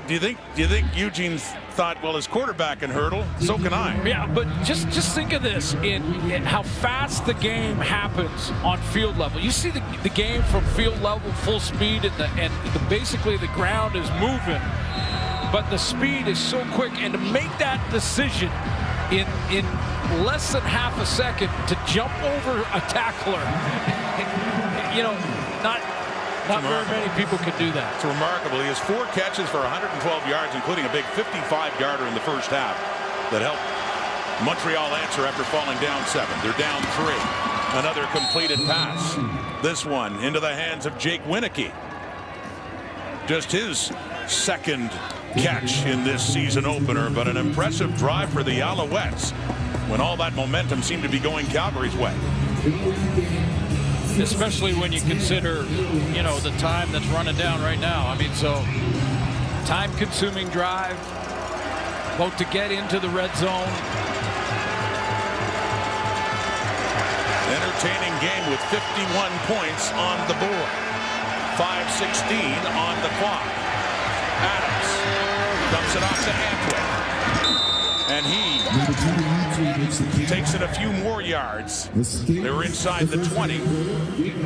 Speaker 1: Do you think Eugene thought, well, his quarterback can hurdle, so can I?
Speaker 2: Yeah, but just think of this in how fast the game happens on field level. You see the game from field level, full speed, and basically the ground is moving, but the speed is so quick, and to make that decision in less than half a second to jump over a tackler, you know, not very many people could do that.
Speaker 1: It's remarkable. He has 4 catches for 112 yards, including a big 55-yarder in the first half that helped Montreal answer after falling down 7. They're down 3. Another completed pass. This one into the hands of Jake Winicky. Just his second catch in this season opener, but an impressive drive for the Alouettes when all that momentum seemed to be going Calgary's way.
Speaker 2: Especially when you consider, you know, the time that's running down right now. I mean, so time-consuming drive, about to get into the red zone.
Speaker 1: Entertaining game with 51 points on the board. 5:16 on the clock. Adams dumps it off to Antwi. And he takes it a few more yards. They were inside the 20.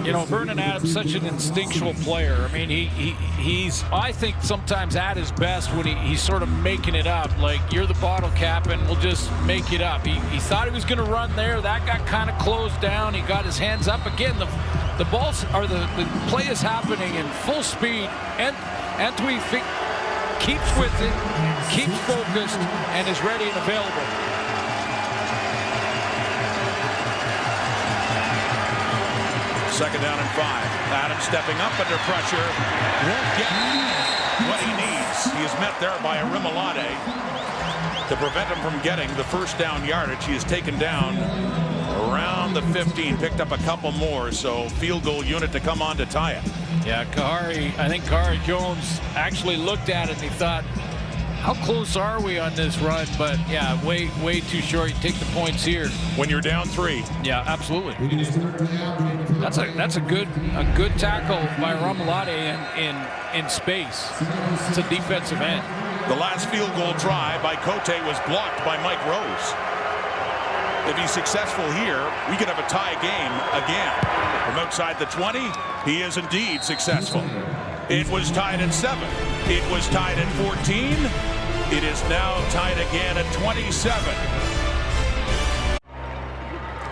Speaker 2: You know, Vernon Adams, such an instinctual player. I mean, he's, I think, sometimes at his best when he's sort of making it up. Like, you're the bottle cap and we'll just make it up. He thought he was going to run there. That got kind of closed down. He got his hands up. Again, the balls are the play is happening in full speed, and Antwi keeps with it, keeps focused, and is ready and available.
Speaker 1: Second down and 5. Adams stepping up under pressure. Won't get what he needs. He is met there by Arimolade to prevent him from getting the first down yardage. He is taken down around the 15, picked up a couple more, so field goal unit to come on to tie it.
Speaker 2: Yeah, I think Kahari Jones actually looked at it and he thought, how close are we on this run? But yeah, way too short. You take the points here
Speaker 1: when you're down 3.
Speaker 2: Yeah, absolutely. That's a good tackle by Arimolade in space. It's a defensive end.
Speaker 1: The last field goal try by Cote was blocked by Mike Rose. If he's successful here, we could have a tie game again. From outside the 20, he is indeed successful. It was tied at 7. It was tied at 14. It is now tied again at 27.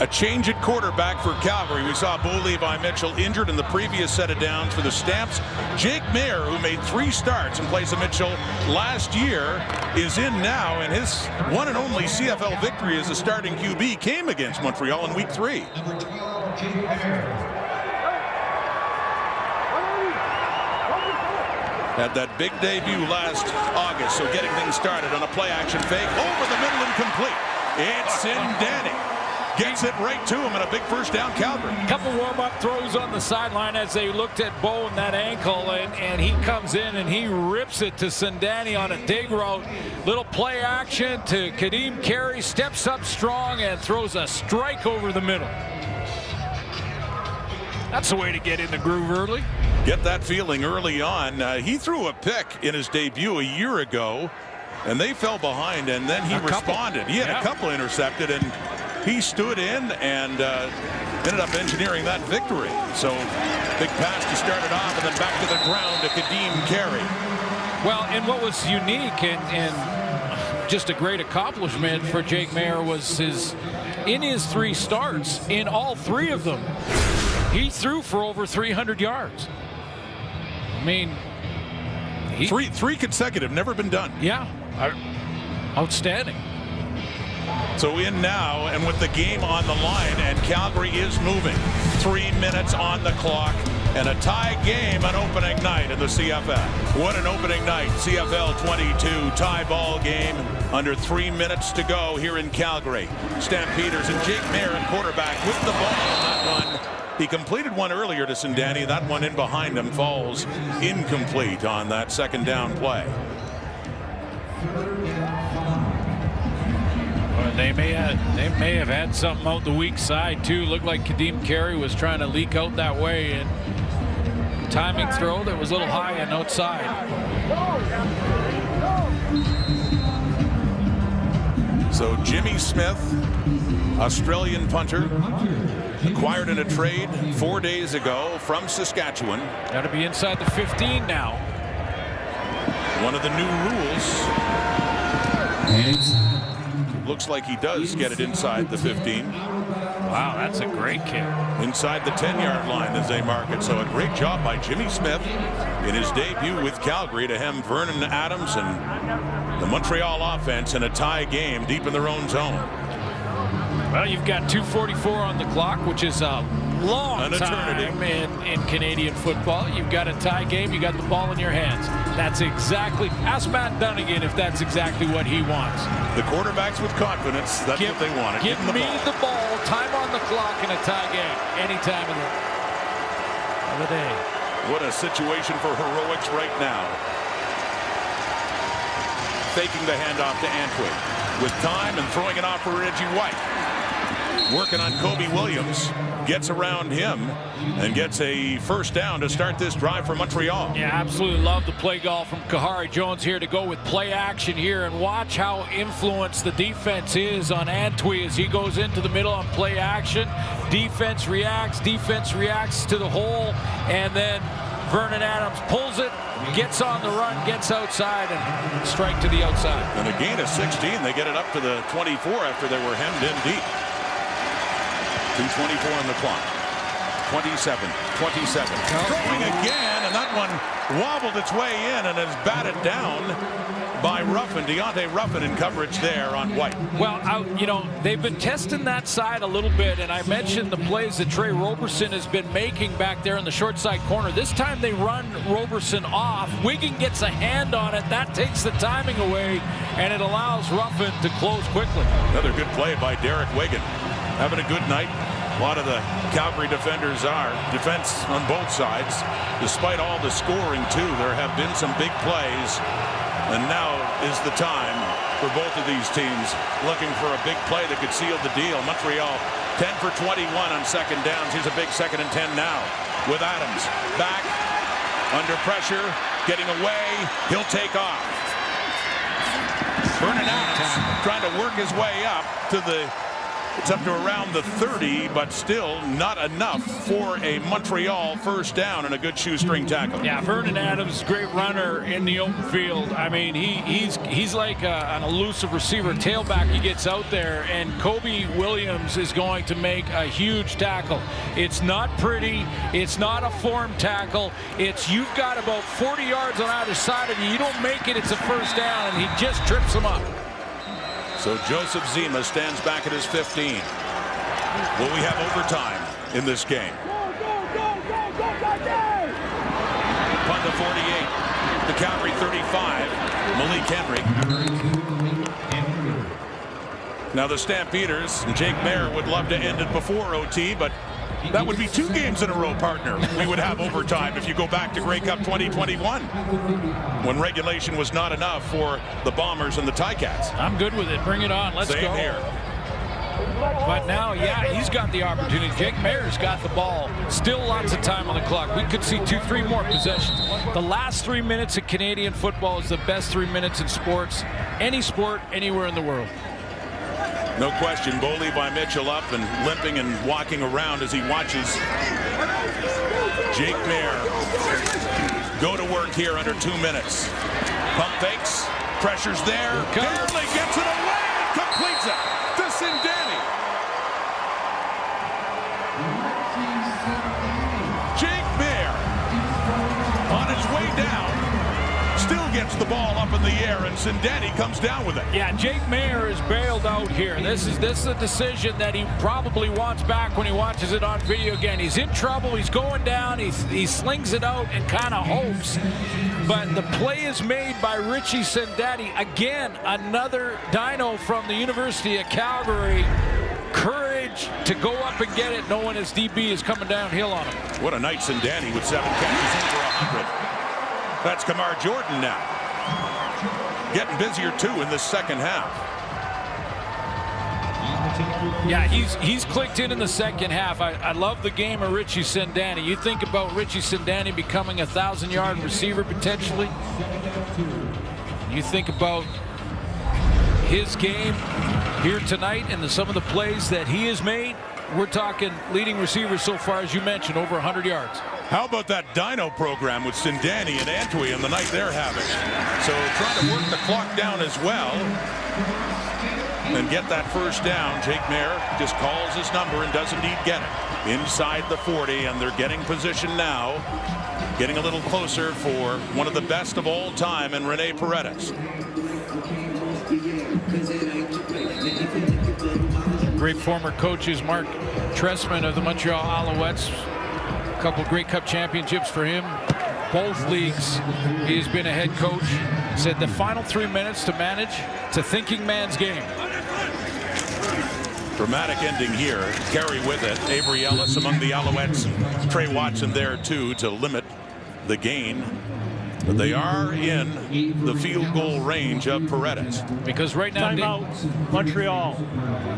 Speaker 1: A change at quarterback for Calgary. We saw Bo Levi Mitchell injured in the previous set of downs for the Stamps. Jake Mayer, who made 3 starts in place of Mitchell last year, is in now, and his one and only CFL victory as a starting QB came against Montreal in Week 3. Had that big debut last August, so getting things started on a play-action fake over the middle and complete. It's Sindani. Gets it right to him, and a big first down, Calgary.
Speaker 2: A couple warm-up throws on the sideline as they looked at Bo and that ankle, and he comes in and he rips it to Sindani on a dig route. Little play action to Kadeem Carey, steps up strong and throws a strike over the middle. That's the way to get in the groove early.
Speaker 1: Get that feeling early on. He threw a pick in his debut a year ago, and they fell behind, and then he responded. He had a couple intercepted, and he stood in and ended up engineering that victory. So big pass to start it off, and then back to the ground to Kadeem Carey.
Speaker 2: Well, and what was unique and just a great accomplishment for Jake Mayer was in his 3 starts, in all 3 of them, he threw for over 300 yards. I mean,
Speaker 1: three consecutive, never been done.
Speaker 2: Yeah, outstanding.
Speaker 1: So in now, and with the game on the line, and Calgary is moving. 3 minutes on the clock, and a tie game on opening night in the CFL. What an opening night. CFL 22 tie ball game. Under 3 minutes to go here in Calgary. Stampeders and Jake Mayer in quarterback with the ball on that one. He completed one earlier to Sindani. That one in behind him falls incomplete on that second down play.
Speaker 2: Well, they may have had something out the weak side too. Looked like Kadeem Carey was trying to leak out that way, and timing throw that was a little high and outside.
Speaker 1: So Jimmy Smith, Australian punter, acquired in a trade 4 days ago from Saskatchewan.
Speaker 2: Got to be inside the 15 now.
Speaker 1: One of the new rules. Looks like he does get it inside the 15.
Speaker 2: Wow, that's a great kick.
Speaker 1: Inside the 10-yard line as they mark it. So a great job by Jimmy Smith in his debut with Calgary to hem Vernon Adams and the Montreal offense in a tie game deep in their own zone.
Speaker 2: Well, you've got 2:44 on the clock, which is a long time in Canadian football. You've got a tie game. You got the ball in your hands. That's exactly, ask Matt Dunnigan if that's exactly what he wants.
Speaker 1: The quarterbacks with confidence, that's what they wanted.
Speaker 2: Give me the ball, time on the clock in a tie game, any time of the day.
Speaker 1: What a situation for heroics right now. Faking the handoff to Antwi with time and throwing it off for Reggie White. Working on Kobe Williams, gets around him and gets a first down to start this drive for Montreal.
Speaker 2: Yeah, absolutely love the play call from Kahari Jones here to go with play action here, and watch how influenced the defense is on Antwi as he goes into the middle on play action. Defense reacts to the hole, and then Vernon Adams pulls it, gets on the run, gets outside, and strike to the outside.
Speaker 1: And a gain of 16. They get it up to the 24 after they were hemmed in deep. 2:24 on the clock. 27. Throwing again, and that one wobbled its way in and is batted down by Ruffin. Deontay Ruffin in coverage there on White.
Speaker 2: Well, you know, they've been testing that side a little bit, and I mentioned the plays that Trey Roberson has been making back there in the short side corner. This time they run Roberson off. Wiggin gets a hand on it. That takes the timing away, and it allows Ruffin to close quickly.
Speaker 1: Another good play by Derek Wiggin. Having a good night. A lot of the Calgary defenders are. Defense on both sides. Despite all the scoring, too, there have been some big plays. And now is the time for both of these teams looking for a big play that could seal the deal. Montreal 10 for 21 on second downs. Here's a big 2nd and 10 now with Adams. Back, under pressure, getting away. He'll take off. Vernon Adams trying to work his way up to the... It's up to around the 30, but still not enough for a Montreal first down and a good shoestring tackle.
Speaker 2: Yeah, Vernon Adams, great runner in the open field. I mean, he's like an elusive receiver, tailback. He gets out there, and Kobe Williams is going to make a huge tackle. It's not pretty. It's not a form tackle. It's you've got about 40 yards on either side of you. You don't make it, it's a first down, and he just trips him up.
Speaker 1: So Joseph Zima stands back at his 15. Will we have overtime in this game? Punt to 48. The Calgary 35. Malik Henry. Now the Stampeders and Jake Mayer would love to end it before OT, but that would be 2 games in a row, partner. We would have overtime if you go back to Grey Cup 2021 when regulation was not enough for the Bombers and the Ticats.
Speaker 2: I'm good with it. Bring it on. Let's
Speaker 1: Same
Speaker 2: go.
Speaker 1: Here.
Speaker 2: But now, yeah, he's got the opportunity. Jake Mayer's got the ball. Still lots of time on the clock. We could see 2-3 more possessions. The last 3 minutes of Canadian football is the best 3 minutes in sports. Any sport, anywhere in the world.
Speaker 1: No question. Bo Levi Mitchell up and limping and walking around as he watches Jake Mayer go to work here under 2 minutes. Pump fakes. Pressure's there. Barely gets it away and completes it to Sindani. Jake Mayer on his way down. Still gets the ball up in the air, and Sindani comes down with it.
Speaker 2: Yeah, Jake Mayer is bailed out here. This is a decision that he probably wants back when he watches it on video again. He's in trouble. He's going down. He slings it out and kind of hopes. But the play is made by Richie Sindani. Again, another dino from the University of Calgary. Courage to go up and get it, knowing his DB is coming downhill on him.
Speaker 1: What a night Sindani with 7 catches over 100. That's Kamar Jordan now. Getting busier, too, in this second half.
Speaker 2: Yeah, he's clicked in the second half. I love the game of Richie Sindani. You think about Richie Sindani becoming a 1,000-yard receiver potentially. You think about his game here tonight and some of the plays that he has made. We're talking leading receivers so far, as you mentioned, over 100 yards.
Speaker 1: How about that Dino program with Sindani and Antwi and the night they're having? So trying to work the clock down as well and get that first down. Jake Mayer just calls his number and does indeed get it inside the 40, and they're getting position now, getting a little closer for one of the best of all time in Rene Paredes.
Speaker 2: Great former coaches, Mark Trestman of the Montreal Alouettes. A couple Grey Cup championships for him. Both leagues, he's been a head coach. Said the final 3 minutes to manage, it's a thinking man's game.
Speaker 1: Dramatic ending here. Carry with it. Avery Ellis among the Alouettes. Trey Watson there, too, to limit the gain. But they are in the field goal range of Paredes.
Speaker 2: Because right now,
Speaker 6: Timeout, Montreal.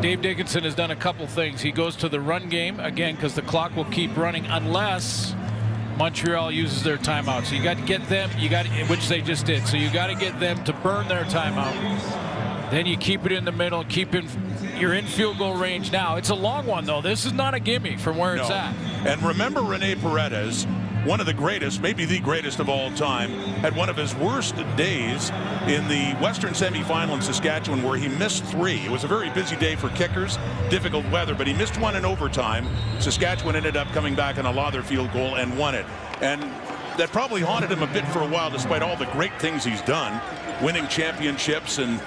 Speaker 2: Dave Dickinson has done a couple things. He goes to the run game, again, because the clock will keep running unless Montreal uses their timeout. So you got to get them, which they just did. So you got to get them to burn their timeout. Then you keep it in the middle, you're in field goal range now. It's a long one, though. This is not a gimme from where it's at.
Speaker 1: And remember Rene Paredes, one of the greatest, maybe the greatest of all time, had one of his worst days in the Western semifinal in Saskatchewan where he missed 3. It was a very busy day for kickers, difficult weather, but he missed 1 in overtime. Saskatchewan ended up coming back on a Lawther field goal and won it. And that probably haunted him a bit for a while, despite all the great things he's done, winning championships and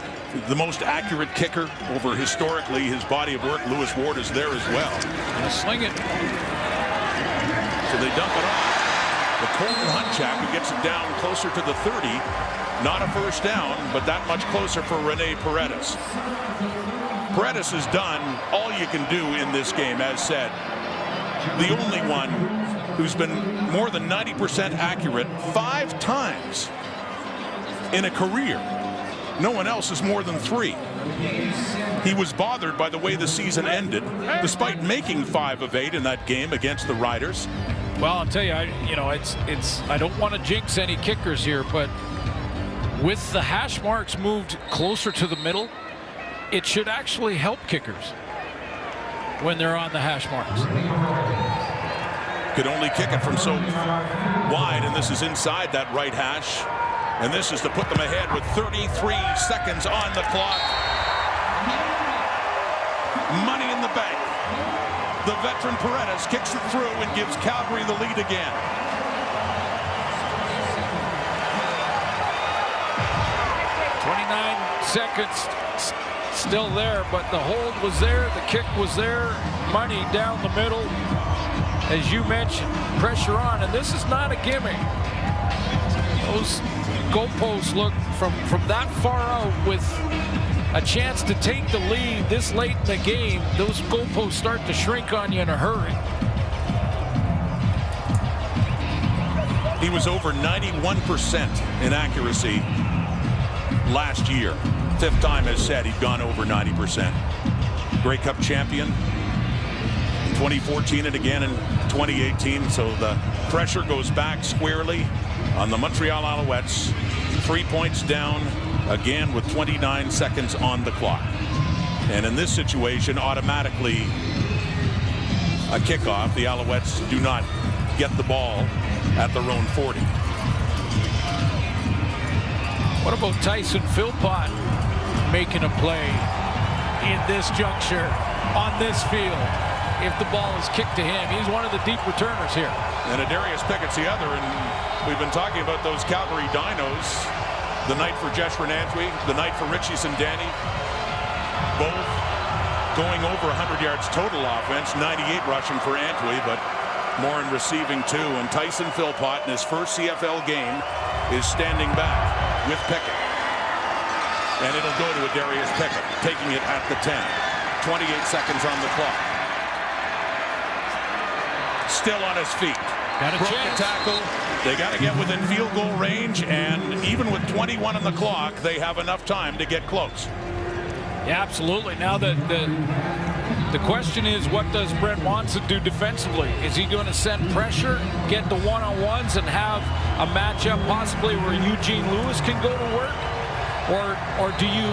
Speaker 1: the most accurate kicker over historically his body of work. Lewis Ward is there as well.
Speaker 2: Gonna sling it.
Speaker 1: So they dump it off. The Colton Hunchak, who gets it down closer to the 30. Not a first down, but that much closer for Rene Paredes. Paredes has done all you can do in this game, as said. The only one who's been more than 90% accurate 5 times in a career. No one else is more than 3. He was bothered by the way the season ended, despite making 5 of 8 in that game against the Riders.
Speaker 2: Well, I'll tell you, I don't want to jinx any kickers here, but with the hash marks moved closer to the middle, it should actually help kickers when they're on the hash marks.
Speaker 1: Could only kick it from so wide, and this is inside that right hash. And this is to put them ahead with 33 seconds on the clock. Money in the bank. The veteran Paredes kicks it through and gives Calgary the lead again.
Speaker 2: Seconds still there, but the hold was there, the kick was there, money down the middle. As you mentioned, pressure on, and this is not a gimmick. Those goalposts look from that far out with a chance to take the lead this late in the game. Those goalposts start to shrink on you in a hurry.
Speaker 1: He was over 91% in accuracy last year. 5th time, as said, he'd gone over 90%. Grey Cup champion in 2014 and again in 2018. So the pressure goes back squarely on the Montreal Alouettes. 3 points down again with 29 seconds on the clock. And in this situation, automatically a kickoff. The Alouettes do not get the ball at their own 40.
Speaker 2: What about Tyson Philpott making a play in this juncture on this field? If the ball is kicked to him, he's one of the deep returners here.
Speaker 1: And Adarius Pickett's the other, and we've been talking about those Calgary Dinos. The night for Jesh Renantwi, the night for Richie Sindani. Both going over 100 yards total offense, 98 rushing for Antwi, but more in receiving too. And Tyson Philpott in his first CFL game is standing back with Pickett. And it'll go to Adarius Pickett, taking it at the 10. 28 seconds on the clock. Still on his feet. Broke the tackle. They got to get within field goal range, and even with 21 on the clock, they have enough time to get close.
Speaker 2: Yeah, absolutely. Now the question is, what does Brent Watson do defensively? Is he going to send pressure, get the one-on-ones, and have a matchup possibly where Eugene Lewis can go to work? Or do you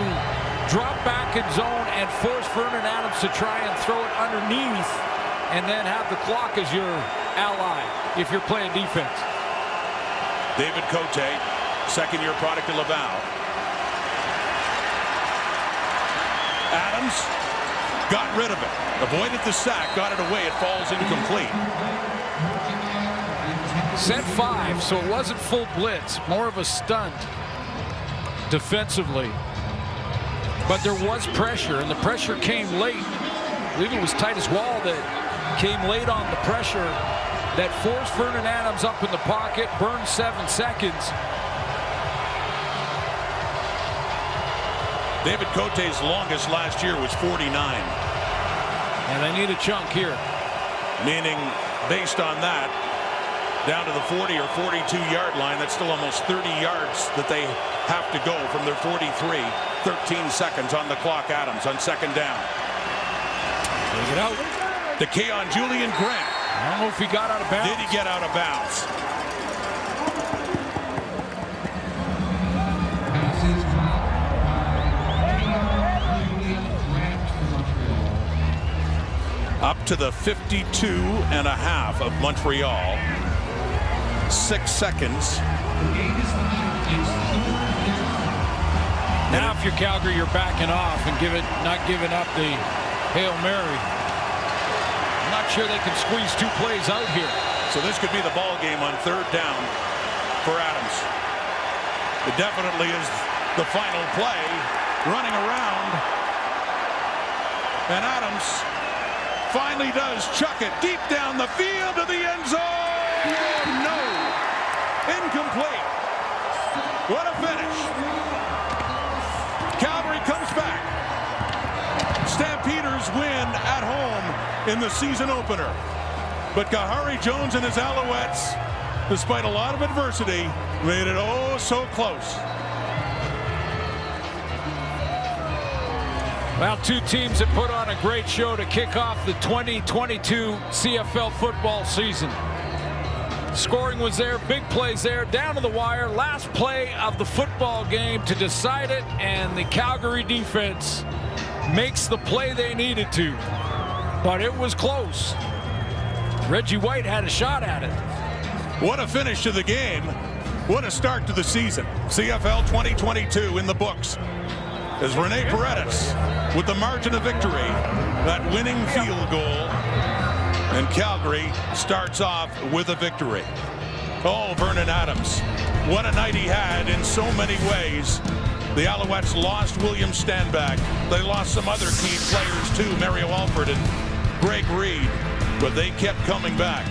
Speaker 2: drop back in zone and force Vernon Adams to try and throw it underneath and then have the clock as your ally if you're playing defense?
Speaker 1: David Cote, second-year product of Laval. Adams got rid of it. Avoided the sack, got it away. It falls incomplete.
Speaker 2: Set 5, so it wasn't full blitz, more of a stunt defensively. But there was pressure, and the pressure came late. I believe it was Titus Wall that came late on the pressure that forced Vernon Adams up in the pocket, burned 7 seconds.
Speaker 1: David Cote's longest last year was 49.
Speaker 2: And they need a chunk here.
Speaker 1: Meaning, based on that, down to the 40 or 42-yard line, that's still almost 30 yards that they have to go from their 43. 13 seconds on the clock. Adams on second down.
Speaker 2: Take it out.
Speaker 1: To Keon Julian Grant.
Speaker 2: I don't know if he got out of bounds.
Speaker 1: Did he get out of bounds? Up to the 52.5 of Montreal. seconds.
Speaker 2: Now if you're Calgary, you're backing off and not giving up the Hail Mary. I'm not sure they can squeeze 2 plays out here.
Speaker 1: So this could be the ball game on 3rd down for Adams. It definitely is the final play. Running around. And Adams finally does chuck it deep down the field to the end zone. No. Incomplete. What a finish. Calgary comes back. Stampeders win at home in the season opener. But Kahari Jones and his Alouettes, despite a lot of adversity, made it oh so close.
Speaker 2: Well, 2 teams that put on a great show to kick off the 2022 CFL football season. Scoring was there, big plays there, down to the wire. Last play of the football game to decide it, and the Calgary defense makes the play they needed to. But it was close. Reggie White had a shot at it.
Speaker 1: What a finish to the game. What a start to the season. CFL 2022 in the books. As Rene Paredes with the margin of victory, that winning field goal. And Calgary starts off with a victory. Oh, Vernon Adams. What a night he had in so many ways. The Alouettes lost William Stanback. They lost some other key players too, Mario Alford and Greg Reed. But they kept coming back.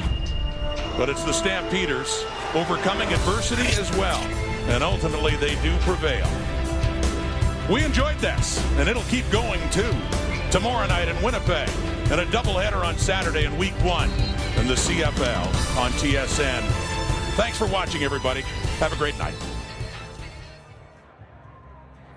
Speaker 1: But it's the Stampeders overcoming adversity as well. And ultimately they do prevail. We enjoyed this, and it'll keep going too. Tomorrow night in Winnipeg, and a doubleheader on Saturday in Week 1 in the CFL on TSN. Thanks for watching, everybody. Have a great night.